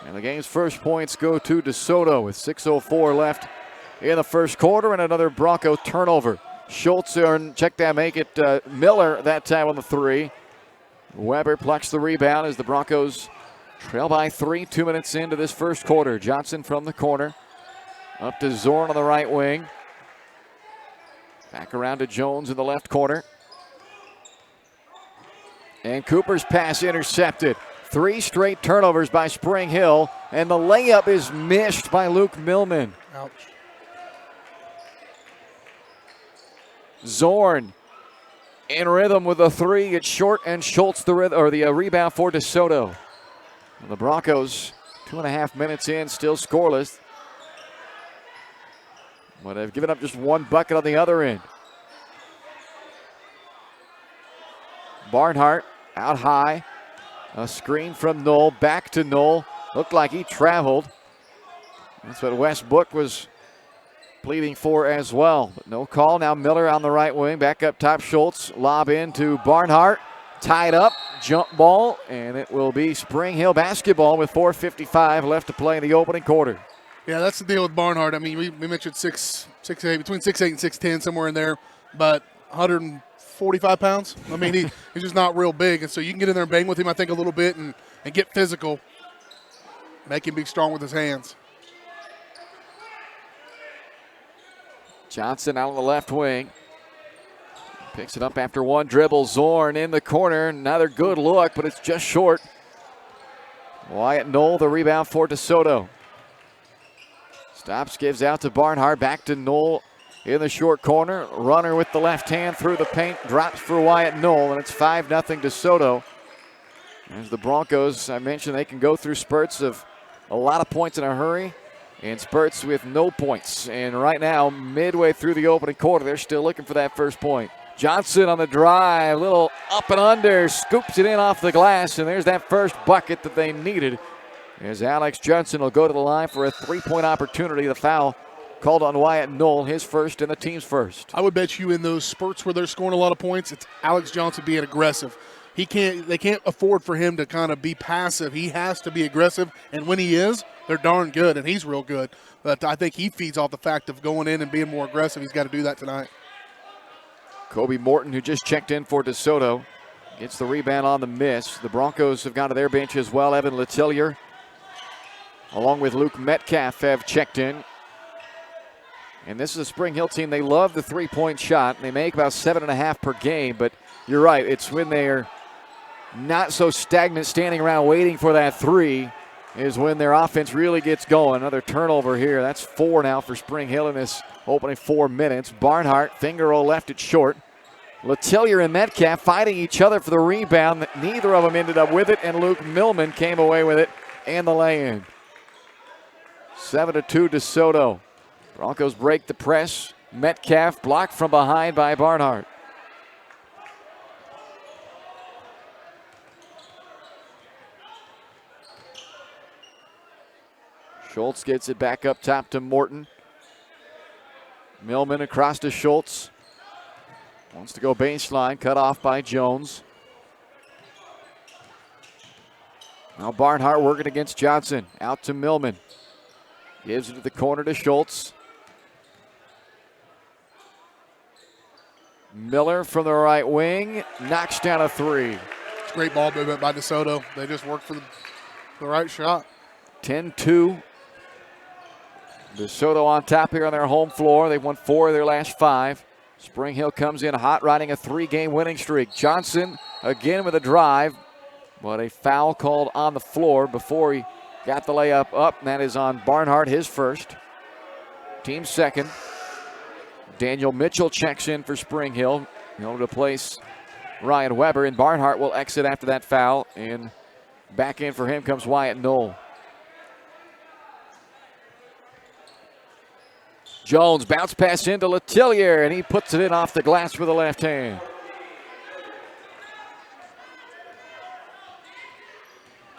And the game's first points go to DeSoto with 6:04 left in the first quarter, and another Bronco turnover. Schultz, check that, make it Miller that time on the three. Weber plucks the rebound as the Broncos trail by 3, 2 minutes into this first quarter. Johnson from the corner. Up to Zorn on the right wing. Back around to Jones in the left corner. And Cooper's pass intercepted. 3 straight turnovers by Spring Hill, and the layup is missed by Luke Millman. Ouch. Zorn in rhythm with a three. It's short, and Schultz the rebound for DeSoto. And the Broncos, 2.5 minutes in, still scoreless. But they've given up just one bucket on the other end. Barnhart out high. A screen from Knoll. Back to Knoll. Looked like he traveled. That's what Wes Book was pleading for as well. But no call. Now Miller on the right wing. Back up top. Schultz. Lob into Barnhart. Tied up. Jump ball. And it will be Spring Hill basketball with 4:55 left to play in the opening quarter. Yeah, that's the deal with Barnhart. I mean, we mentioned 6'8", between 6'8" and 6'10", somewhere in there, but 145 pounds. I mean, he's just not real big, and so you can get in there and bang with him, I think, a little bit and get physical, make him be strong with his hands. Johnson out on the left wing. Picks it up after one dribble. Zorn in the corner. Another good look, but it's just short. Wyatt Knoll, the rebound for DeSoto. Stops, gives out to Barnhart. Back to Knoll in the short corner. Runner with the left hand through the paint. Drops for Wyatt Knoll, and it's 5-0 DeSoto. As the Broncos, I mentioned, they can go through spurts of a lot of points in a hurry and spurts with no points. And right now, midway through the opening quarter, they're still looking for that first point. Johnson on the drive, little up and under, scoops it in off the glass, and there's that first bucket that they needed. As Alex Johnson will go to the line for a three-point opportunity. The foul called on Wyatt Knoll, his first and the team's first. I would bet you in those spurts where they're scoring a lot of points, it's Alex Johnson being aggressive. They can't afford for him to kind of be passive. He has to be aggressive, and when he is, they're darn good, and he's real good. But I think he feeds off the fact of going in and being more aggressive. He's got to do that tonight. Kobe Morton, who just checked in for DeSoto, gets the rebound on the miss. The Broncos have gone to their bench as well. Evan Letellier, along with Luke Metcalf, have checked in. And this is a Spring Hill team. They love the three-point shot. They make about 7.5 per game, but you're right. It's when they're not so stagnant, standing around waiting for that three, is when their offense really gets going. Another turnover here. That's 4 now for Spring Hill in this opening 4 minutes. Barnhart, finger roll left it short. Letellier and Metcalf fighting each other for the rebound. Neither of them ended up with it, and Luke Millman came away with it and the lay-in. 7-2 DeSoto. Broncos break the press. Metcalf blocked from behind by Barnhart. Schultz gets it back up top to Morton. Millman across to Schultz. Wants to go baseline, cut off by Jones. Now Barnhart working against Johnson. Out to Millman. Gives it to the corner to Schultz. Miller from the right wing. Knocks down a three. It's great ball movement by DeSoto. They just worked for the right shot. 10-2. DeSoto on top here on their home floor. They've won 4 of their last 5. Spring Hill comes in hot, riding a 3-game winning streak. Johnson again with a drive, but a foul called on the floor before he got the layup up, and that is on Barnhart, his first. Team second. Daniel Mitchell checks in for Spring Hill. He'll replace Ryan Weber, and Barnhart will exit after that foul, and back in for him comes Wyatt Knoll. Jones bounce pass into Letellier, and he puts it in off the glass with the left hand.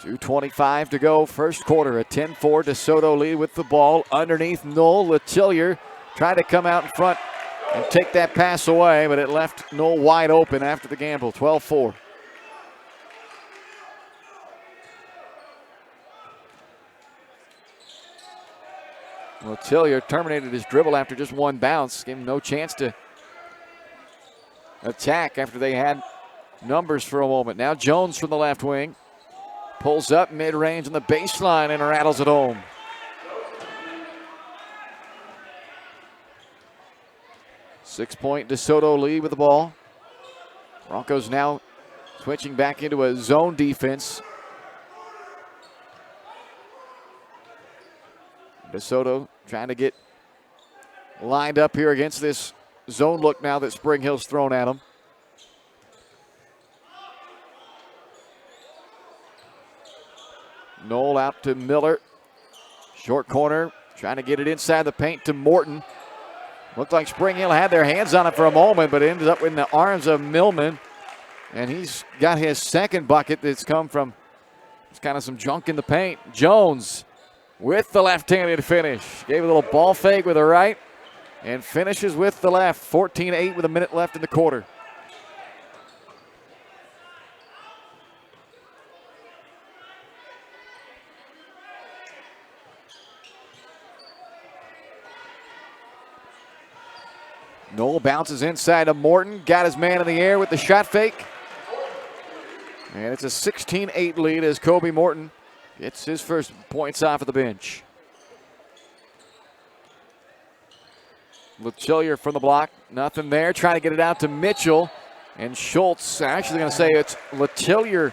.2:25 to go, first quarter. A 10-4 DeSoto lead with the ball. Underneath Knoll, Letellier tried to come out in front and take that pass away, but it left Knoll wide open after the gamble. 12-4. Letellier terminated his dribble after just one bounce. Gave him no chance to attack after they had numbers for a moment. Now Jones from the left wing. Pulls up mid-range on the baseline and rattles it home. Six-point DeSoto lead with the ball. Broncos now switching back into a zone defense. DeSoto trying to get lined up here against this zone look now that Spring Hill's thrown at them. Knoll out to Miller. Short corner, trying to get it inside the paint to Morton. Looked like Spring Hill had their hands on it for a moment, but it ended up in the arms of Millman. And he's got his second bucket that's come from kind of some junk in the paint. Jones with the left-handed finish. Gave a little ball fake with the right and finishes with the left. 14-8 with a minute left in the quarter. Knoll bounces inside to Morton. Got his man in the air with the shot fake. And it's a 16-8 lead as Kobe Morton gets his first points off of the bench. Letellier from the block. Nothing there. Trying to get it out to Mitchell. And Schultz, actually going to say it's Letellier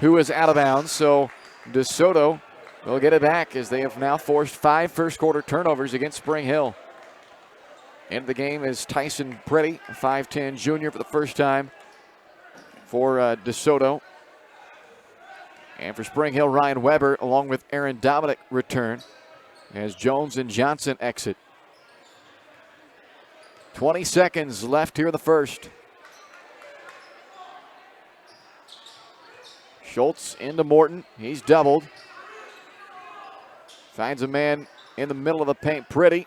who is out of bounds. So DeSoto will get it back as they have now forced 5 first-quarter turnovers against Spring Hill. End of the game is Tyson Pretty, a 5'10 junior for the first time for DeSoto. And for Spring Hill, Ryan Weber along with Aaron Dominic return as Jones and Johnson exit. 20 seconds left here in the first. Schultz into Morton. He's doubled. Finds a man in the middle of the paint, Pretty.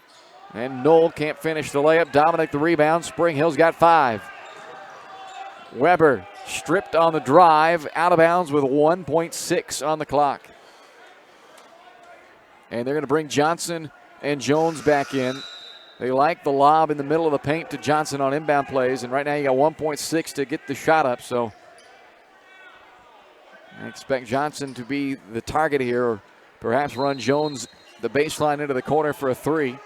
And Knoll can't finish the layup. Dominic the rebound. Spring Hill's got 5. Weber stripped on the drive, out of bounds with 1.6 on the clock. And they're going to bring Johnson and Jones back in. They like the lob in the middle of the paint to Johnson on inbound plays, and right now you got 1.6 to get the shot up, so I expect Johnson to be the target here, or perhaps run Jones the baseline into the corner for a three.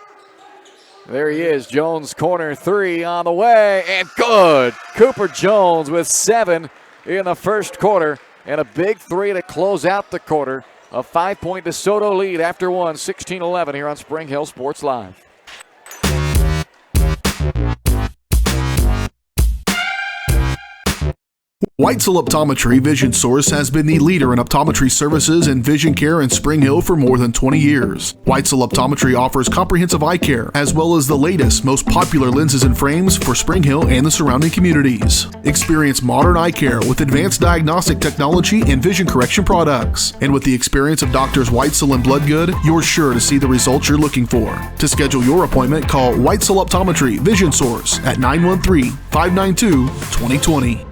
There he is, Jones corner three on the way, and good! Cooper Jones with 7 in the first quarter, and a big three to close out the quarter. A 5-point DeSoto lead after one, 16-11 here on Spring Hill Sports Live. Weitzel Optometry Vision Source has been the leader in optometry services and vision care in Spring Hill for more than 20 years. Weitzel Optometry offers comprehensive eye care, as well as the latest, most popular lenses and frames for Spring Hill and the surrounding communities. Experience modern eye care with advanced diagnostic technology and vision correction products. And with the experience of Doctors Weitzel and Bloodgood, you're sure to see the results you're looking for. To schedule your appointment, call Weitzel Optometry Vision Source at 913-592-2020.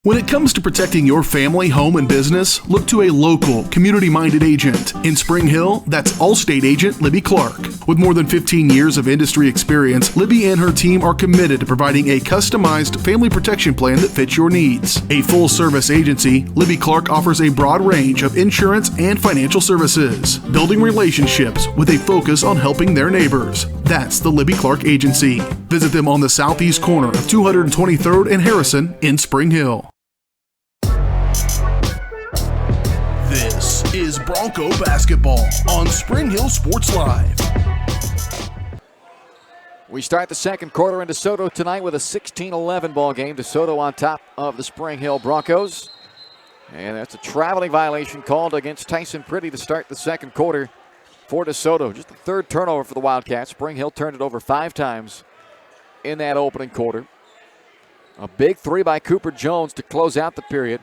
When it comes to protecting your family, home, and business, look to a local, community-minded agent. In Spring Hill, that's Allstate agent Libby Clark. With more than 15 years of industry experience, Libby and her team are committed to providing a customized family protection plan that fits your needs. A full-service agency, Libby Clark offers a broad range of insurance and financial services, building relationships with a focus on helping their neighbors. That's the Libby Clark Agency. Visit them on the southeast corner of 223rd and Harrison in Spring Hill. This is Bronco basketball on Spring Hill Sports Live. We start the second quarter in DeSoto tonight with a 16-11 ball game. DeSoto on top of the Spring Hill Broncos. And that's a traveling violation called against Tyson Pretty to start the second quarter for DeSoto. Just the third turnover for the Wildcats. Spring Hill turned it over 5 times in that opening quarter. A big three by Cooper Jones to close out the period.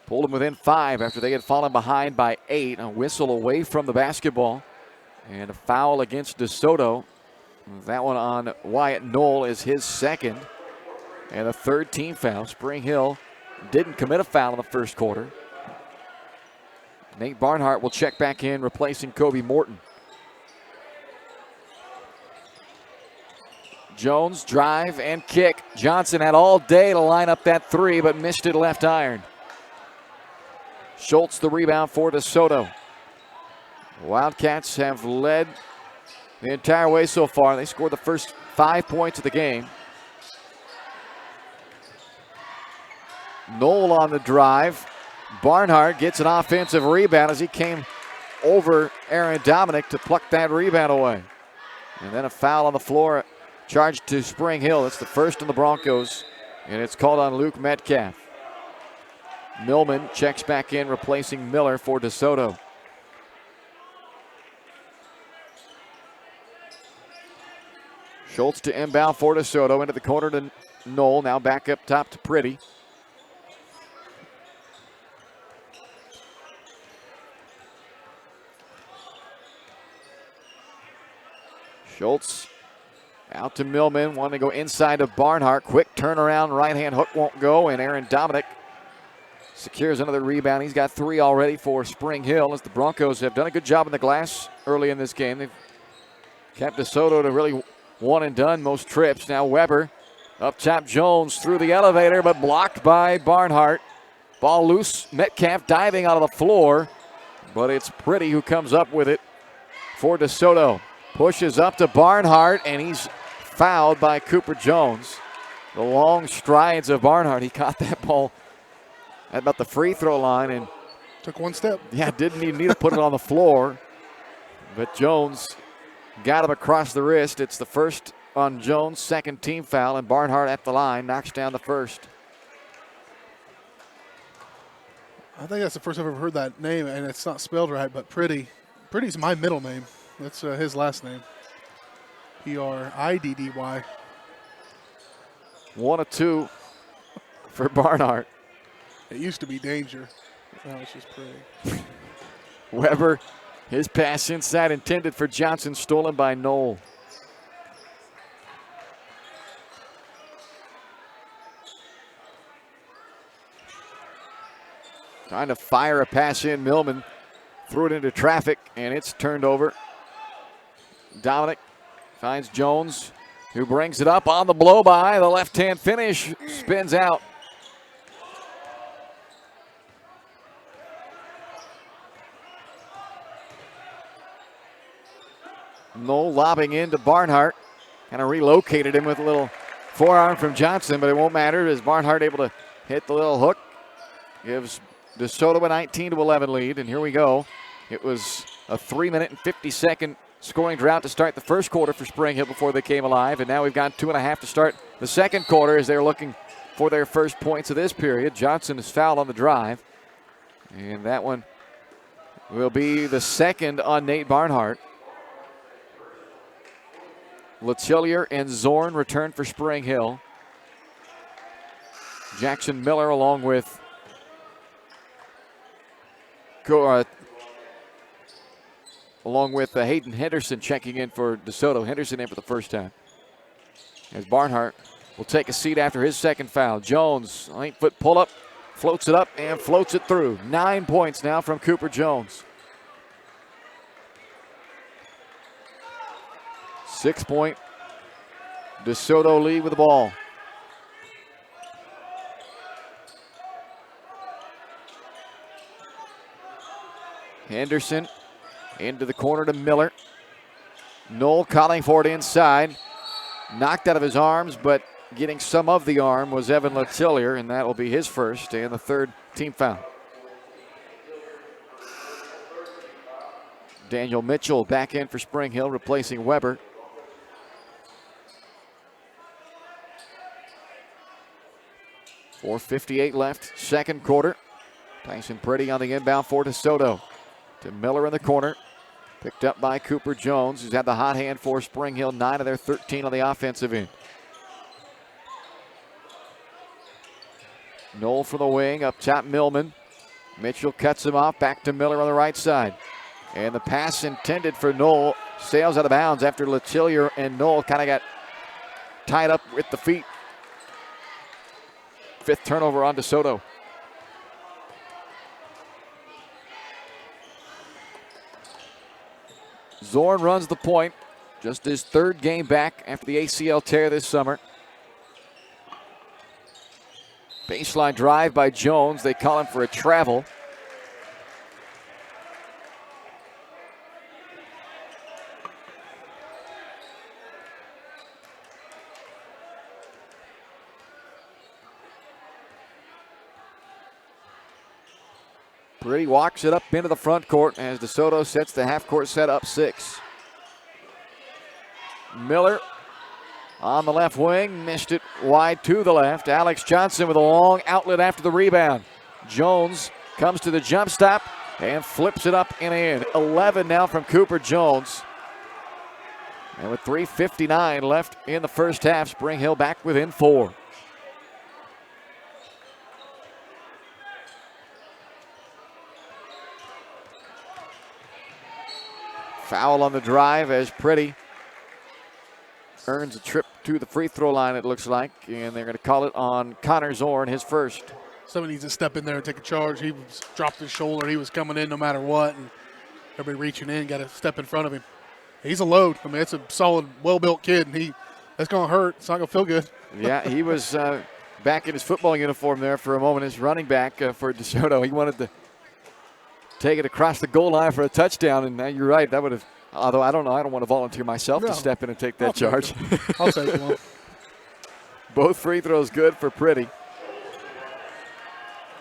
Pulled them within 5 after they had fallen behind by 8. A whistle away from the basketball. And a foul against DeSoto. That one on Wyatt Knoll is his second. And a third team foul. Spring Hill didn't commit a foul in the first quarter. Nate Barnhart will check back in, replacing Kobe Morton. Jones, drive and kick. Johnson had all day to line up that three, but missed it left iron. Schultz the rebound for DeSoto. Wildcats have led the entire way so far. They scored the first 5 points of the game. Knoll on the drive. Barnhart gets an offensive rebound as he came over Aaron Dominic to pluck that rebound away. And then a foul on the floor charged to Spring Hill. It's the first in the Broncos, and it's called on Luke Metcalf. Millman checks back in, replacing Miller for DeSoto. Schultz to inbound for DeSoto, into the corner to Knoll, now back up top to Pretty. Schultz out to Millman, wanting to go inside of Barnhart. Quick turnaround, right-hand hook won't go, and Aaron Dominic secures another rebound. He's got 3 already for Spring Hill, as the Broncos have done a good job in the glass early in this game. They've kept DeSoto to really one and done most trips. Now Weber up top, Jones through the elevator, but blocked by Barnhart. Ball loose, Metcalf diving out of the floor, but it's Pretty who comes up with it for DeSoto. Pushes up to Barnhart, and he's fouled by Cooper Jones. The long strides of Barnhart. He caught that ball at about the free throw line and took one step. Yeah, didn't even need to put it on the floor. But Jones got him across the wrist. It's the first on Jones, second team foul, and Barnhart at the line knocks down the first. I think that's the first I've ever heard that name, and it's not spelled right, but Pretty. Pretty's my middle name. That's his last name. P-R-I-D-D-Y. 1 of 2 for Barnhart. It used to be Danger. Now it's just Pretty. Weber, his pass inside intended for Johnson, stolen by Knoll. Trying to fire a pass in. Millman threw it into traffic, and it's turned over. Dominic finds Jones, who brings it up on the blow-by. The left-hand finish spins out. Knoll lobbing into Barnhart. Kind of relocated him with a little forearm from Johnson, but it won't matter as Barnhart able to hit the little hook. Gives DeSoto a 19-11 lead, and here we go. It was a 3-minute and 50-second scoring drought to start the first quarter for Spring Hill before they came alive, and now we've got 2.5 to start the second quarter as they're looking for their first points of this period. Johnson is fouled on the drive, and that one will be the second on Nate Barnhart. Letillier and Zorn return for Spring Hill. Jackson Miller along with Hayden Henderson checking in for DeSoto. Henderson in for the first time. As Barnhart will take a seat after his second foul. Jones, 8-foot pull-up, floats it up and floats it through. 9 points now from Cooper Jones. 6-point DeSoto lead with the ball. Henderson into the corner to Miller. Knoll calling for it inside. Knocked out of his arms, but getting some of the arm was Evan Letillier, and that will be his first and the third team foul. Daniel Mitchell back in for Spring Hill, replacing Weber. .4:58 left, second quarter. Tyson Pretty on the inbound for DeSoto. To Miller in the corner. Picked up by Cooper Jones, who's had the hot hand for Spring Hill. 9 of their 13 on the offensive end. Knoll for the wing, up top Millman. Mitchell cuts him off, back to Miller on the right side. And the pass intended for Knoll sails out of bounds after Letillier and Knoll kind of got tied up with the feet. 5th turnover on DeSoto. Zorn runs the point, just his 3rd game back after the ACL tear this summer. Baseline drive by Jones. They call him for a travel. Pretty walks it up into the front court as DeSoto sets the half-court set up 6. Miller on the left wing, missed it wide to the left. Alex Johnson with a long outlet after the rebound. Jones comes to the jump stop and flips it up and in. 11 now from Cooper Jones. And with 3:59 left in the first half, Spring Hill back within 4. Foul on the drive as Pretty earns a trip to the free throw line, it looks like, and they're going to call it on Connor Zorn, his first. Somebody needs to step in there and take a charge. He was dropped his shoulder. He was coming in no matter what, and everybody reaching in, got to step in front of him. He's a load. I mean, it's a solid, well-built kid, and that's going to hurt. It's not going to feel good. Yeah, he was back in his football uniform there for a moment as running back for DeSoto. He wanted to take it across the goal line for a touchdown, and you're right, that would have, although I don't know, I don't want to volunteer myself to step in and take that charge. I'll take one. Both free throws good for Pretty.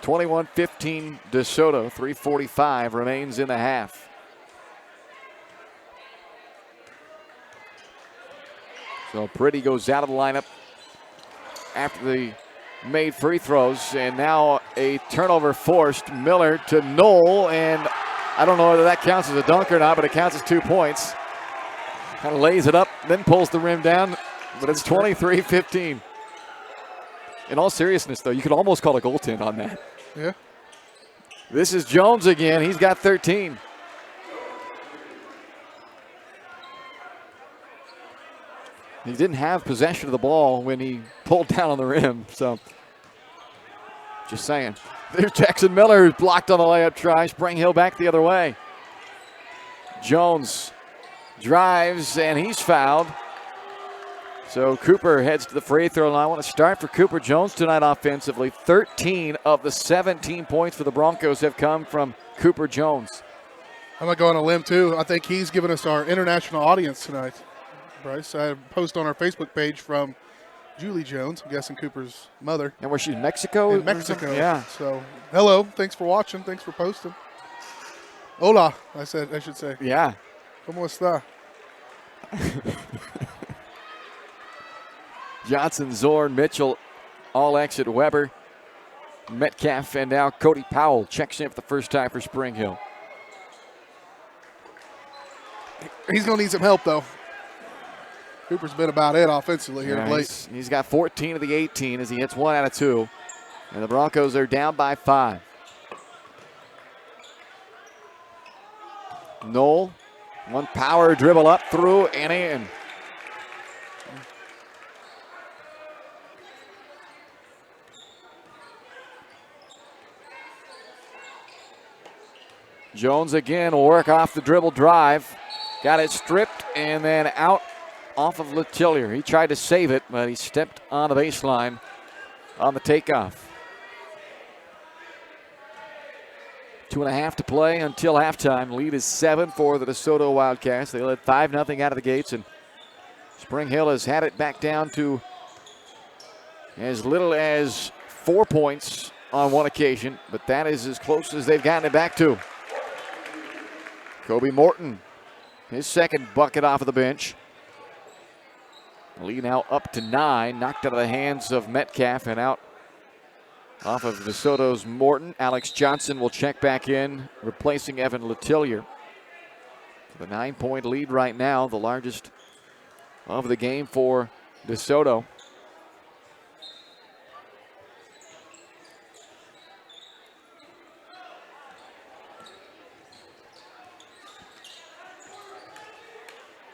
21-15 DeSoto, 3:45 remains in the half. So Pretty goes out of the lineup after the made free throws, and now a turnover forced. Miller to Knoll, and I don't know whether that counts as a dunk or not, but it counts as 2 points. Kind of lays it up, then pulls the rim down, but it's 23-15. In all seriousness, though, you could almost call a goaltend on that. Yeah. This is Jones again. He's got 13. He didn't have possession of the ball when he pulled down on the rim, so just saying. There's Jackson Miller, who's blocked on the layup try. Spring Hill back the other way. Jones drives, and he's fouled. So Cooper heads to the free throw line. I want to start for Cooper Jones tonight offensively. 13 of the 17 points for the Broncos have come from Cooper Jones. I'm going to go on a limb, too. I think he's given us our international audience tonight, Bryce. I post on our Facebook page from Julie Jones, I'm guessing Cooper's mother. And where she's Mexico? In Mexico. Yeah. So, hello. Thanks for watching. Thanks for posting. Hola, I should say. Yeah. ¿Cómo está? Johnson, Zorn, Mitchell, all exit. Weber, Metcalf, and now Cody Powell checks in for the first time for Spring Hill. He's going to need some help, though. Cooper's been about it offensively here of late. He's got 14 of the 18 as he hits 1 out of 2. And the Broncos are down by 5. Knoll, one power dribble up through and in. Jones again will work off the dribble drive. Got it stripped and then out off of Letillier. He tried to save it, but he stepped on the baseline on the takeoff. 2.5 to play until halftime. Lead is 7 for the DeSoto Wildcats. They led 5-0 out of the gates, and Spring Hill has had it back down to as little as 4 points on one occasion, but that is as close as they've gotten it back to. Kobe Morton, his second bucket off of the bench. Lead now up to 9, knocked out of the hands of Metcalf and out off of DeSoto's Morton. Alex Johnson will check back in, replacing Evan Letillier. The 9-point lead right now, the largest of the game for DeSoto.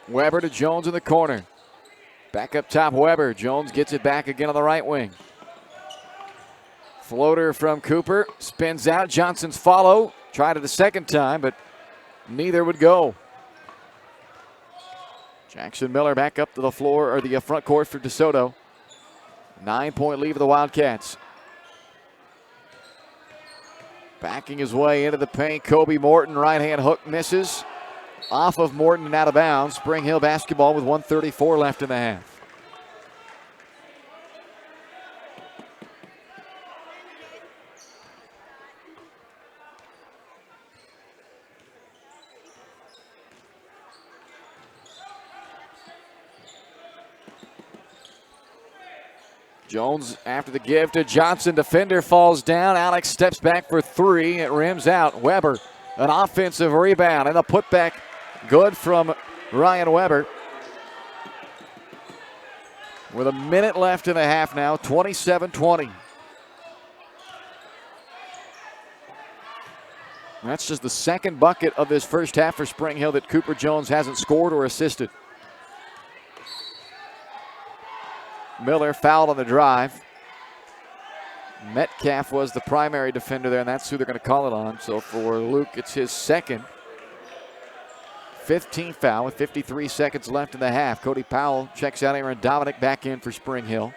Weber to Jones in the corner. Back up top, Weber. Jones gets it back again on the right wing. Floater from Cooper. Spins out. Johnson's follow. Tried it a second time, but neither would go. Jackson Miller back up to the floor, or the front court for DeSoto. 9-point lead for the Wildcats. Backing his way into the paint. Kobe Morton, right-hand hook misses. Off of Morton and out of bounds. Spring Hill basketball with 1:34 left in the half. Jones after the give to Johnson. Defender falls down. Alex steps back for 3. It rims out. Weber, an offensive rebound and a putback. Good from Ryan Weber. With a minute left in the half now, 27-20. That's just the second bucket of this first half for Spring Hill that Cooper Jones hasn't scored or assisted. Miller fouled on the drive. Metcalf was the primary defender there, and that's who they're going to call it on. So for Luke, it's his second. 15th foul with 53 seconds left in the half. Cody Powell checks out. Aaron Dominic back in for Spring Hill.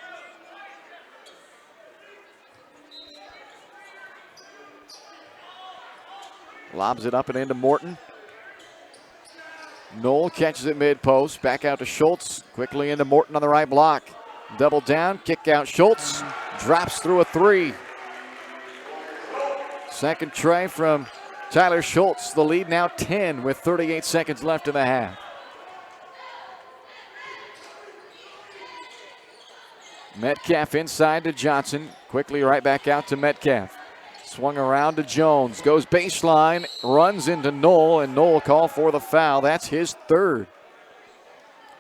Lobs it up and into Morton. Knoll catches it mid-post. Back out to Schultz. Quickly into Morton on the right block. Double down, kick out Schultz. Drops through a 3. Second try from Tyler Schultz. The lead now 10 with 38 seconds left in the half. Metcalf inside to Johnson. Quickly right back out to Metcalf. Swung around to Jones. Goes baseline. Runs into Knoll, and Knoll called for the foul. That's his third.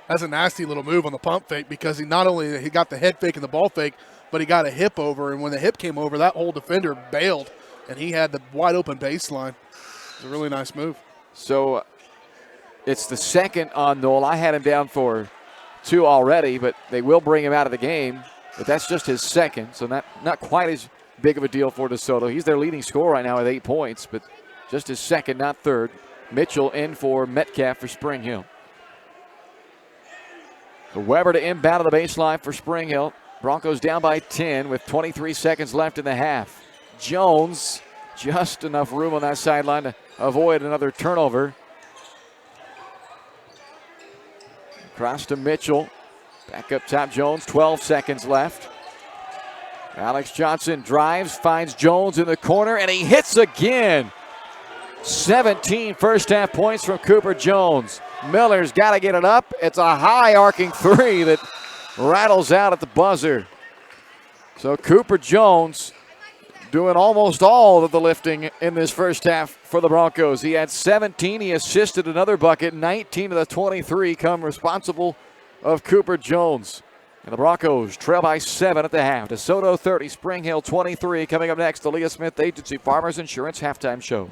That's a nasty little move on the pump fake because he not only he got the head fake and the ball fake, but he got a hip over. And when the hip came over, that whole defender bailed, and he had the wide open baseline. It's a really nice move. So it's the second on Knoll. I had him down for 2 already, but they will bring him out of the game. But that's just his second, so not quite as big of a deal for DeSoto. He's their leading scorer right now with 8 points, but just his second, not third. Mitchell in for Metcalf for Spring Hill. So Weber to inbound to the baseline for Spring Hill. Broncos down by 10 with 23 seconds left in the half. Jones, just enough room on that sideline to avoid another turnover. Cross to Mitchell. Back up top, Jones, 12 seconds left. Alex Johnson drives, finds Jones in the corner, and he hits again. 17 first half points from Cooper Jones. Miller's got to get it up. It's a high arcing three that rattles out at the buzzer. So Cooper Jones doing almost all of the lifting in this first half for the Broncos. He had 17. He assisted another bucket. 19 of the 23 come responsible of Cooper Jones. And the Broncos trail by 7 at the half. DeSoto 30, Spring Hill 23. Coming up next, the Leah Smith Agency Farmers Insurance Halftime Show.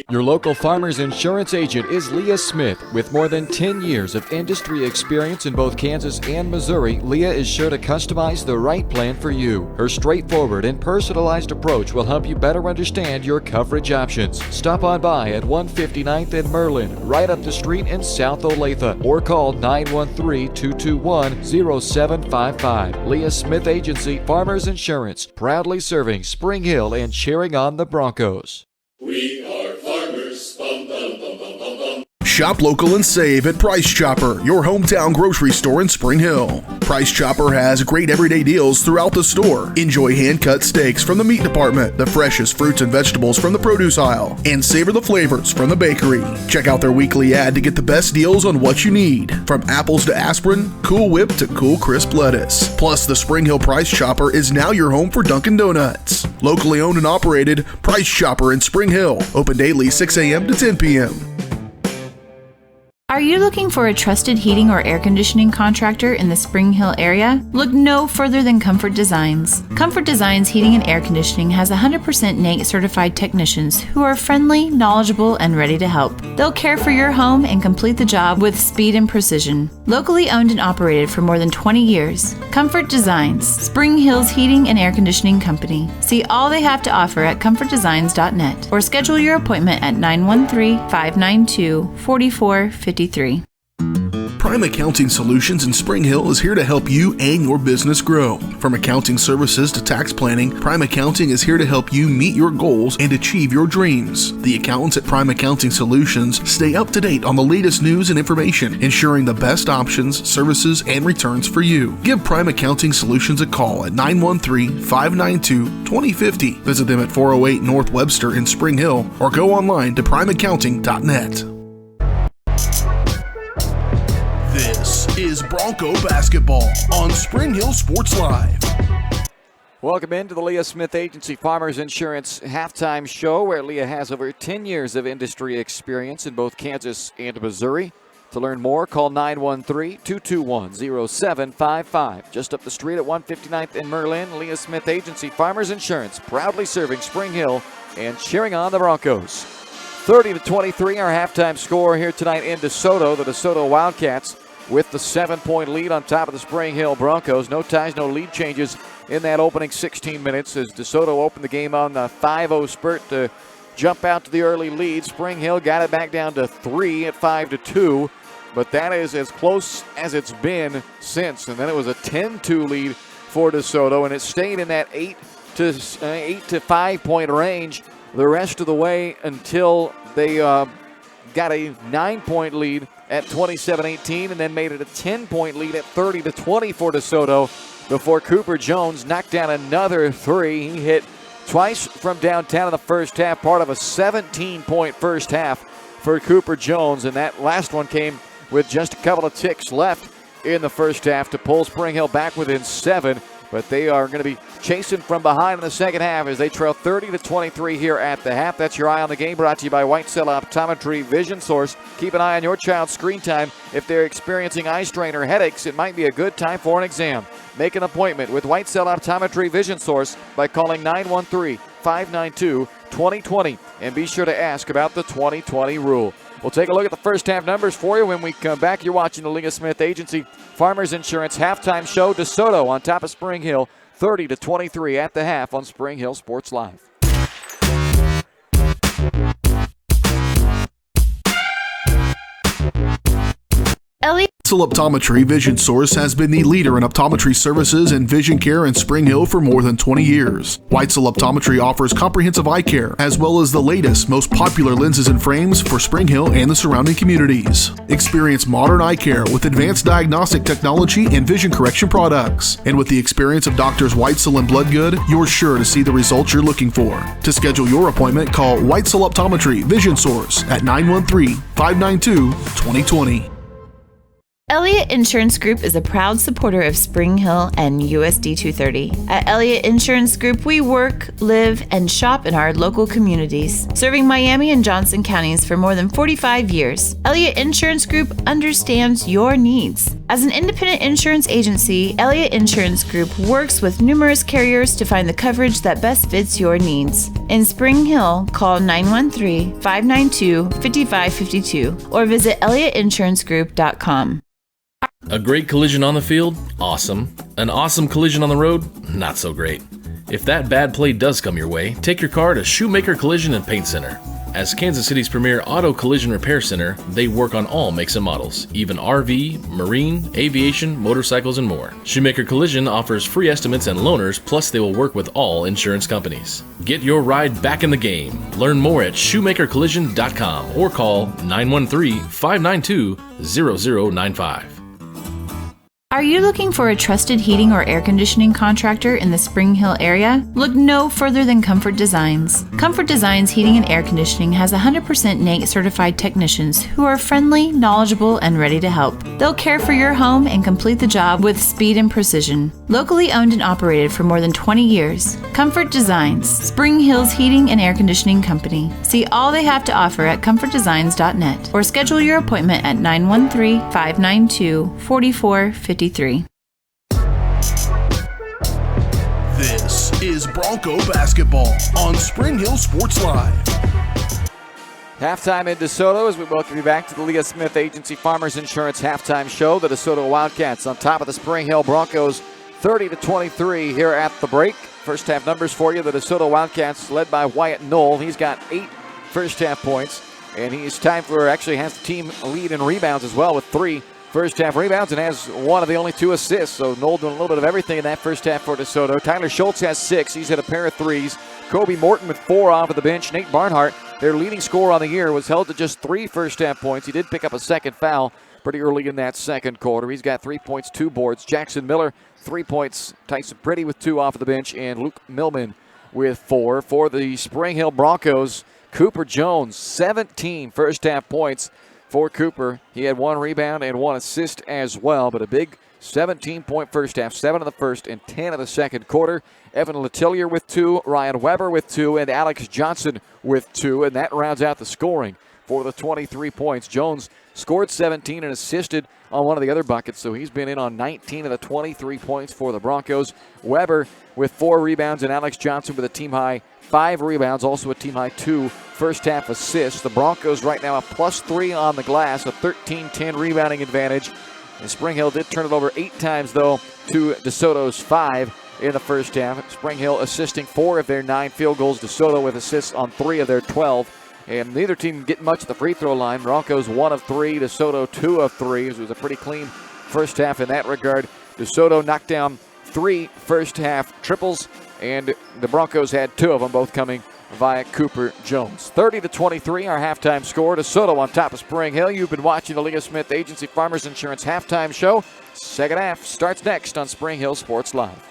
Your local Farmers Insurance agent is Leah Smith. With more than 10 years of industry experience in both Kansas and Missouri, Leah is sure to customize the right plan for you. Her straightforward and personalized approach will help you better understand your coverage options. Stop on by at 159th and Merlin, right up the street in South Olathe, or call 913-221-0755. Leah Smith Agency Farmers Insurance, proudly serving Spring Hill and cheering on the Broncos. We are farmers. Bum, bum, bum, bum, bum, bum. Shop local and save at Price Chopper, your hometown grocery store in Spring Hill. Price Chopper has great everyday deals throughout the store. Enjoy hand-cut steaks from the meat department, the freshest fruits and vegetables from the produce aisle, and savor the flavors from the bakery. Check out their weekly ad to get the best deals on what you need, from apples to aspirin, Cool Whip to cool crisp lettuce. Plus, the Spring Hill Price Chopper is now your home for Dunkin' Donuts. Locally owned and operated, Price Chopper in Spring Hill. Open daily 6 a.m. to 10 p.m. Are you looking for a trusted heating or air conditioning contractor in the Spring Hill area? Look no further than Comfort Designs. Comfort Designs Heating and Air Conditioning has 100% NAIC certified technicians who are friendly, knowledgeable, and ready to help. They'll care for your home and complete the job with speed and precision. Locally owned and operated for more than 20 years, Comfort Designs, Spring Hill's heating and air conditioning company. See all they have to offer at comfortdesigns.net or schedule your appointment at 913-592-4453. Prime Accounting Solutions in Spring Hill is here to help you and your business grow. From accounting services to tax planning, Prime Accounting is here to help you meet your goals and achieve your dreams. The accountants at Prime Accounting Solutions stay up to date on the latest news and information, ensuring the best options, services, and returns for you. Give Prime Accounting Solutions a call at 913-592-2050. Visit them at 408 North Webster in Spring Hill or go online to primeaccounting.net. This is Bronco basketball on Spring Hill Sports Live. Welcome into the Leah Smith Agency Farmers Insurance Halftime Show, where Leah has over 10 years of industry experience in both Kansas and Missouri. To learn more, call 913-221-0755. Just up the street at 159th and Merlin, Leah Smith Agency Farmers Insurance, proudly serving Spring Hill and cheering on the Broncos. 30-23, our halftime score here tonight in DeSoto. The DeSoto Wildcats with the 7-point lead on top of the Spring Hill Broncos. No ties, no lead changes in that opening 16 minutes as DeSoto opened the game on the 5-0 spurt to jump out to the early lead. Spring Hill got it back down to 3 at 5-2, but that is as close as it's been since. And then it was a 10-2 lead for DeSoto, and it stayed in that 8 to 5 point range the rest of the way until they got a 9-point lead at 27-18 and then made it a 10-point lead at 30-20 for DeSoto before Cooper Jones knocked down another three. He hit twice from downtown in the first half, part of a 17-point first half for Cooper Jones, and that last one came with just a couple of ticks left in the first half to pull Spring Hill back within 7. But they are going to be chasing from behind in the second half as they trail 30-23 here at the half. That's your Eye on the Game, brought to you by White Cell Optometry Vision Source. Keep an eye on your child's screen time. If they're experiencing eye strain or headaches, it might be a good time for an exam. Make an appointment with White Cell Optometry Vision Source by calling 913-592-2020. And be sure to ask about the 2020 rule. We'll take a look at the first half numbers for you when we come back. You're watching the Leah Smith Agency Farmers Insurance halftime show. DeSoto on top of Spring Hill, 30-23 at the half on Spring Hill Sports Live. Elliot Optometry Vision Source has been the leader in optometry services and vision care in Spring Hill for more than 20 years. Weitzel Optometry offers comprehensive eye care, as well as the latest, most popular lenses and frames for Spring Hill and the surrounding communities. Experience modern eye care with advanced diagnostic technology and vision correction products. And with the experience of Doctors Weitzel and Bloodgood, you're sure to see the results you're looking for. To schedule your appointment, call Weitzel Optometry Vision Source at 913-592-2020. Elliott Insurance Group is a proud supporter of Spring Hill and USD 230. At Elliott Insurance Group, we work, live, and shop in our local communities, serving Miami and Johnson counties for more than 45 years. Elliott Insurance Group understands your needs. As an independent insurance agency, Elliott Insurance Group works with numerous carriers to find the coverage that best fits your needs. In Spring Hill, call 913-592-5552 or visit elliottInsuranceGroup.com. A great collision on the field? Awesome. An awesome collision on the road? Not so great. If that bad play does come your way, take your car to Shoemaker Collision and Paint Center. As Kansas City's premier auto collision repair center, they work on all makes and models, even RV, marine, aviation, motorcycles, and more. Shoemaker Collision offers free estimates and loaners, plus they will work with all insurance companies. Get your ride back in the game. Learn more at shoemakercollision.com or call 913-592-0095. Are you looking for a trusted heating or air conditioning contractor in the Spring Hill area? Look no further than Comfort Designs. Comfort Designs Heating and Air Conditioning has 100% NAIC certified technicians who are friendly, knowledgeable, and ready to help. They'll care for your home and complete the job with speed and precision. Locally owned and operated for more than 20 years, Comfort Designs, Spring Hill's heating and air conditioning company. See all they have to offer at comfortdesigns.net or schedule your appointment at 913-592-4453. This is Bronco basketball on Spring Hill Sports Live. Halftime in DeSoto as we welcome you back to the Leah Smith Agency Farmers Insurance halftime show. The DeSoto Wildcats on top of the Spring Hill Broncos 30-23 here at the break. First half numbers for you. The DeSoto Wildcats led by Wyatt Knoll. He's got 8 first half points, and he's timed for, actually has the team lead in rebounds as well with 3 first half rebounds and has one of the only 2 assists. So Knoll doing a little bit of everything in that first half for DeSoto. Tyler Schultz has 6. He's hit a pair of threes. Kobe Morton with 4 off of the bench. Nate Barnhart, their leading scorer on the year, was held to just 3 first half points. He did pick up a second foul pretty early in that second quarter. He's got 3 points, 2 boards. Jackson Miller, 3 points. Tyson Pretty with 2 off of the bench. And Luke Millman with 4. For the Spring Hill Broncos, Cooper Jones, 17 first half points. For Cooper, he had 1 rebound and 1 assist as well, but a big 17-point first half, 7 in the first and 10 in the second quarter. Evan Letellier with 2, Ryan Weber with 2, and Alex Johnson with 2, and that rounds out the scoring for the 23 points. Jones scored 17 and assisted on one of the other buckets, so he's been in on 19 of the 23 points for the Broncos. Weber with 4 rebounds, and Alex Johnson with a team-high 5 rebounds, also a team-high 2 first-half assists. The Broncos right now a +3 on the glass, a 13-10 rebounding advantage. And Spring Hill did turn it over 8 times, though, to DeSoto's 5 in the first half. Spring Hill assisting 4 of their 9 field goals. DeSoto with assists on 3 of their 12. And neither team getting much at the free throw line. Broncos 1 of 3, DeSoto 2 of 3. It was a pretty clean first half in that regard. DeSoto knocked down 3 first-half triples, and the Broncos had 2 of them, both coming via Cooper Jones. 30-23, our halftime score. DeSoto on top of Spring Hill. You've been watching the Leah Smith Agency Farmers Insurance halftime show. Second half starts next on Spring Hill Sports Live.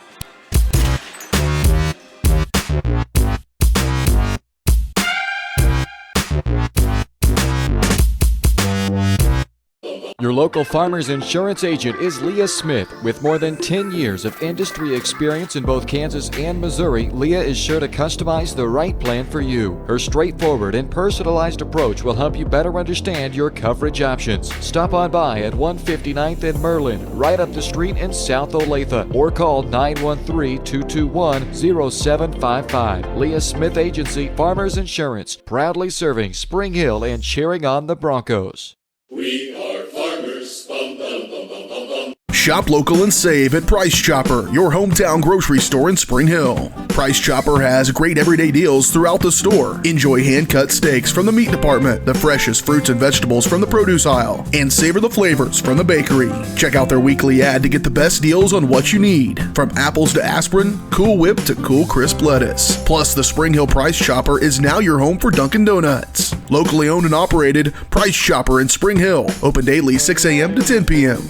Your local Farmers Insurance agent is Leah Smith. With more than 10 years of industry experience in both Kansas and Missouri, Leah is sure to customize the right plan for you. Her straightforward and personalized approach will help you better understand your coverage options. Stop on by at 159th and Merlin, right up the street in South Olathe, or call 913-221-0755. Leah Smith Agency, Farmers Insurance, proudly serving Spring Hill and cheering on the Broncos. We are farmers. Bum, bum, bum, bum, bum, bum. Shop local and save at Price Chopper, your hometown grocery store in Spring Hill. Price Chopper has great everyday deals throughout the store. Enjoy hand-cut steaks from the meat department, the freshest fruits and vegetables from the produce aisle, and savor the flavors from the bakery. Check out their weekly ad to get the best deals on what you need, from apples to aspirin, Cool Whip to cool crisp lettuce. Plus, the Spring Hill Price Chopper is now your home for Dunkin' Donuts. Locally owned and operated, Price Chopper in Spring Hill. Open daily 6 a.m. to 10 p.m.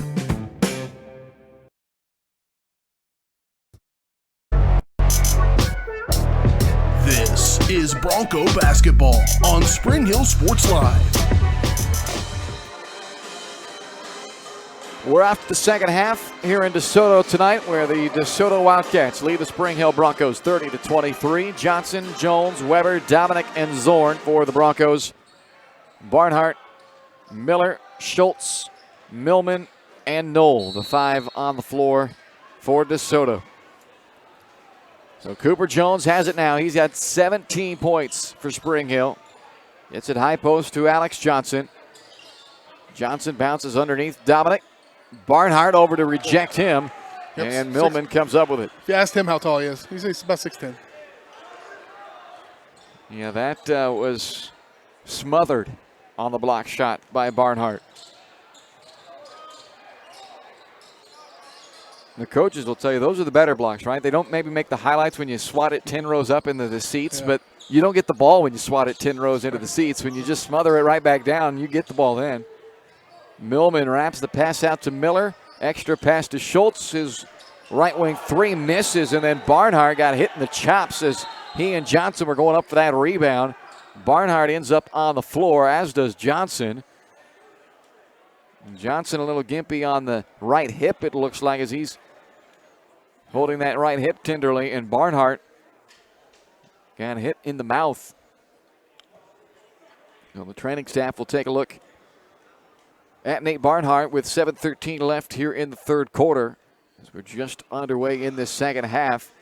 This is Bronco basketball on Spring Hill Sports Live. We're after the second half here in DeSoto tonight, where the DeSoto Wildcats lead the Spring Hill Broncos 30-23. Johnson, Jones, Weber, Dominic, and Zorn for the Broncos. Barnhart, Miller, Schultz, Millman, and Knoll, the five on the floor for DeSoto. So Cooper Jones has it now. He's got 17 points for Spring Hill. Gets it high post to Alex Johnson. Johnson bounces underneath Dominic. Barnhart over to reject him. Yep, And Millman comes up with it. If you asked him how tall he is, he's about 6'10". Yeah, that was smothered on the block shot by Barnhart. The coaches will tell you those are the better blocks, right? They don't maybe make the highlights when you swat it 10 rows up into the seats, but you don't get the ball when you swat it 10 rows into the seats. When you just smother it right back down, you get the ball then. Millman wraps the pass out to Miller. Extra pass to Schultz. His right wing three misses, and then Barnhart got hit in the chops as he and Johnson were going up for that rebound. Barnhart ends up on the floor, as does Johnson. Johnson a little gimpy on the right hip, it looks like, as he's holding that right hip tenderly, and Barnhart got hit in the mouth. So the training staff will take a look at Nate Barnhart with 7:13 left here in the third quarter, as we're just underway in this second half.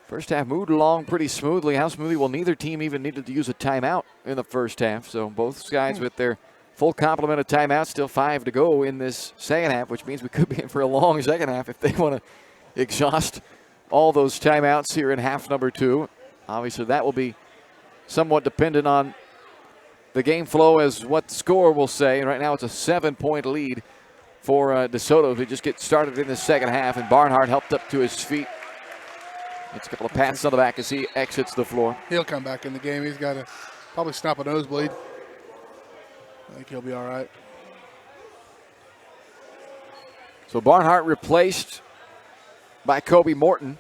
First half moved along pretty smoothly. How smoothly? Well, neither team even needed to use a timeout in the first half, so both sides with their full complement of timeouts. Still 5 to go in this second half, which means we could be in for a long second half if they want to exhaust all those timeouts here in half number 2. Obviously, that will be somewhat dependent on the game flow as what the score will say. Right now, it's a 7-point lead for DeSoto to just get started in the second half, and Barnhart helped up to his feet. Gets a couple of pats on the back as he exits the floor. He'll come back in the game. He's got to probably snap a nosebleed. I think he'll be all right. So Barnhart replaced by Kobe Morton.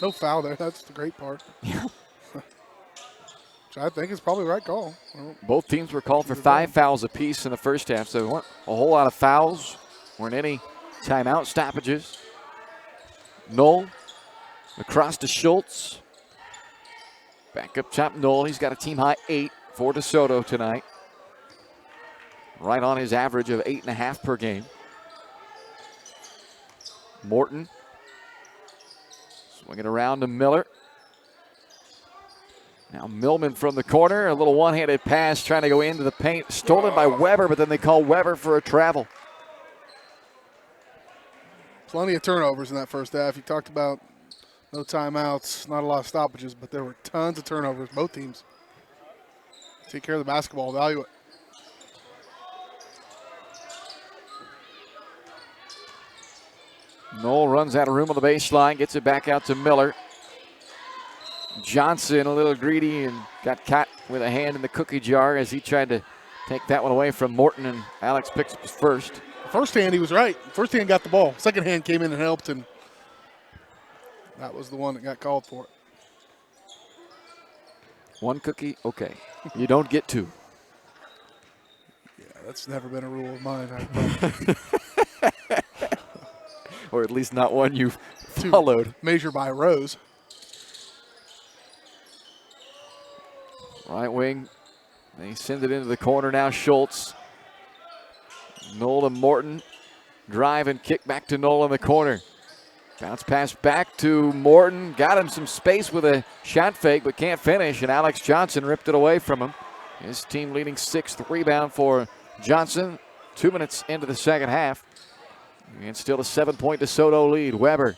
No foul there. That's the great part. Yeah. Which I think is probably the right call. Both teams were called for 5 fouls apiece in the first half, so there weren't a whole lot of fouls. Weren't any timeout stoppages. Knoll across to Schultz. Back up top, Knoll. He's got a team high 8 for DeSoto tonight. Right on his average of 8.5 per game. Morton swinging around to Miller. Now Millman from the corner. A little one-handed pass trying to go into the paint. Stolen by Weber, but then they call Weber for a travel. Plenty of turnovers in that first half. You talked about no timeouts, not a lot of stoppages, but there were tons of turnovers, both teams. Take care of the basketball, value it. Knoll runs out of room on the baseline, gets it back out to Miller. Johnson a little greedy and got caught with a hand in the cookie jar as he tried to take that one away from Morton, and Alex picks up his first. First hand, he was right. First hand got the ball. Second hand came in and helped, and that was the one that got called for it. One cookie, okay. You don't get two. Yeah, That's never been a rule of mine. Or at least not one you've followed. Measure by rows. Right wing. They send it into the corner now. Schultz. Nolan Morton. Drive and kick back to Nolan in the corner. Bounce pass back to Morton. Got him some space with a shot fake, but can't finish. And Alex Johnson ripped it away from him. His team leading 6th rebound for Johnson. 2 minutes into the second half. And still a 7-point DeSoto lead. Weber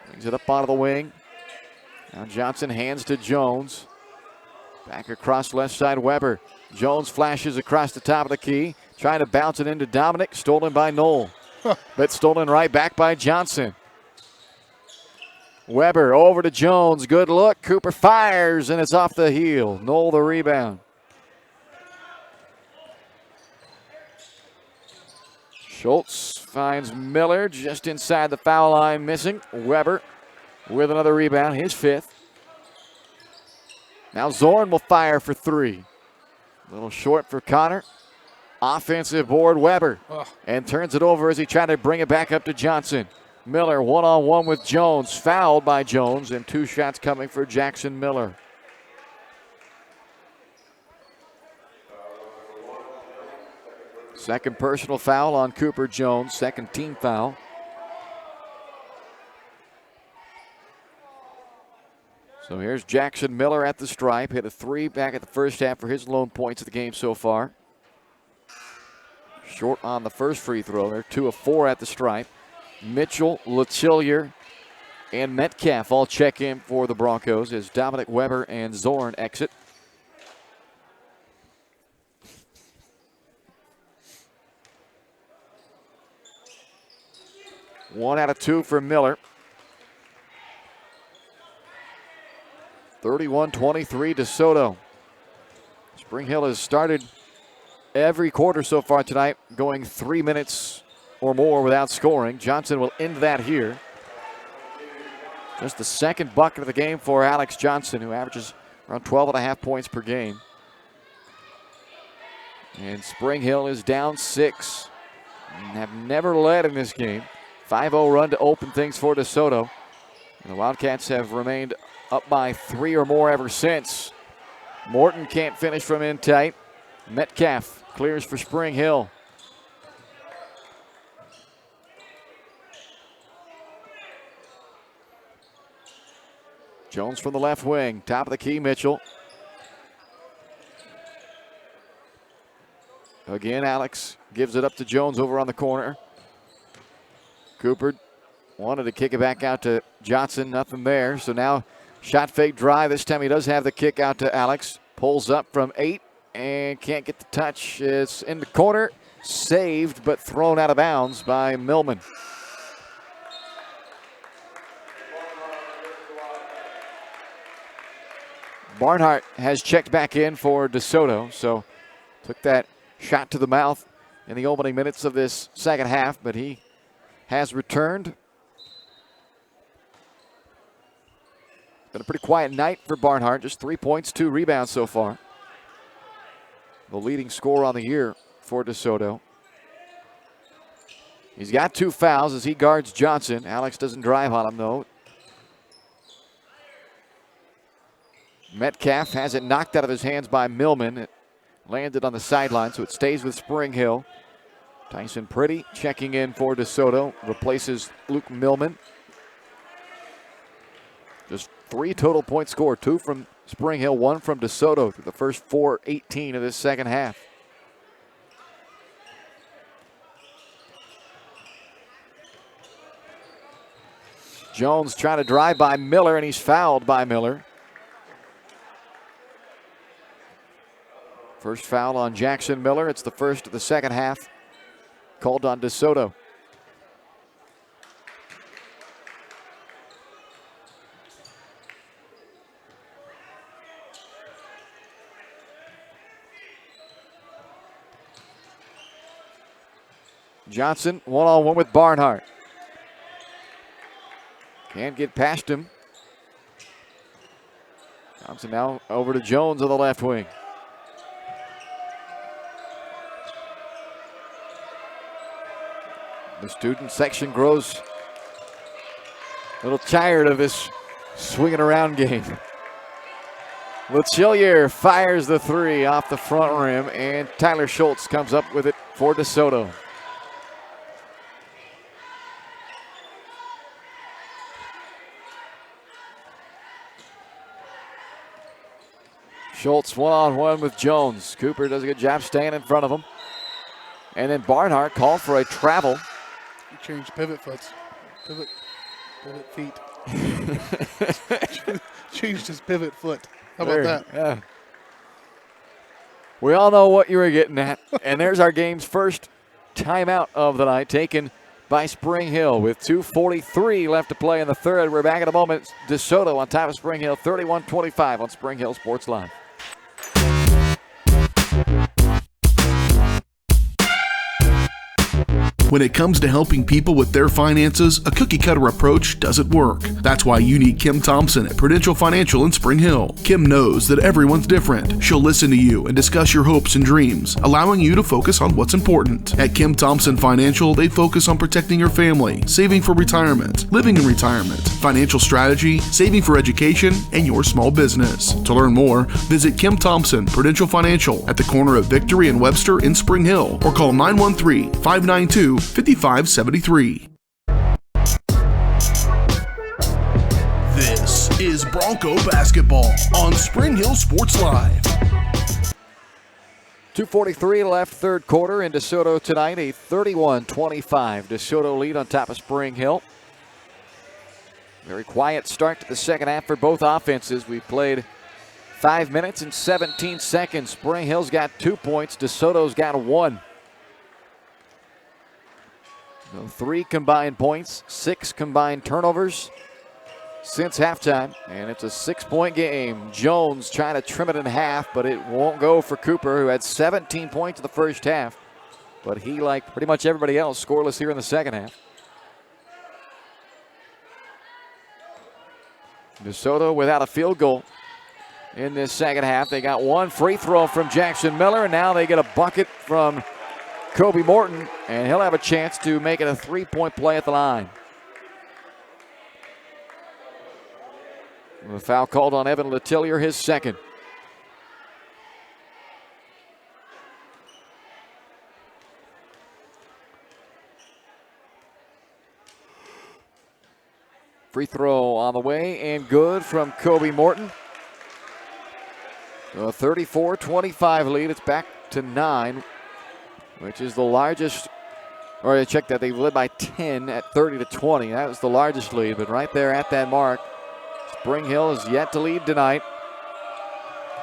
brings it up out of the wing. Now Johnson hands to Jones. Back across left side, Weber. Jones flashes across the top of the key. Trying to bounce it into Dominic. Stolen by Knoll. But stolen right back by Johnson. Weber over to Jones. Good look. Cooper fires, and it's off the heel. Knoll the rebound. Schultz finds Miller just inside the foul line, missing. Weber with another rebound, his 5th. Now Zorn will fire for 3. A little short for Connor. Offensive board, Weber. And turns it over as he tried to bring it back up to Johnson. Miller one-on-one with Jones. Fouled by Jones, and 2 shots coming for Jackson Miller. Second personal foul on Cooper Jones. Second team foul. So here's Jackson Miller at the stripe. Hit a 3 back at the first half for his lone points of the game so far. Short on the first free throw. They're 2 of 4 at the stripe. Mitchell, Letillier, and Metcalf all check in for the Broncos as Dominic Weber and Zorn exit. One out of 2 for Miller. 31-23 DeSoto. Spring Hill has started every quarter so far tonight, going 3 minutes or more without scoring. Johnson will end that here. Just the second bucket of the game for Alex Johnson, who averages around 12.5 points per game. And Spring Hill is down 6 and have never led in this game. 5-0 run to open things for DeSoto. And the Wildcats have remained up by 3 or more ever since. Morton can't finish from in tight. Metcalf clears for Spring Hill. Jones from the left wing. Top of the key, Mitchell. Again, Alex gives it up to Jones over on the corner. Cooper wanted to kick it back out to Johnson. Nothing there. So now shot fake drive. This time he does have the kick out to Alex. Pulls up from 8 and can't get the touch. It's in the corner. Saved, but thrown out of bounds by Millman. Barnhart has checked back in for DeSoto, so took that shot to the mouth in the opening minutes of this second half, but he has returned. Been a pretty quiet night for Barnhart, just 3 points, 2 rebounds so far. The leading scorer on the year for DeSoto. He's got 2 fouls as he guards Johnson. Alex doesn't drive on him though. Metcalf has it knocked out of his hands by Millman. It landed on the sideline, so it stays with Spring Hill. Tyson Pretty checking in for DeSoto, replaces Luke Millman. Just 3 total points scored, 2 from Spring Hill, 1 from DeSoto through the first 4:18 of this second half. Jones trying to drive by Miller, and he's fouled by Miller. First foul on Jackson Miller. It's the first of the second half. Called on DeSoto. Johnson one-on-one with Barnhart. Can't get past him. Johnson now over to Jones on the left wing. The student section grows a little tired of this swinging around game. Lechillier fires the three off the front rim, and Tyler Schultz comes up with it for DeSoto. Schultz one-on-one with Jones. Cooper does a good job staying in front of him. And then Barnhart called for a travel. He changed pivot foots. Pivot feet. Changed his pivot foot. How about that? Yeah. We all know what you were getting at. And there's our game's first timeout of the night, taken by Spring Hill with 2:43 left to play in the third. We're back in a moment. DeSoto on top of Spring Hill, 31-25 on Spring Hill Sports Live. When it comes to helping people with their finances, a cookie-cutter approach doesn't work. That's why you need Kim Thompson at Prudential Financial in Spring Hill. Kim knows that everyone's different. She'll listen to you and discuss your hopes and dreams, allowing you to focus on what's important. At Kim Thompson Financial, they focus on protecting your family, saving for retirement, living in retirement, financial strategy, saving for education, and your small business. To learn more, visit Kim Thompson Prudential Financial at the corner of Victory and Webster in Spring Hill, or call 913-592-5573. This is Bronco basketball on Spring Hill Sports Live. 2:43 left third quarter in DeSoto tonight, a 31-25 DeSoto lead on top of Spring Hill. Very quiet start to the second half for both offenses. We played 5 minutes and 17 seconds. Spring Hill's got 2 points. DeSoto's got 1. So 3 combined points, 6 combined turnovers since halftime, and it's a 6-point game. Jones trying to trim it in half, but it won't go for Cooper, who had 17 points in the first half. But he, like pretty much everybody else, scoreless here in the second half. DeSoto without a field goal in this second half. They got 1 free throw from Jackson Miller, and now they get a bucket from Kobe Morton, and he'll have a chance to make it a 3-point play at the line. The foul called on Evan Letillier, his second. Free throw on the way and good from Kobe Morton. So a 34-25 lead. It's back to 9. Which is the largest, or I checked that, they led by 10 at 30-20. That was the largest lead, but right there at that mark, Spring Hill is yet to lead tonight.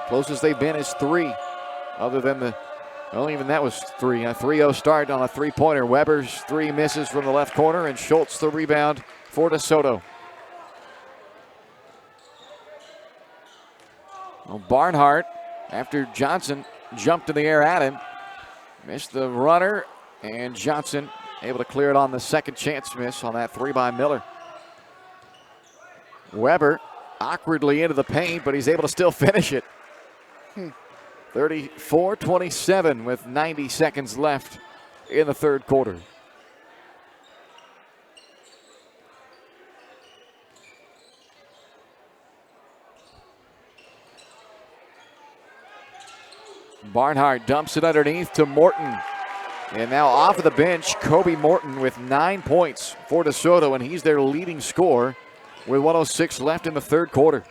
Closest they've been is 3, other than the, well, even that was 3. A 3-0 start on a three-pointer. Weber's 3 misses from the left corner, and Schultz the rebound for DeSoto. Well, Barnhart, after Johnson jumped in the air at him, missed the runner, and Johnson able to clear it on the second chance miss on that 3 by Miller. Weber awkwardly into the paint, but he's able to still finish it. 34-27 with 90 seconds left in the third quarter. Barnhart dumps it underneath to Morton. And now off of the bench, Kobe Morton with 9 points for DeSoto, and he's their leading scorer with 1:06 left in the third quarter.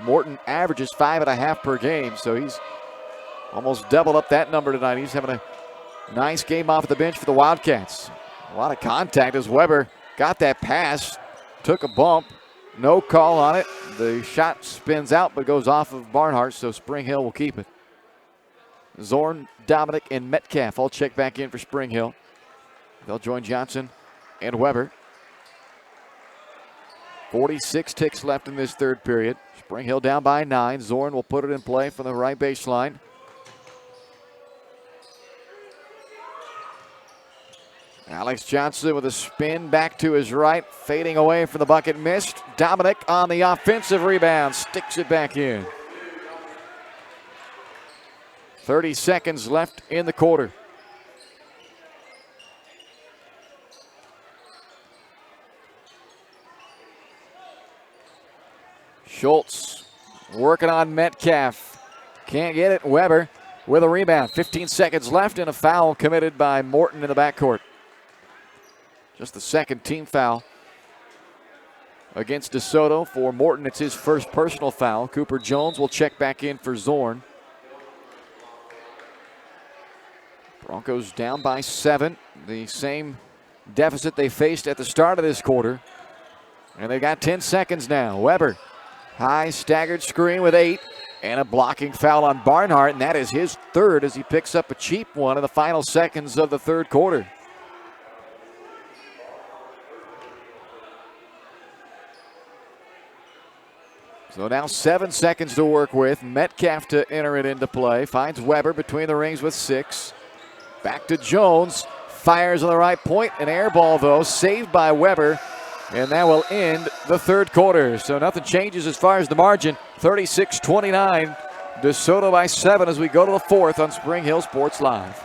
Morton averages 5.5 per game, so he's almost doubled up that number tonight. He's having a nice game off the bench for the Wildcats. A lot of contact as Weber got that pass, took a bump. No call on it. The shot spins out but goes off of Barnhart, so Spring Hill will keep it. Zorn, Dominic, and Metcalf all check back in for Spring Hill. They'll join Johnson and Weber. 46 ticks left in this third period. Spring Hill down by 9. Zorn will put it in play from the right baseline. Alex Johnson with a spin back to his right, fading away from the bucket, missed. Dominic on the offensive rebound, sticks it back in. 30 seconds left in the quarter. Schultz working on Metcalf. Can't get it. Weber with a rebound. 15 seconds left and a foul committed by Morton in the backcourt. Just the second team foul against DeSoto. For Morton, it's his first personal foul. Cooper Jones will check back in for Zorn. Broncos down by 7. The same deficit they faced at the start of this quarter. And they've got 10 seconds now. Weber, high staggered screen with 8. And a blocking foul on Barnhart. And that is his third as he picks up a cheap one in the final seconds of the third quarter. So now 7 seconds to work with. Metcalf to enter it into play. Finds Weber between the rings with 6. Back to Jones. Fires on the right point. An air ball, though, saved by Weber. And that will end the third quarter. So nothing changes as far as the margin. 36-29. DeSoto by 7 as we go to the fourth on Spring Hill Sports Live.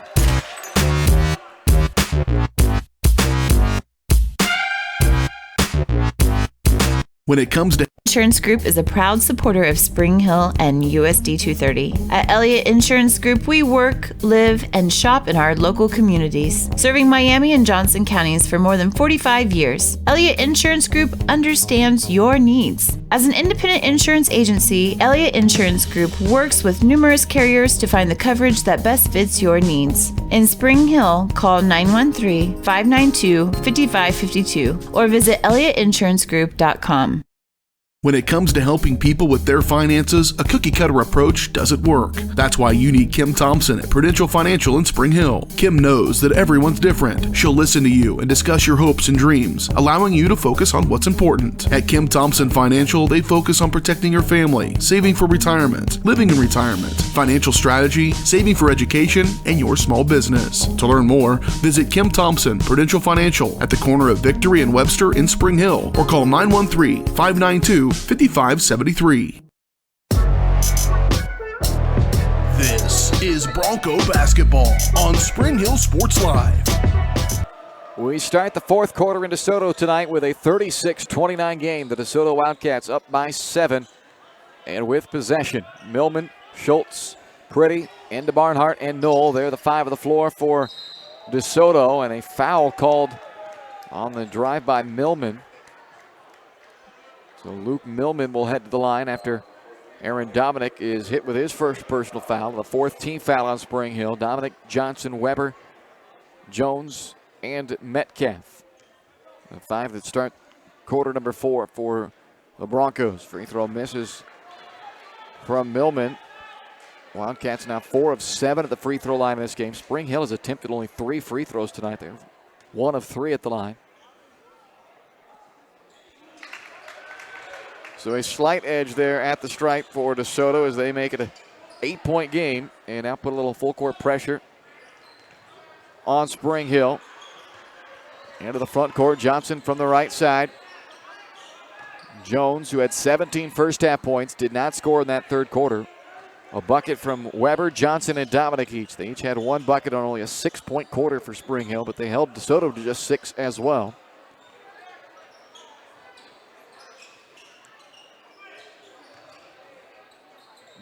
When it comes to Insurance Group is a proud supporter of Spring Hill and USD 230. At Elliott Insurance Group, we work, live, and shop in our local communities, serving Miami and Johnson counties for more than 45 years. Elliott Insurance Group understands your needs. As an independent insurance agency, Elliott Insurance Group works with numerous carriers to find the coverage that best fits your needs. In Spring Hill, call 913-592-5552 or visit elliottInsuranceGroup.com. When it comes to helping people with their finances, a cookie-cutter approach doesn't work. That's why you need Kim Thompson at Prudential Financial in Spring Hill. Kim knows that everyone's different. She'll listen to you and discuss your hopes and dreams, allowing you to focus on what's important. At Kim Thompson Financial, they focus on protecting your family, saving for retirement, living in retirement, financial strategy, saving for education, and your small business. To learn more, visit Kim Thompson Prudential Financial at the corner of Victory and Webster in Spring Hill, or call 913-592-5573. This is Bronco basketball on Spring Hill Sports Live. We start the fourth quarter in DeSoto tonight with a 36-29 game. The DeSoto Wildcats up by 7 and with possession. Millman, Schultz, Pretty, into Barnhart, and Knoll. They're the 5 of the floor for DeSoto, and a foul called on the drive by Millman. So Luke Millman will head to the line after Aaron Dominic is hit with his first personal foul, the fourth team foul on Spring Hill. Dominic, Johnson, Weber, Jones, and Metcalf. The 5 that start quarter number 4 for the Broncos. Free throw misses from Millman. Wildcats now 4 of 7 at the free throw line in this game. Spring Hill has attempted only 3 free throws tonight. They're 1 of 3 at the line. So a slight edge there at the stripe for DeSoto as they make it an 8-point game and now put a little full court pressure on Spring Hill. Into the front court, Johnson from the right side. Jones, who had 17 first half points, did not score in that third quarter. A bucket from Weber, Johnson, and Dominic each. They each had 1 bucket on only a 6-point quarter for Spring Hill, but they held DeSoto to just 6 as well.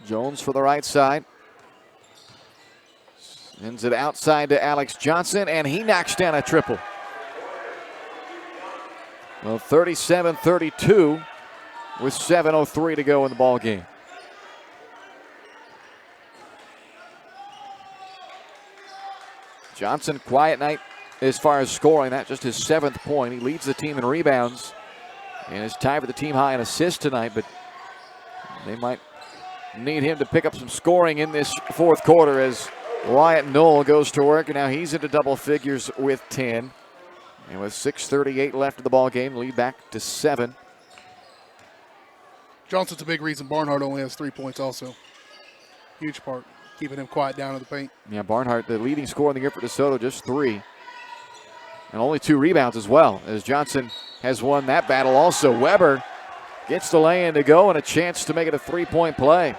Jones for the right side. Sends it outside to Alex Johnson, and he knocks down a triple. Well, 37-32 with 7:03 to go in the ball game. Johnson, quiet night as far as scoring. That's just his 7th point. He leads the team in rebounds and is tied for the team high in assists tonight, but they might need him to pick up some scoring in this fourth quarter as Wyatt Knoll goes to work, and now he's into double figures with 10. And with 6:38 left in the ball game, lead back to 7. Johnson's a big reason Barnhart only has 3 points also. Huge part, keeping him quiet down in the paint. Yeah, Barnhart, the leading scorer in the year for DeSoto, just 3. And only 2 rebounds as well, as Johnson has won that battle also. Weber gets the lay-in to go and a chance to make it a 3-point play.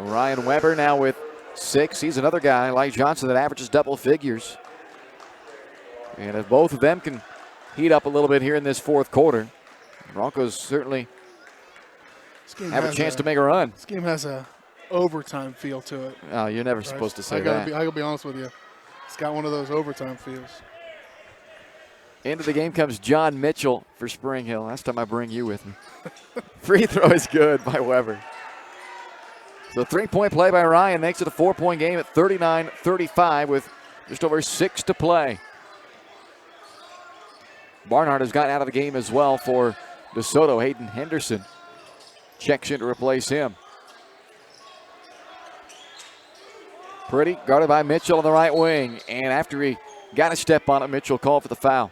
Ryan Weber now with 6. He's another guy like Johnson that averages double figures. And if both of them can heat up a little bit here in this fourth quarter, Broncos certainly have a chance to make a run. This game has a overtime feel to it. Oh, you're never supposed to say that. I gotta be honest with you. It's got one of those overtime feels. Into the game comes John Mitchell for Spring Hill. Last time I bring you with me. Free throw is good by Weber. The 3-point play by Ryan makes it a 4-point game at 39-35 with just over 6 to play. Barnhart has gotten out of the game as well for DeSoto. Hayden Henderson checks in to replace him. Pretty guarded by Mitchell on the right wing. And after he got a step on it, Mitchell called for the foul.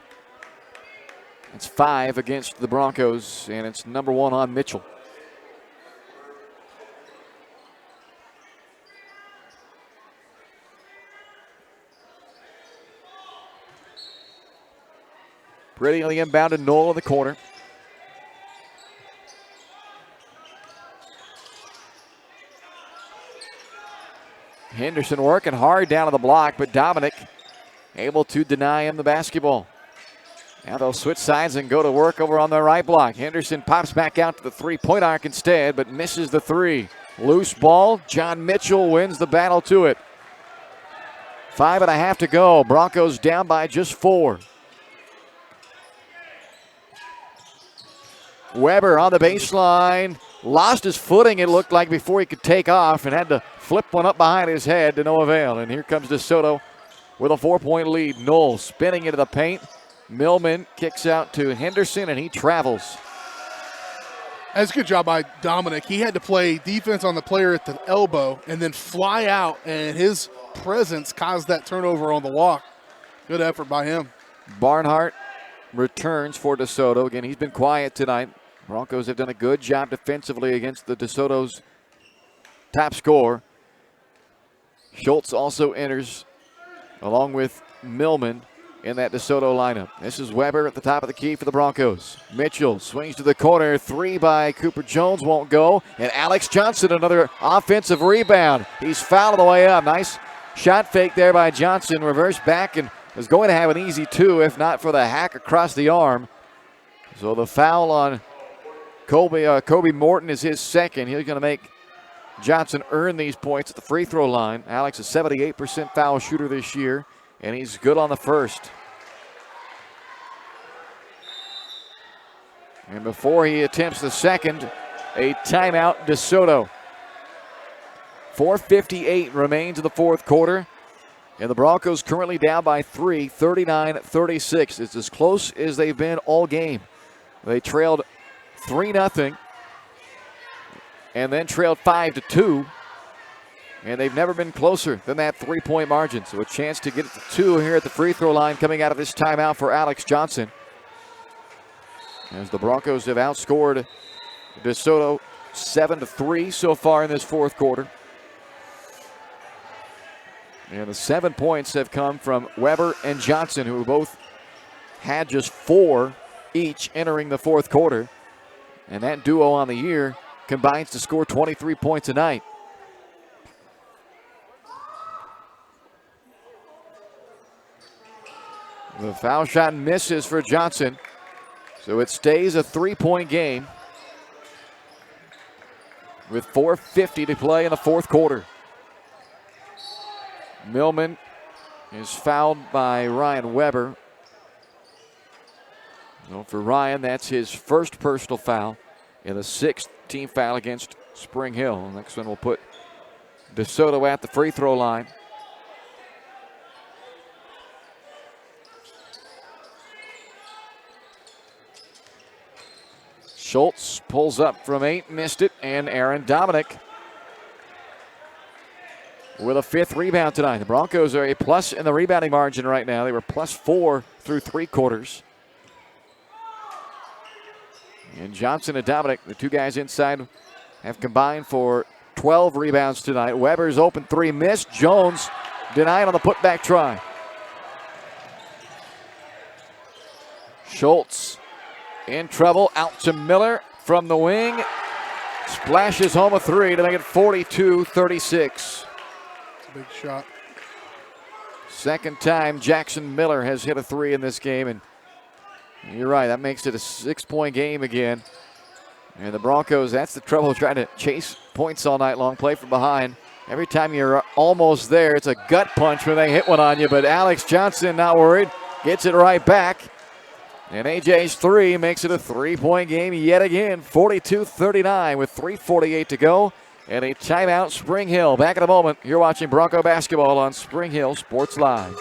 It's 5 against the Broncos, and it's number 1 on Mitchell. Pretty on the inbound and Knoll in the corner. Henderson working hard down to the block, but Dominic able to deny him the basketball. Now they'll switch sides and go to work over on the right block. Henderson pops back out to the three-point arc instead, but misses the 3. Loose ball. John Mitchell wins the battle to it. 5.5 to go. Broncos down by just 4. Weber on the baseline. Lost his footing, it looked like, before he could take off, and had to flip one up behind his head to no avail. And here comes DeSoto with a 4-point lead. Knoll spinning into the paint. Millman kicks out to Henderson, and he travels. That's a good job by Dominic. He had to play defense on the player at the elbow and then fly out, and his presence caused that turnover on the walk. Good effort by him. Barnhart returns for DeSoto. Again, he's been quiet tonight. Broncos have done a good job defensively against the DeSoto's top scorer. Schultz also enters along with Millman in that DeSoto lineup. This is Weber at the top of the key for the Broncos. Mitchell swings to the corner. 3 by Cooper Jones won't go. And Alex Johnson, another offensive rebound. He's fouled on the way up. Nice shot fake there by Johnson. Reverse back and is going to have an easy 2 if not for the hack across the arm. So the foul on Kobe Morton is his second. He's going to make Johnson earn these points at the free throw line. Alex is 78% foul shooter this year, and he's good on the first. And before he attempts the second, a timeout, DeSoto. 4:58 remains in the fourth quarter, and the Broncos currently down by 3, 39-36. It's as close as they've been all game. They trailed 3-0 and then trailed 5-2. And they've never been closer than that 3-point margin. So a chance to get it to 2 here at the free throw line coming out of this timeout for Alex Johnson. As the Broncos have outscored DeSoto 7-3 so far in this fourth quarter. And the 7 points have come from Weber and Johnson, who both had just 4 each entering the fourth quarter. And that duo on the year combines to score 23 points a night. The foul shot misses for Johnson. So it stays a 3-point game with 4:50 to play in the fourth quarter. Millman is fouled by Ryan Weber. So for Ryan, that's his first personal foul and the 6th team foul against Spring Hill. Next one will put DeSoto at the free throw line. Schultz pulls up from 8, missed it, and Aaron Dominic with a 5th rebound tonight. The Broncos are a plus in the rebounding margin right now. They were +4 through 3 quarters. And Johnson and Dominic, the 2 guys inside, have combined for 12 rebounds tonight. Weber's open 3 missed. Jones denied on the putback try. Schultz in trouble, out to Miller from the wing. splashes home a three to make it 42-36. It's a big shot. Second time Jackson Miller has hit a three in this game, and you're right, that makes it a 6-point game again. And the Broncos, that's the trouble, trying to chase points all night long, play from behind. Every time you're almost there, it's a gut punch when they hit one on you, but Alex Johnson not worried, gets it right back. And AJ's three makes it a 3-point game yet again, 42-39 with 3:48 to go. And a timeout, Spring Hill. Back in a moment. You're watching Bronco basketball on Spring Hill Sports Live.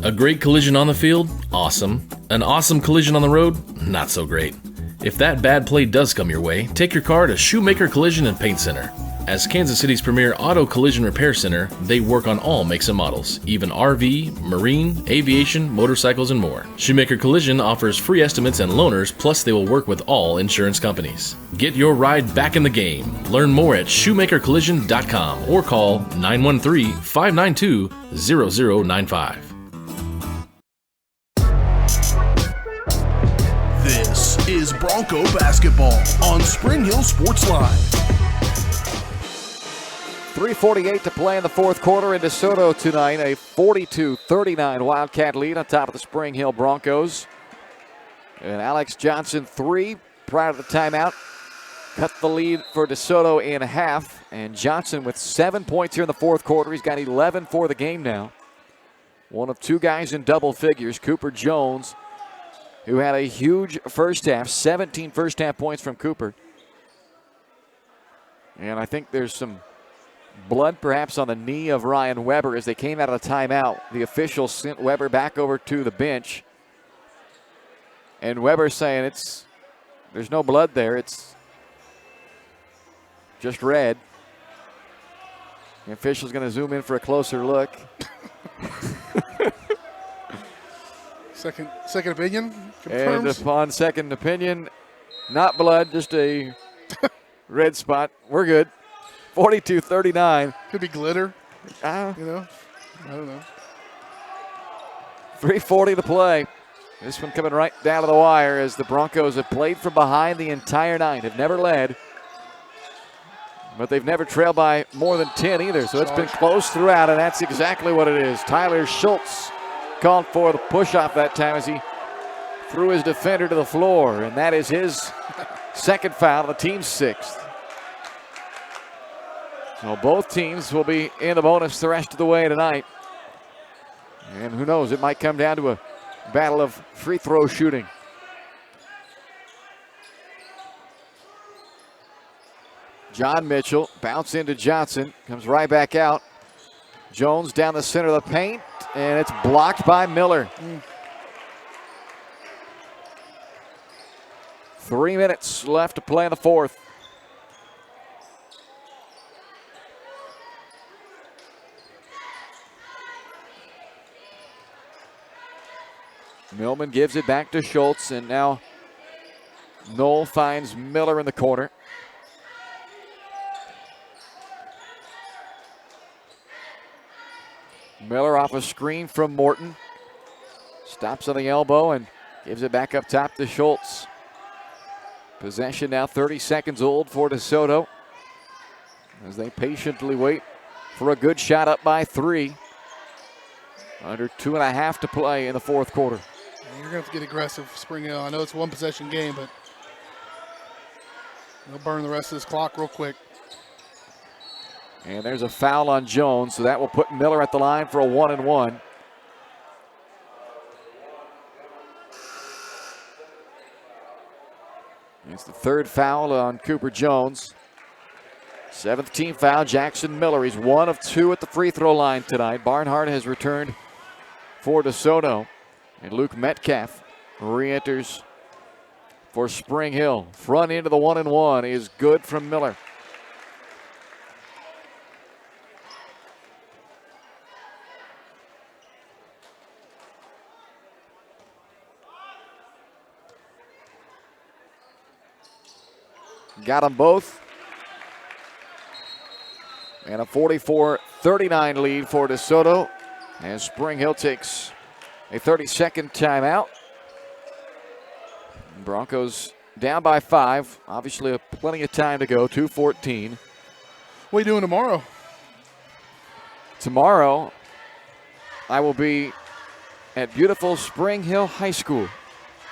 A great collision on the field? Awesome. An awesome collision on the road? Not so great. If that bad play does come your way, take your car to Shoemaker Collision and Paint Center. As Kansas City's premier auto collision repair center, they work on all makes and models, even RV, marine, aviation, motorcycles, and more. Shoemaker Collision offers free estimates and loaners, plus they will work with all insurance companies. Get your ride back in the game. Learn more at shoemakercollision.com or call 913-592-0095. This is Bronco basketball on Spring Hill Sports Live. 3:48 to play in the fourth quarter in DeSoto tonight. A 42-39 Wildcat lead on top of the Spring Hill Broncos. And Alex Johnson, three prior to the timeout, cut the lead for DeSoto in half. And Johnson with 7 points here in the fourth quarter. He's got 11 for the game now. One of two guys in double figures, Cooper Jones, who had a huge first half, 17 first half points from Cooper. And I think there's some blood perhaps on the knee of Ryan Weber as they came out of the timeout. The officials sent Weber back over to the bench. And Weber saying there's no blood there, it's just red. The official's going to zoom in for a closer look. Second opinion And confirms. upon second opinion, not blood, just a red spot. We're good. 42-39. Could be glitter. Uh, You know, I don't know. 3:40 to play. This one coming right down to the wire as the Broncos have played from behind the entire night. Have never led, but they've never trailed by more than 10 either. So it's been close throughout, and that's exactly what it is. Tyler Schultz called for the push-off that time as he threw his defender to the floor, and that is his second foul, the team's sixth. So both teams will be in the bonus the rest of the way tonight. And who knows, it might come down to a battle of free throw shooting. John Mitchell, bounce into Johnson, comes right back out. Jones down the center of the paint, and it's blocked by Miller. 3 minutes left to play in the fourth. Millman gives it back to Schultz, and now Knoll finds Miller in the corner. Miller off a screen from Morton. Stops on the elbow and gives it back up top to Schultz. Possession now 30 seconds old for DeSoto as they patiently wait for a good shot up by three. Under 2.5 to play in the fourth quarter. You're going to have to get aggressive, Spring Hill. I know it's a one-possession game, but they'll burn the rest of this clock real quick. And there's a foul on Jones, so that will put Miller at the line for a 1-and-1. It's the third foul on Cooper Jones. Seventh team foul, Jackson Miller. He's 1 of 2 at the free throw line tonight. Barnhart has returned for DeSoto. And Luke Metcalf re-enters for Spring Hill. Front into the 1-and-1 is good from Miller. Got them both. And a 44-39 lead for DeSoto as Spring Hill takes a 30-second timeout. Broncos down by 5. Obviously, plenty of time to go. 2:14. What are you doing tomorrow? Tomorrow, I will be at beautiful Spring Hill High School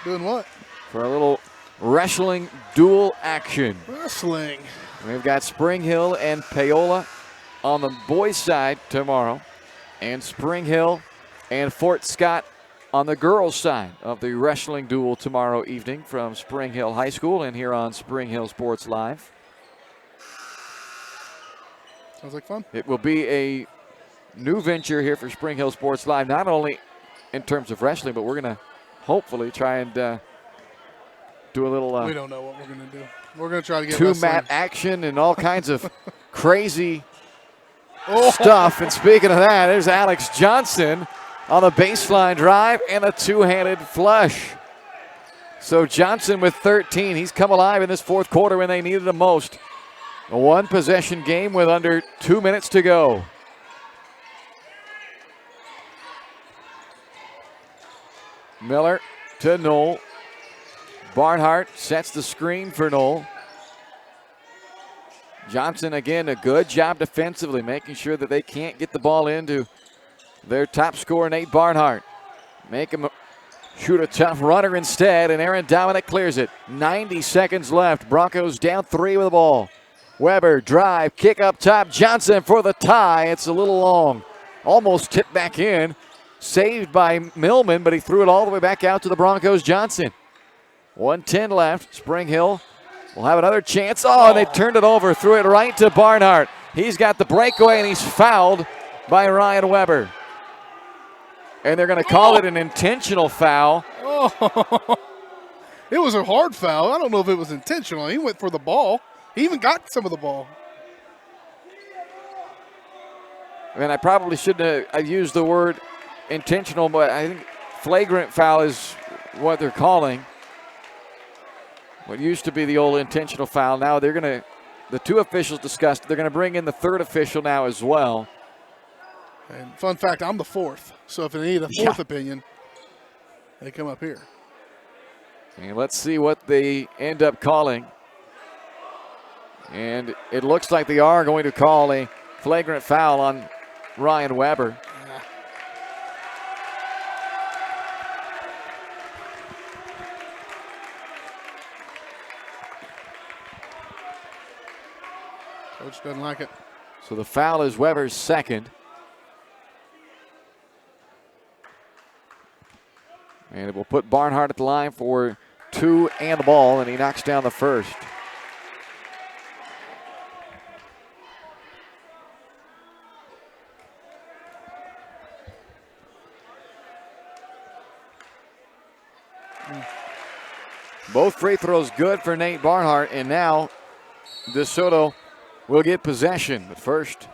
Doing what? for a little wrestling dual action. Wrestling. We've got Spring Hill and Paola on the boys' side tomorrow, and Spring Hill and Fort Scott on the girls' side of the wrestling duel tomorrow evening from Spring Hill High School and here on Spring Hill Sports Live. Sounds like fun. It will be a new venture here for Spring Hill Sports Live, not only in terms of wrestling, but we're going to hopefully try and do a little we don't know what we're going to do. We're going to try to get two-mat action and all kinds of crazy stuff. And speaking of that, there's Alex Johnson on the baseline drive and a two-handed flush. So Johnson with 13. He's come alive in this fourth quarter when they needed him most. A one-possession game with under 2 minutes to go. Miller to Knoll. Barnhart sets the screen for Knoll. Johnson, again, a good job defensively, making sure that they can't get the ball into their top scorer, Nate Barnhart. Make him shoot a tough runner instead, and Aaron Dominic clears it. 90 seconds left. Broncos down 3 with the ball. Weber, drive, kick up top. Johnson for the tie. It's a little long. Almost tipped back in. Saved by Millman, but he threw it all the way back out to the Broncos. Johnson. 1:10 left. Spring Hill will have another chance. Oh, and they turned it over. Threw it right to Barnhart. He's got the breakaway, and he's fouled by Ryan Weber. And they're going to call it an intentional foul. Oh, it was a hard foul. I don't know if it was intentional. He went for the ball. He even got some of the ball. And I probably shouldn't have used the word intentional, but I think flagrant foul is what they're calling. What used to be the old intentional foul. Now they're going to, the two officials discussed, they're going to bring in the third official now as well. And fun fact, I'm the fourth. So if they need a fourth opinion, they come up here. And let's see what they end up calling. And it looks like they are going to call a flagrant foul on Ryan Weber. Coach doesn't like it. So the foul is Weber's second. And it will put Barnhart at the line for 2 and the ball, and he knocks down the first. Both free throws good for Nate Barnhart, and now DeSoto will get possession. But first,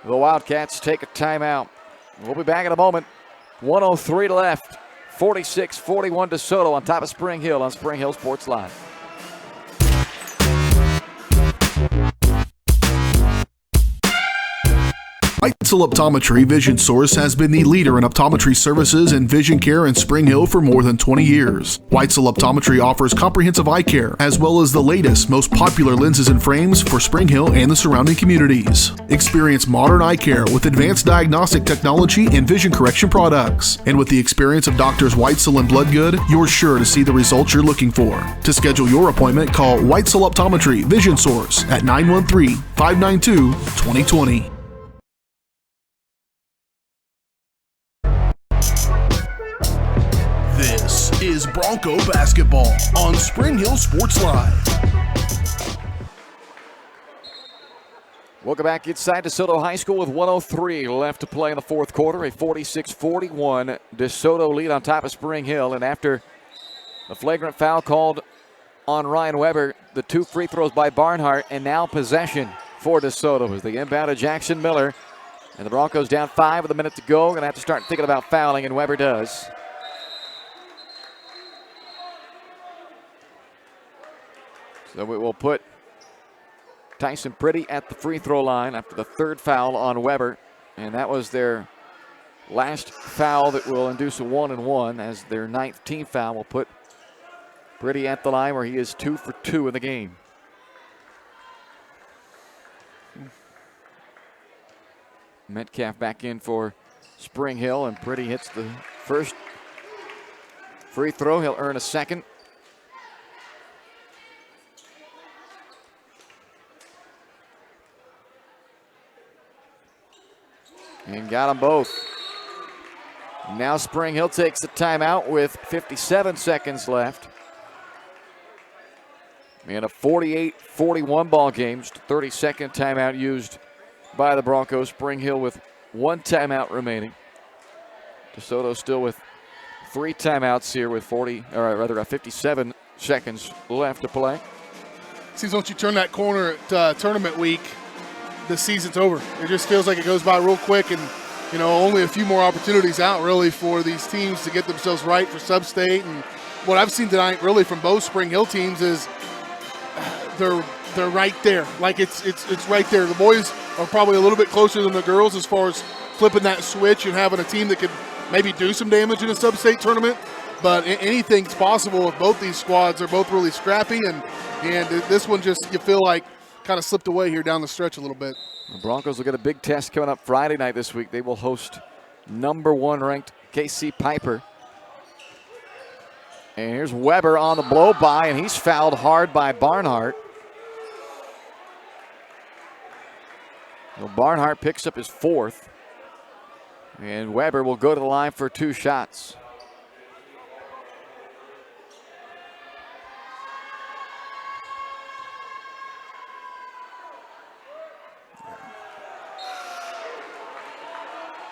the Wildcats take a timeout. We'll be back in a moment. 1:03 left. 46-41 DeSoto on top of Spring Hill on Spring Hill Sports Live. Weitzel Optometry Vision Source has been the leader in optometry services and vision care in Spring Hill for more than 20 years. Weitzel Optometry offers comprehensive eye care, as well as the latest, most popular lenses and frames for Spring Hill and the surrounding communities. Experience modern eye care with advanced diagnostic technology and vision correction products. And with the experience of Doctors Weitzel and Bloodgood, you're sure to see the results you're looking for. To schedule your appointment, call Weitzel Optometry Vision Source at 913-592-2020. This is Bronco basketball on Spring Hill Sports Live. Welcome back inside DeSoto High School with 1:03 left to play in the fourth quarter. A 46-41 DeSoto lead on top of Spring Hill. And after the flagrant foul called on Ryan Weber, the 2 free throws by Barnhart, and now possession for DeSoto as they inbound to Jackson Miller. And the Broncos down 5 with a minute to go. Going to have to start thinking about fouling, and Weber does. So we will put Tyson Pretty at the free throw line after the third foul on Weber. And that was their last foul that will induce a 1-and-1 as their 9th team foul will put Brady at the line where he is 2 for 2 in the game. Metcalf back in for Spring Hill, and Pretty hits the first free throw. He'll earn a second. And got them both. Now Spring Hill takes the timeout with 57 seconds left. In a 48-41 ball game, just a 30-second timeout used by the Broncos. Spring Hill with 1 timeout remaining. DeSoto still with 3 timeouts here with 57 seconds left to play. Seems once you turn that corner at tournament week, the season's over. It just feels like it goes by real quick, and only a few more opportunities out really for these teams to get themselves right for sub-state. And what I've seen tonight really from both Spring Hill teams is they're right there. Like it's right there. The boys are probably a little bit closer than the girls as far as flipping that switch and having a team that could maybe do some damage in a sub-state tournament. But anything's possible if both these squads are both really scrappy, and this one just, you feel like, kind of slipped away here down the stretch a little bit. The Broncos will get a big test coming up Friday night this week. They will host number 1 ranked KC Piper. And here's Weber on the blow by, and he's fouled hard by Barnhart. Well, Barnhart picks up his 4th. And Weber will go to the line for 2 shots.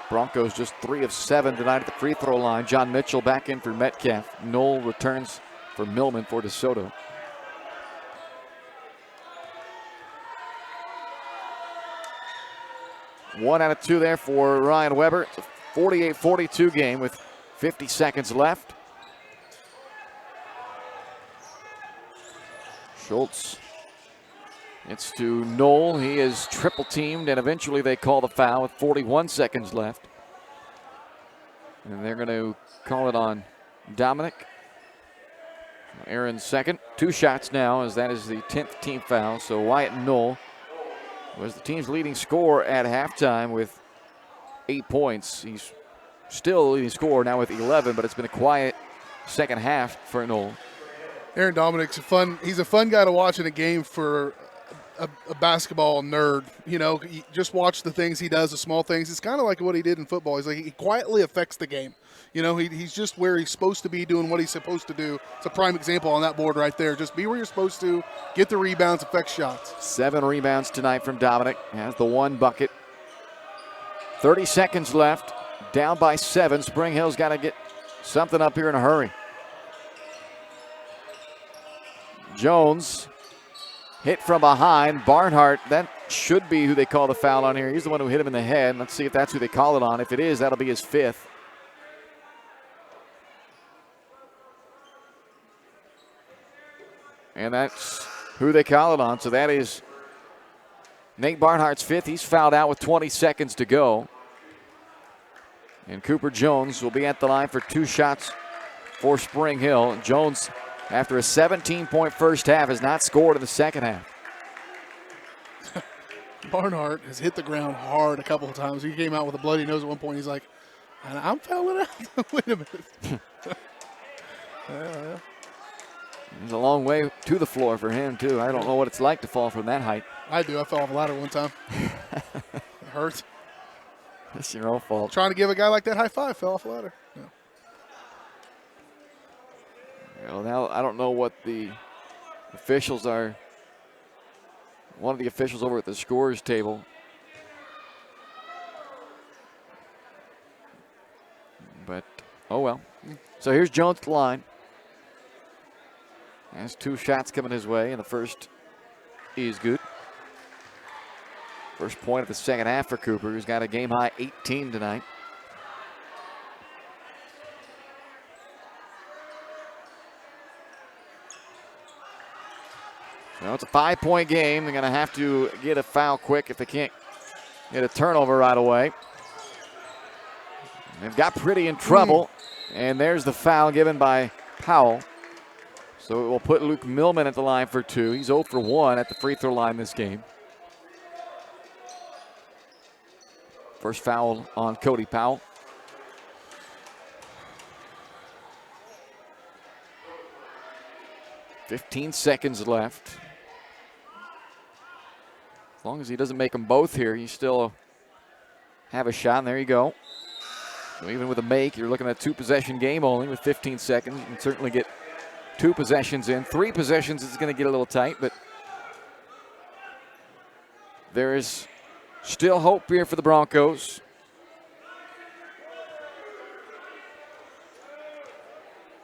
Broncos just 3 of 7 tonight at the free throw line. John Mitchell back in for Metcalf. Knoll returns for Millman for DeSoto. One out of 2 there for Ryan Weber. It's a 48-42 game with 50 seconds left. Schultz. It's to Knoll. He is triple teamed, and eventually they call the foul with 41 seconds left. And they're going to call it on Dominic. Aaron's second. 2 shots now, as that is the 10th team foul. So Wyatt Knoll was the team's leading scorer at halftime with 8 points. He's still the leading scorer now with 11, but it's been a quiet second half for Knoll. Aaron Dominic's he's a fun guy to watch in a game for a basketball nerd. You just watch the things he does, the small things. It's kind of like what he did in football. He's like, he quietly affects the game. He's just where he's supposed to be, doing what he's supposed to do. It's a prime example on that board right there. Just be where you're supposed to, get the rebounds, affect shots. 7 rebounds tonight from Dominic. Has the 1 bucket. 30 seconds left. Down by 7. Spring Hill's got to get something up here in a hurry. Jones hit from behind. Barnhart, that should be who they call the foul on here. He's the one who hit him in the head. Let's see if that's who they call it on. If it is, that'll be his 5th. And that's who they call it on. So that is Nate Barnhart's 5th. He's fouled out with 20 seconds to go. And Cooper Jones will be at the line for 2 shots for Spring Hill. Jones, after a 17-point first half, has not scored in the second half. Barnhart has hit the ground hard a couple of times. He came out with a bloody nose at one point. He's like, I'm fouling out. Wait a minute. There's a long way to the floor for him, too. I don't know what it's like to fall from that height. I do. I fell off a ladder one time. It hurts. It's your own fault. Trying to give a guy like that high five, fell off a ladder. No. Well, now I don't know what the officials are. One of the officials over at the scorers table. But, oh well. So here's Jones at the line. Has 2 shots coming his way, and the first is good. First point of the second half for Cooper, who's got a game-high 18 tonight. So it's a 5-point game. They're going to have to get a foul quick if they can't get a turnover right away. They've got Pretty in trouble, and there's the foul given by Powell. So it will put Luke Millman at the line for 2. He's 0 for 1 at the free throw line this game. First foul on Cody Powell. "15 seconds left. As long as he doesn't make them both here, you still have a shot, and there you go. So even with a make, you're looking at a 2-possession game only with 15 seconds. You can certainly get 2 possessions in. 3 possessions is going to get a little tight, but there is still hope here for the Broncos.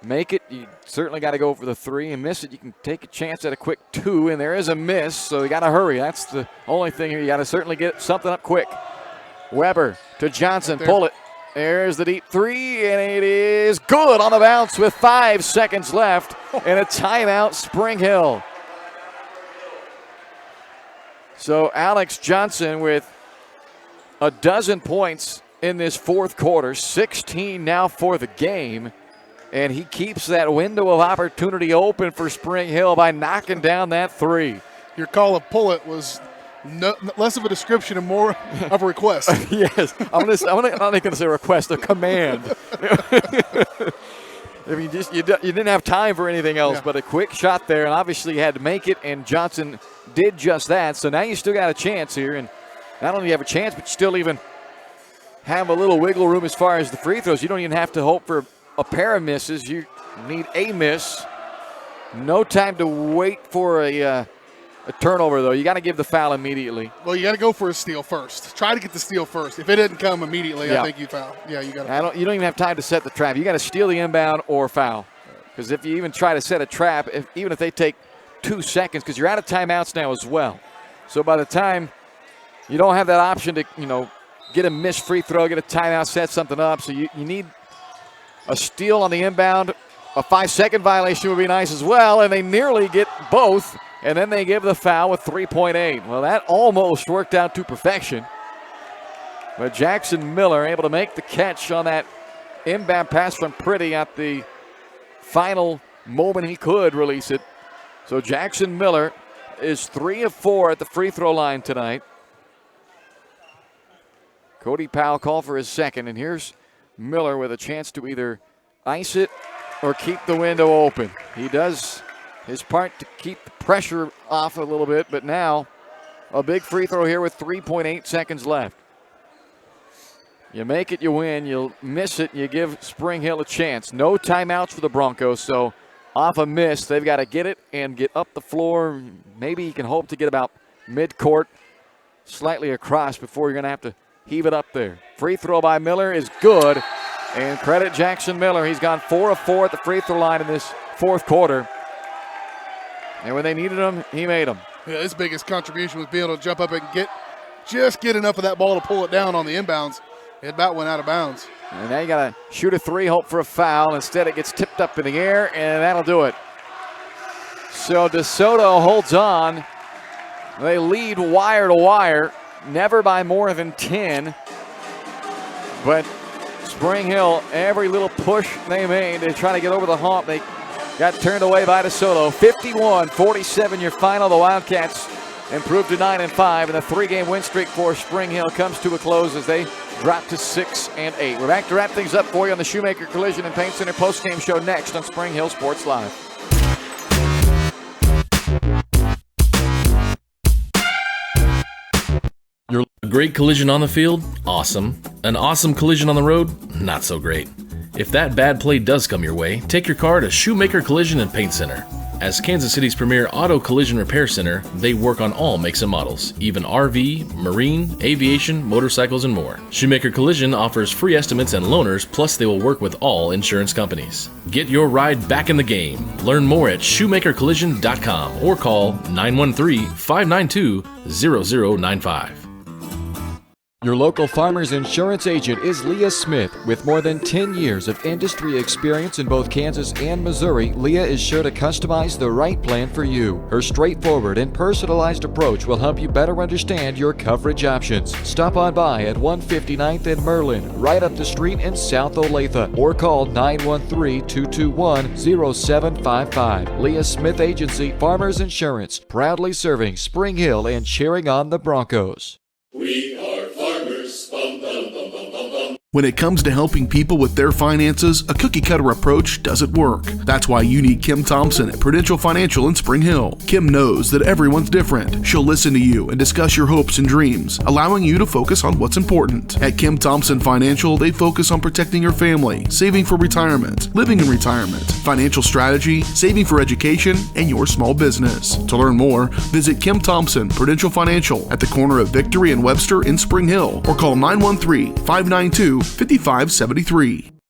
Make it, you certainly got to go for the 3, and miss it, you can take a chance at a quick 2, and there is a miss, so you got to hurry. That's the only thing here. You got to certainly get something up quick. Weber to Johnson, pull it. There's the deep 3, and it is good on the bounce with 5 seconds left, and a timeout, Spring Hill. So Alex Johnson with a dozen points in this fourth quarter, 16 now for the game, and he keeps that window of opportunity open for Spring Hill by knocking down that 3. Your call of pull it was less of a description and more of a request. Yes, I'm not going to say request, a command. I mean, you didn't have time for anything else, but a quick shot there, and obviously you had to make it, and Johnson did just that. So now you still got a chance here, and not only you have a chance, but you still even have a little wiggle room as far as the free throws. You don't even have to hope for a pair of misses. You need a miss. No time to wait for a turnover, though. You got to give the foul immediately. Well, you got to go for a steal first. Try to get the steal first. If it didn't come immediately, I think you foul. Yeah, you got to. You don't even have time to set the trap. You got to steal the inbound or foul. Because if you even try to set a trap, even if they take 2 seconds, because you're out of timeouts now as well. So by the time you don't have that option to, get a missed free throw, get a timeout, set something up. So you need a steal on the inbound. A 5-second violation would be nice as well, and they nearly get both. And then they give the foul with 3.8. Well, that almost worked out to perfection. But Jackson Miller able to make the catch on that inbound pass from Pretty at the final moment he could release it. So Jackson Miller is 3 of 4 at the free throw line tonight. Cody Powell called for his second, and here's Miller with a chance to either ice it or keep the window open. He does his part to keep the pressure off a little bit, but now a big free throw here with 3.8 seconds left. You make it, you win. You miss it, you give Spring Hill a chance. No timeouts for the Broncos, so off a miss, they've got to get it and get up the floor. Maybe you can hope to get about midcourt, slightly across before you're going to have to heave it up there. Free throw by Miller is good, and credit Jackson Miller. He's gone 4 of 4 at the free throw line in this fourth quarter. And when they needed him, he made them. Yeah, his biggest contribution was being able to jump up and get enough of that ball to pull it down on the inbounds. It about went out of bounds. And now you got to shoot a 3, hope for a foul. Instead, it gets tipped up in the air, and that'll do it. So DeSoto holds on. They lead wire to wire, never by more than 10. But Spring Hill, every little push they made to try to get over the hump, they got turned away by DeSoto. 51-47 your final. The Wildcats improved to 9-5, and the 3-game win streak for Spring Hill comes to a close as they drop to 6-8. We're back to wrap things up for you on the Shoemaker Collision and Paint Center postgame show next on Spring Hill Sports Live. A great collision on the field? Awesome. An awesome collision on the road? Not so great. If that bad play does come your way, take your car to Shoemaker Collision and Paint Center. As Kansas City's premier auto collision repair center, they work on all makes and models, even RV, marine, aviation, motorcycles, and more. Shoemaker Collision offers free estimates and loaners, plus they will work with all insurance companies. Get your ride back in the game. Learn more at shoemakercollision.com or call 913-592-0095. Your local Farmers Insurance agent is Leah Smith. With more than 10 years of industry experience in both Kansas and Missouri, Leah is sure to customize the right plan for you. Her straightforward and personalized approach will help you better understand your coverage options. Stop on by at 159th and Merlin, right up the street in South Olathe, or call 913-221-0755. Leah Smith Agency, Farmers Insurance, proudly serving Spring Hill and cheering on the Broncos. We are farmers. Bum, bum, bum, bum, bum, bum. When it comes to helping people with their finances, a cookie-cutter approach doesn't work. That's why you need Kim Thompson at Prudential Financial in Spring Hill. Kim knows that everyone's different. She'll listen to you and discuss your hopes and dreams, allowing you to focus on what's important. At Kim Thompson Financial, they focus on protecting your family, saving for retirement, living in retirement, financial strategy, saving for education, and your small business. To learn more, visit Kim Thompson Prudential Financial at the corner of Victory and Webster in Spring Hill, or call 913-592-5573.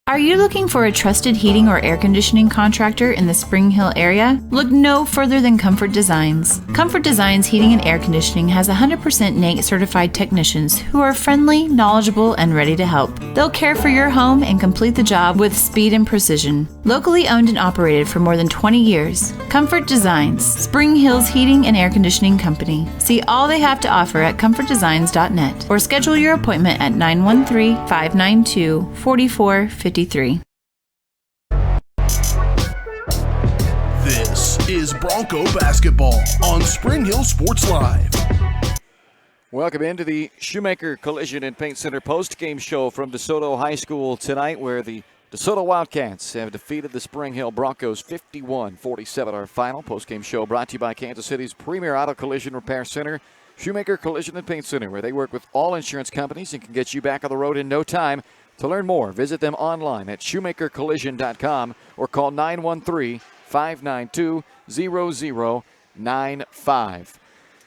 Are you looking for a trusted heating or air conditioning contractor in the Spring Hill area? Look no further than Comfort Designs. Comfort Designs Heating and Air Conditioning has 100% NATE certified technicians who are friendly, knowledgeable, and ready to help. They'll care for your home and complete the job with speed and precision. Locally owned and operated for more than 20 years, Comfort Designs, Spring Hill's heating and air conditioning company. See all they have to offer at comfortdesigns.net or schedule your appointment at 913-592-4453. This is Bronco basketball on Spring Hill Sports Live. Welcome into the Shoemaker Collision and Paint Center post-game show from DeSoto High School tonight, where the DeSoto Wildcats have defeated the Spring Hill Broncos 51-47. Our final post-game show brought to you by Kansas City's premier auto collision repair center, Shoemaker Collision and Paint Center, where they work with all insurance companies and can get you back on the road in no time. To learn more, visit them online at shoemakercollision.com or call 913-592-0095.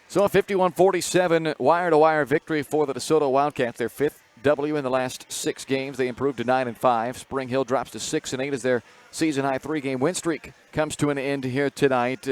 So a 51-47 wire-to-wire victory for the DeSoto Wildcats, their fifth W in the last 6 games. They improved to 9-5. Spring Hill drops to 6-8 as their season-high 3-game win streak comes to an end here tonight.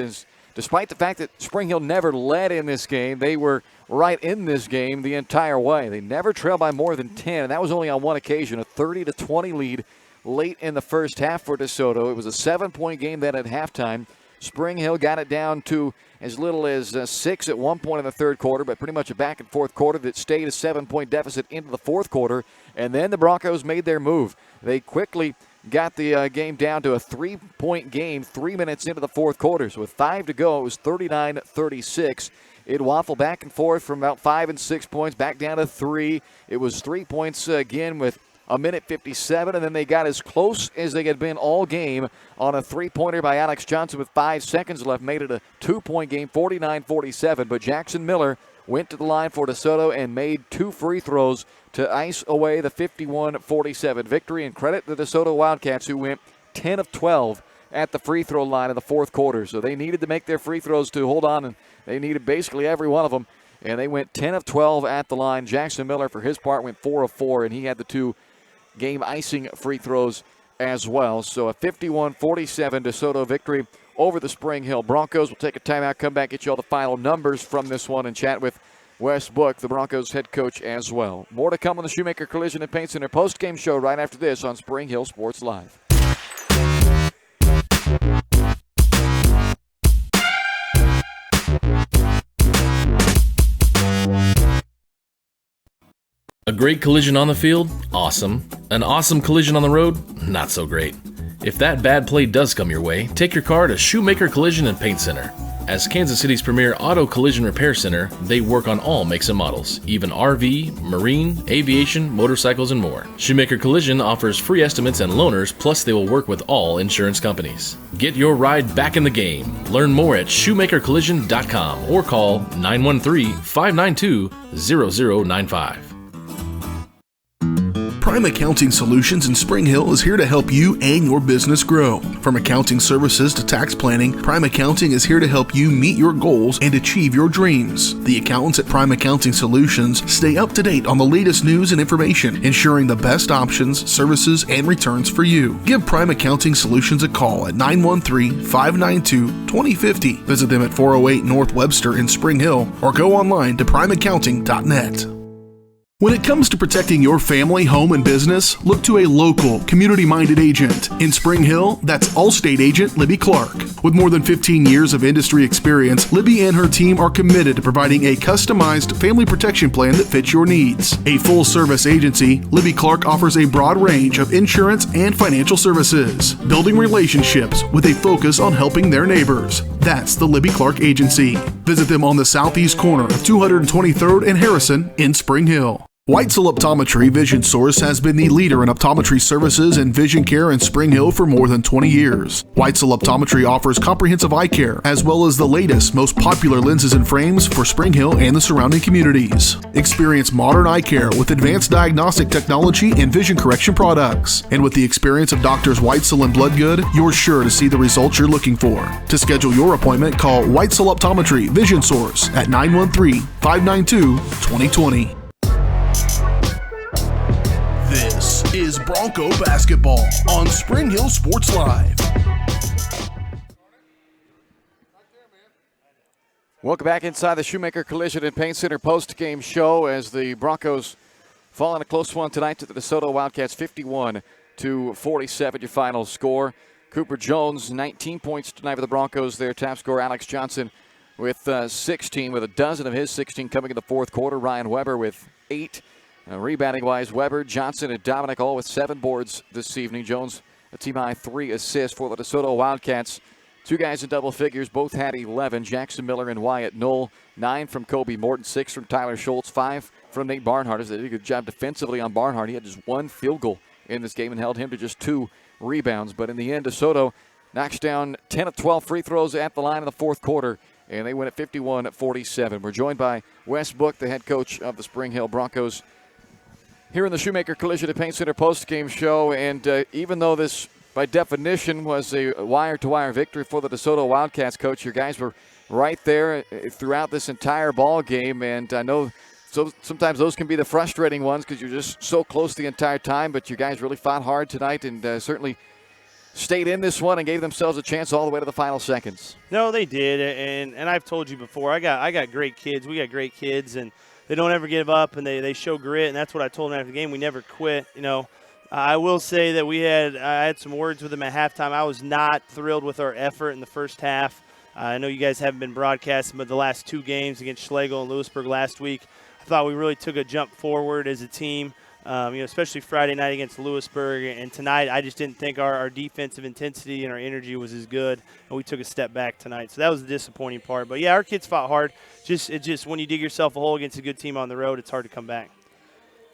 Despite the fact that Spring Hill never led in this game, they were right in this game the entire way. They never trailed by more than 10, and that was only on one occasion, a 30-20 lead late in the first half for DeSoto. It was a 7-point game then at halftime. Spring Hill got it down to as little as 6 at one point in the third quarter, but pretty much a back-and-forth quarter that stayed a 7-point deficit into the fourth quarter, and then the Broncos made their move. They quickly got the game down to a 3-point game 3 minutes into the fourth quarter. So with 5 to go, it was 39-36. It waffled back and forth from about 5 and 6 points back down to 3. It was 3 points again with a minute 57, and then they got as close as they had been all game on a three-pointer by Alex Johnson with 5 seconds left, made it a 2-point game, 49-47. But Jackson Miller went to the line for DeSoto and made 2 free throws to ice away the 51-47 victory. And credit the DeSoto Wildcats, who went 10 of 12 at the free throw line in the fourth quarter. So they needed to make their free throws to hold on, and they needed basically every one of them. And they went 10 of 12 at the line. Jackson Miller, for his part, went 4 of 4, and he had the 2 game icing free throws as well. So a 51-47 DeSoto victory over the Spring Hill Broncos. We'll take a timeout, come back, get you all the final numbers from this one, and chat with Wes Book, the Broncos head coach, as well. More to come on the Shoemaker Collision and Paint Center post-game show right after this on Spring Hill Sports Live. A great collision on the field? Awesome. An awesome collision on the road? Not so great. If that bad play does come your way, take your car to Shoemaker Collision and Paint Center. As Kansas City's premier auto collision repair center, they work on all makes and models, even RV, marine, aviation, motorcycles, and more. Shoemaker Collision offers free estimates and loaners, plus they will work with all insurance companies. Get your ride back in the game. Learn more at shoemakercollision.com or call 913-592-0095. Prime Accounting Solutions in Spring Hill is here to help you and your business grow. From accounting services to tax planning, Prime Accounting is here to help you meet your goals and achieve your dreams. The accountants at Prime Accounting Solutions stay up to date on the latest news and information, ensuring the best options, services, and returns for you. Give Prime Accounting Solutions a call at 913-592-2050. Visit them at 408 North Webster in Spring Hill or go online to primeaccounting.net. When it comes to protecting your family, home, and business, look to a local, community-minded agent. In Spring Hill, that's Allstate agent Libby Clark. With more than 15 years of industry experience, Libby and her team are committed to providing a customized family protection plan that fits your needs. A full-service agency, Libby Clark offers a broad range of insurance and financial services, building relationships with a focus on helping their neighbors. That's the Libby Clark Agency. Visit them on the southeast corner of 223rd and Harrison in Spring Hill. Weitzel Optometry Vision Source has been the leader in optometry services and vision care in Spring Hill for more than 20 years. Weitzel Optometry offers comprehensive eye care, as well as the latest, most popular lenses and frames for Spring Hill and the surrounding communities. Experience modern eye care with advanced diagnostic technology and vision correction products. And with the experience of Doctors Weitzel and Bloodgood, you're sure to see the results you're looking for. To schedule your appointment, call Weitzel Optometry Vision Source at 913-592-2020. This is Bronco basketball on Spring Hill Sports Live. Welcome back inside the Shoemaker Collision and Paint Center post-game show as the Broncos fall in a close one tonight to the DeSoto Wildcats, 51-47, your final score. Cooper Jones, 19 points tonight for the Broncos. Their top scorer, Alex Johnson, with 16, with a dozen of his 16 coming in the fourth quarter. Ryan Weber with 8. Rebounding-wise, Weber, Johnson, and Dominic all with 7 boards this evening. Jones, a team-high 3 assists for the DeSoto Wildcats. 2 guys in double figures, both had 11. Jackson Miller and Wyatt Knoll. 9 from Kobe Morton, 6 from Tyler Schultz, 5 from Nate Barnhart. They did a good job defensively on Barnhart. He had just 1 field goal in this game and held him to just 2 rebounds. But in the end, DeSoto knocks down 10 of 12 free throws at the line in the fourth quarter, and they win at 51-47. We're joined by Wes Book, the head coach of the Spring Hill Broncos, here in the Shoemaker Collision and Paint Center post-game show. And even though this, by definition, was a wire-to-wire victory for the DeSoto Wildcats, Coach, your guys were right there throughout this entire ball game. And I know sometimes those can be the frustrating ones because you're just so close the entire time. But you guys really fought hard tonight and certainly stayed in this one and gave themselves a chance all the way to the final seconds. No, they did. And I've told you before, I got great kids. We got great kids, and they don't ever give up, and they show grit, and that's what I told them after the game. We never quit. You know, I will say that I had some words with them at halftime. I was not thrilled with our effort in the first half. I know you guys haven't been broadcasting, but the last 2 games against Schlegel and Lewisburg last week, I thought we really took a jump forward as a team. Especially Friday night against Lewisburg, and tonight I just didn't think our defensive intensity and our energy was as good, and we took a step back tonight. So that was the disappointing part. But yeah, our kids fought hard. It's just when you dig yourself a hole against a good team on the road, it's hard to come back.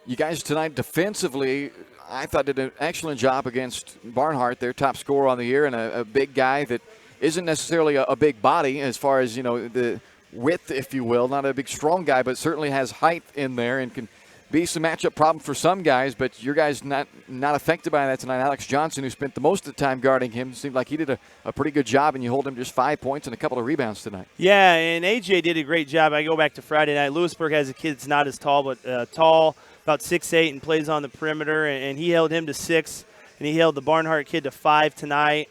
You guys tonight defensively, I thought did an excellent job against Barnhart, their top scorer on the year, and a big guy that isn't necessarily a big body as far as the width, if you will, not a big strong guy, but certainly has height in there and can be some matchup problem for some guys, but your guys not affected by that tonight. Alex Johnson, who spent the most of the time guarding him, seemed like he did a pretty good job, and you hold him just 5 points and a couple of rebounds tonight. Yeah, and AJ did a great job. I go back to Friday night. Lewisburg has a kid that's not as tall, but tall, about 6'8", and plays on the perimeter, and he held him to 6, and he held the Barnhart kid to 5 tonight.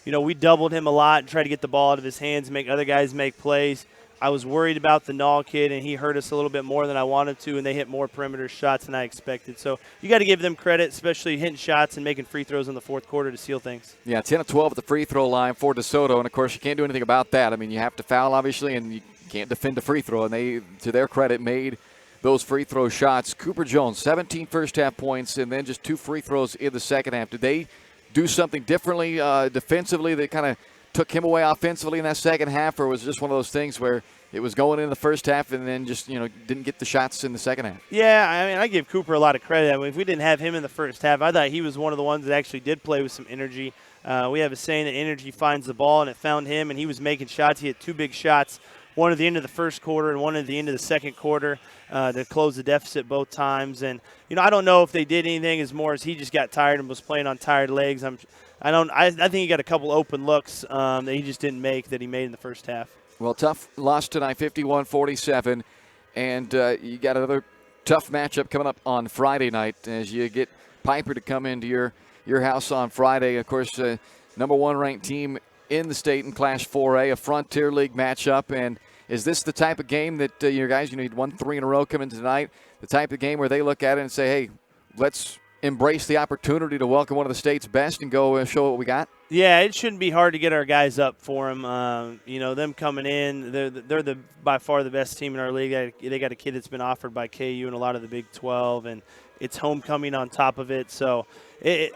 We doubled him a lot and tried to get the ball out of his hands, make other guys make plays. I was worried about the Knoll kid, and he hurt us a little bit more than I wanted to, and they hit more perimeter shots than I expected. So you got to give them credit, especially hitting shots and making free throws in the fourth quarter to seal things. Yeah, 10 of 12 at the free throw line for DeSoto, and, of course, you can't do anything about that. I mean, you have to foul, obviously, and you can't defend a free throw, and they, to their credit, made those free throw shots. Cooper Jones, 17 first-half points, and then just 2 free throws in the second half. Did they do something differently defensively that kind of took him away offensively in that second half, or was it just one of those things where it was going in the first half and then just, didn't get the shots in the second half? Yeah, I mean, I give Cooper a lot of credit. I mean, if we didn't have him in the first half, I thought he was one of the ones that actually did play with some energy. We have a saying that energy finds the ball, and it found him, and he was making shots. He had 2 big shots, one at the end of the first quarter and one at the end of the second quarter to close the deficit both times. And, I don't know if they did anything as more as he just got tired and was playing on tired legs. I think he got a couple open looks that he just didn't make that he made in the first half. Well, tough loss tonight, 51-47, and you got another tough matchup coming up on Friday night as you get Piper to come into your house on Friday. Of course, number 1 ranked team in the state in Class 4A, a Frontier League matchup, and Is this the type of game that your guys, you won 3 in a row coming tonight, the type of game where they look at it and say, hey, let's embrace the opportunity to welcome one of the state's best and go show what we got? Yeah, it shouldn't be hard to get our guys up for them. Them coming in, they're by far the best team in our league. They got a kid that's been offered by KU and a lot of the Big 12, and it's homecoming on top of it. So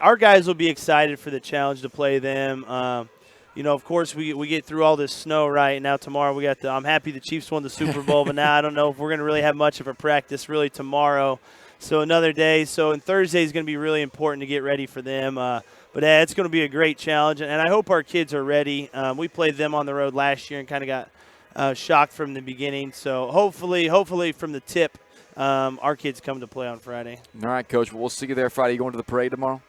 our guys will be excited for the challenge to play them. Of course, we get through all this snow, right? Now tomorrow we got I'm happy the Chiefs won the Super Bowl, but now I don't know if we're going to really have much of a practice really tomorrow. So another day. And Thursday is going to be really important to get ready for them. But it's going to be a great challenge, and I hope our kids are ready. We played them on the road last year and kind of got shocked from the beginning. So hopefully from the tip, our kids come to play on Friday. All right, Coach. Well, we'll see you there Friday. You going to the parade tomorrow?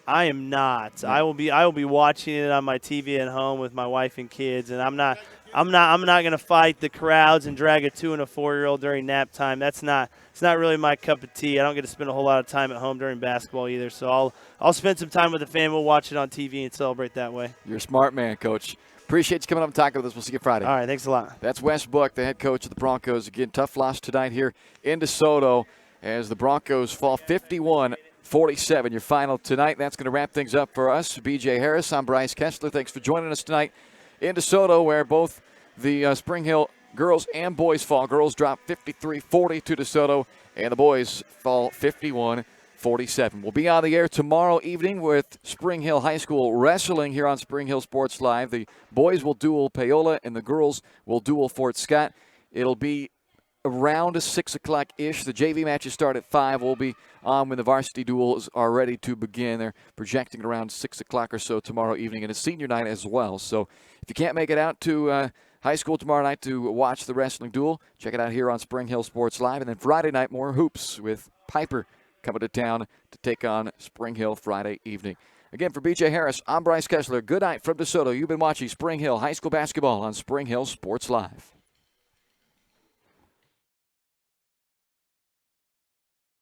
I am not. I will be watching it on my TV at home with my wife and kids, and I'm not going to fight the crowds and drag a 2- and 4-year-old during nap time. It's not really my cup of tea. I don't get to spend a whole lot of time at home during basketball either. So I'll spend some time with the family. We'll watch it on TV and celebrate that way. You're a smart man, Coach. Appreciate you coming up and talking with us. We'll see you Friday. All right, thanks a lot. That's Wes Buck, the head coach of the Broncos. Again, tough loss tonight here in DeSoto as the Broncos fall 51-47. Your final tonight. That's going to wrap things up for us. BJ Harris, I'm Bryce Kessler. Thanks for joining us tonight in DeSoto, where both the Spring Hill girls and boys fall. Girls drop 53-40 to DeSoto, and the boys fall 51-47. We'll be on the air tomorrow evening with Spring Hill High School wrestling here on Spring Hill Sports Live. The boys will duel Paola, and the girls will duel Fort Scott. It'll be around 6 o'clock-ish. The JV matches start at 5. We'll be on when the varsity duels are ready to begin. They're projecting around 6 o'clock or so tomorrow evening, and a senior night as well. So if you can't make it out to high school tomorrow night to watch the wrestling duel, check it out here on Spring Hill Sports Live. And then Friday night, more hoops with Piper coming to town to take on Spring Hill Friday evening. Again, for BJ Harris, I'm Bryce Kessler. Good night from DeSoto. You've been watching Spring Hill High School basketball on Spring Hill Sports Live.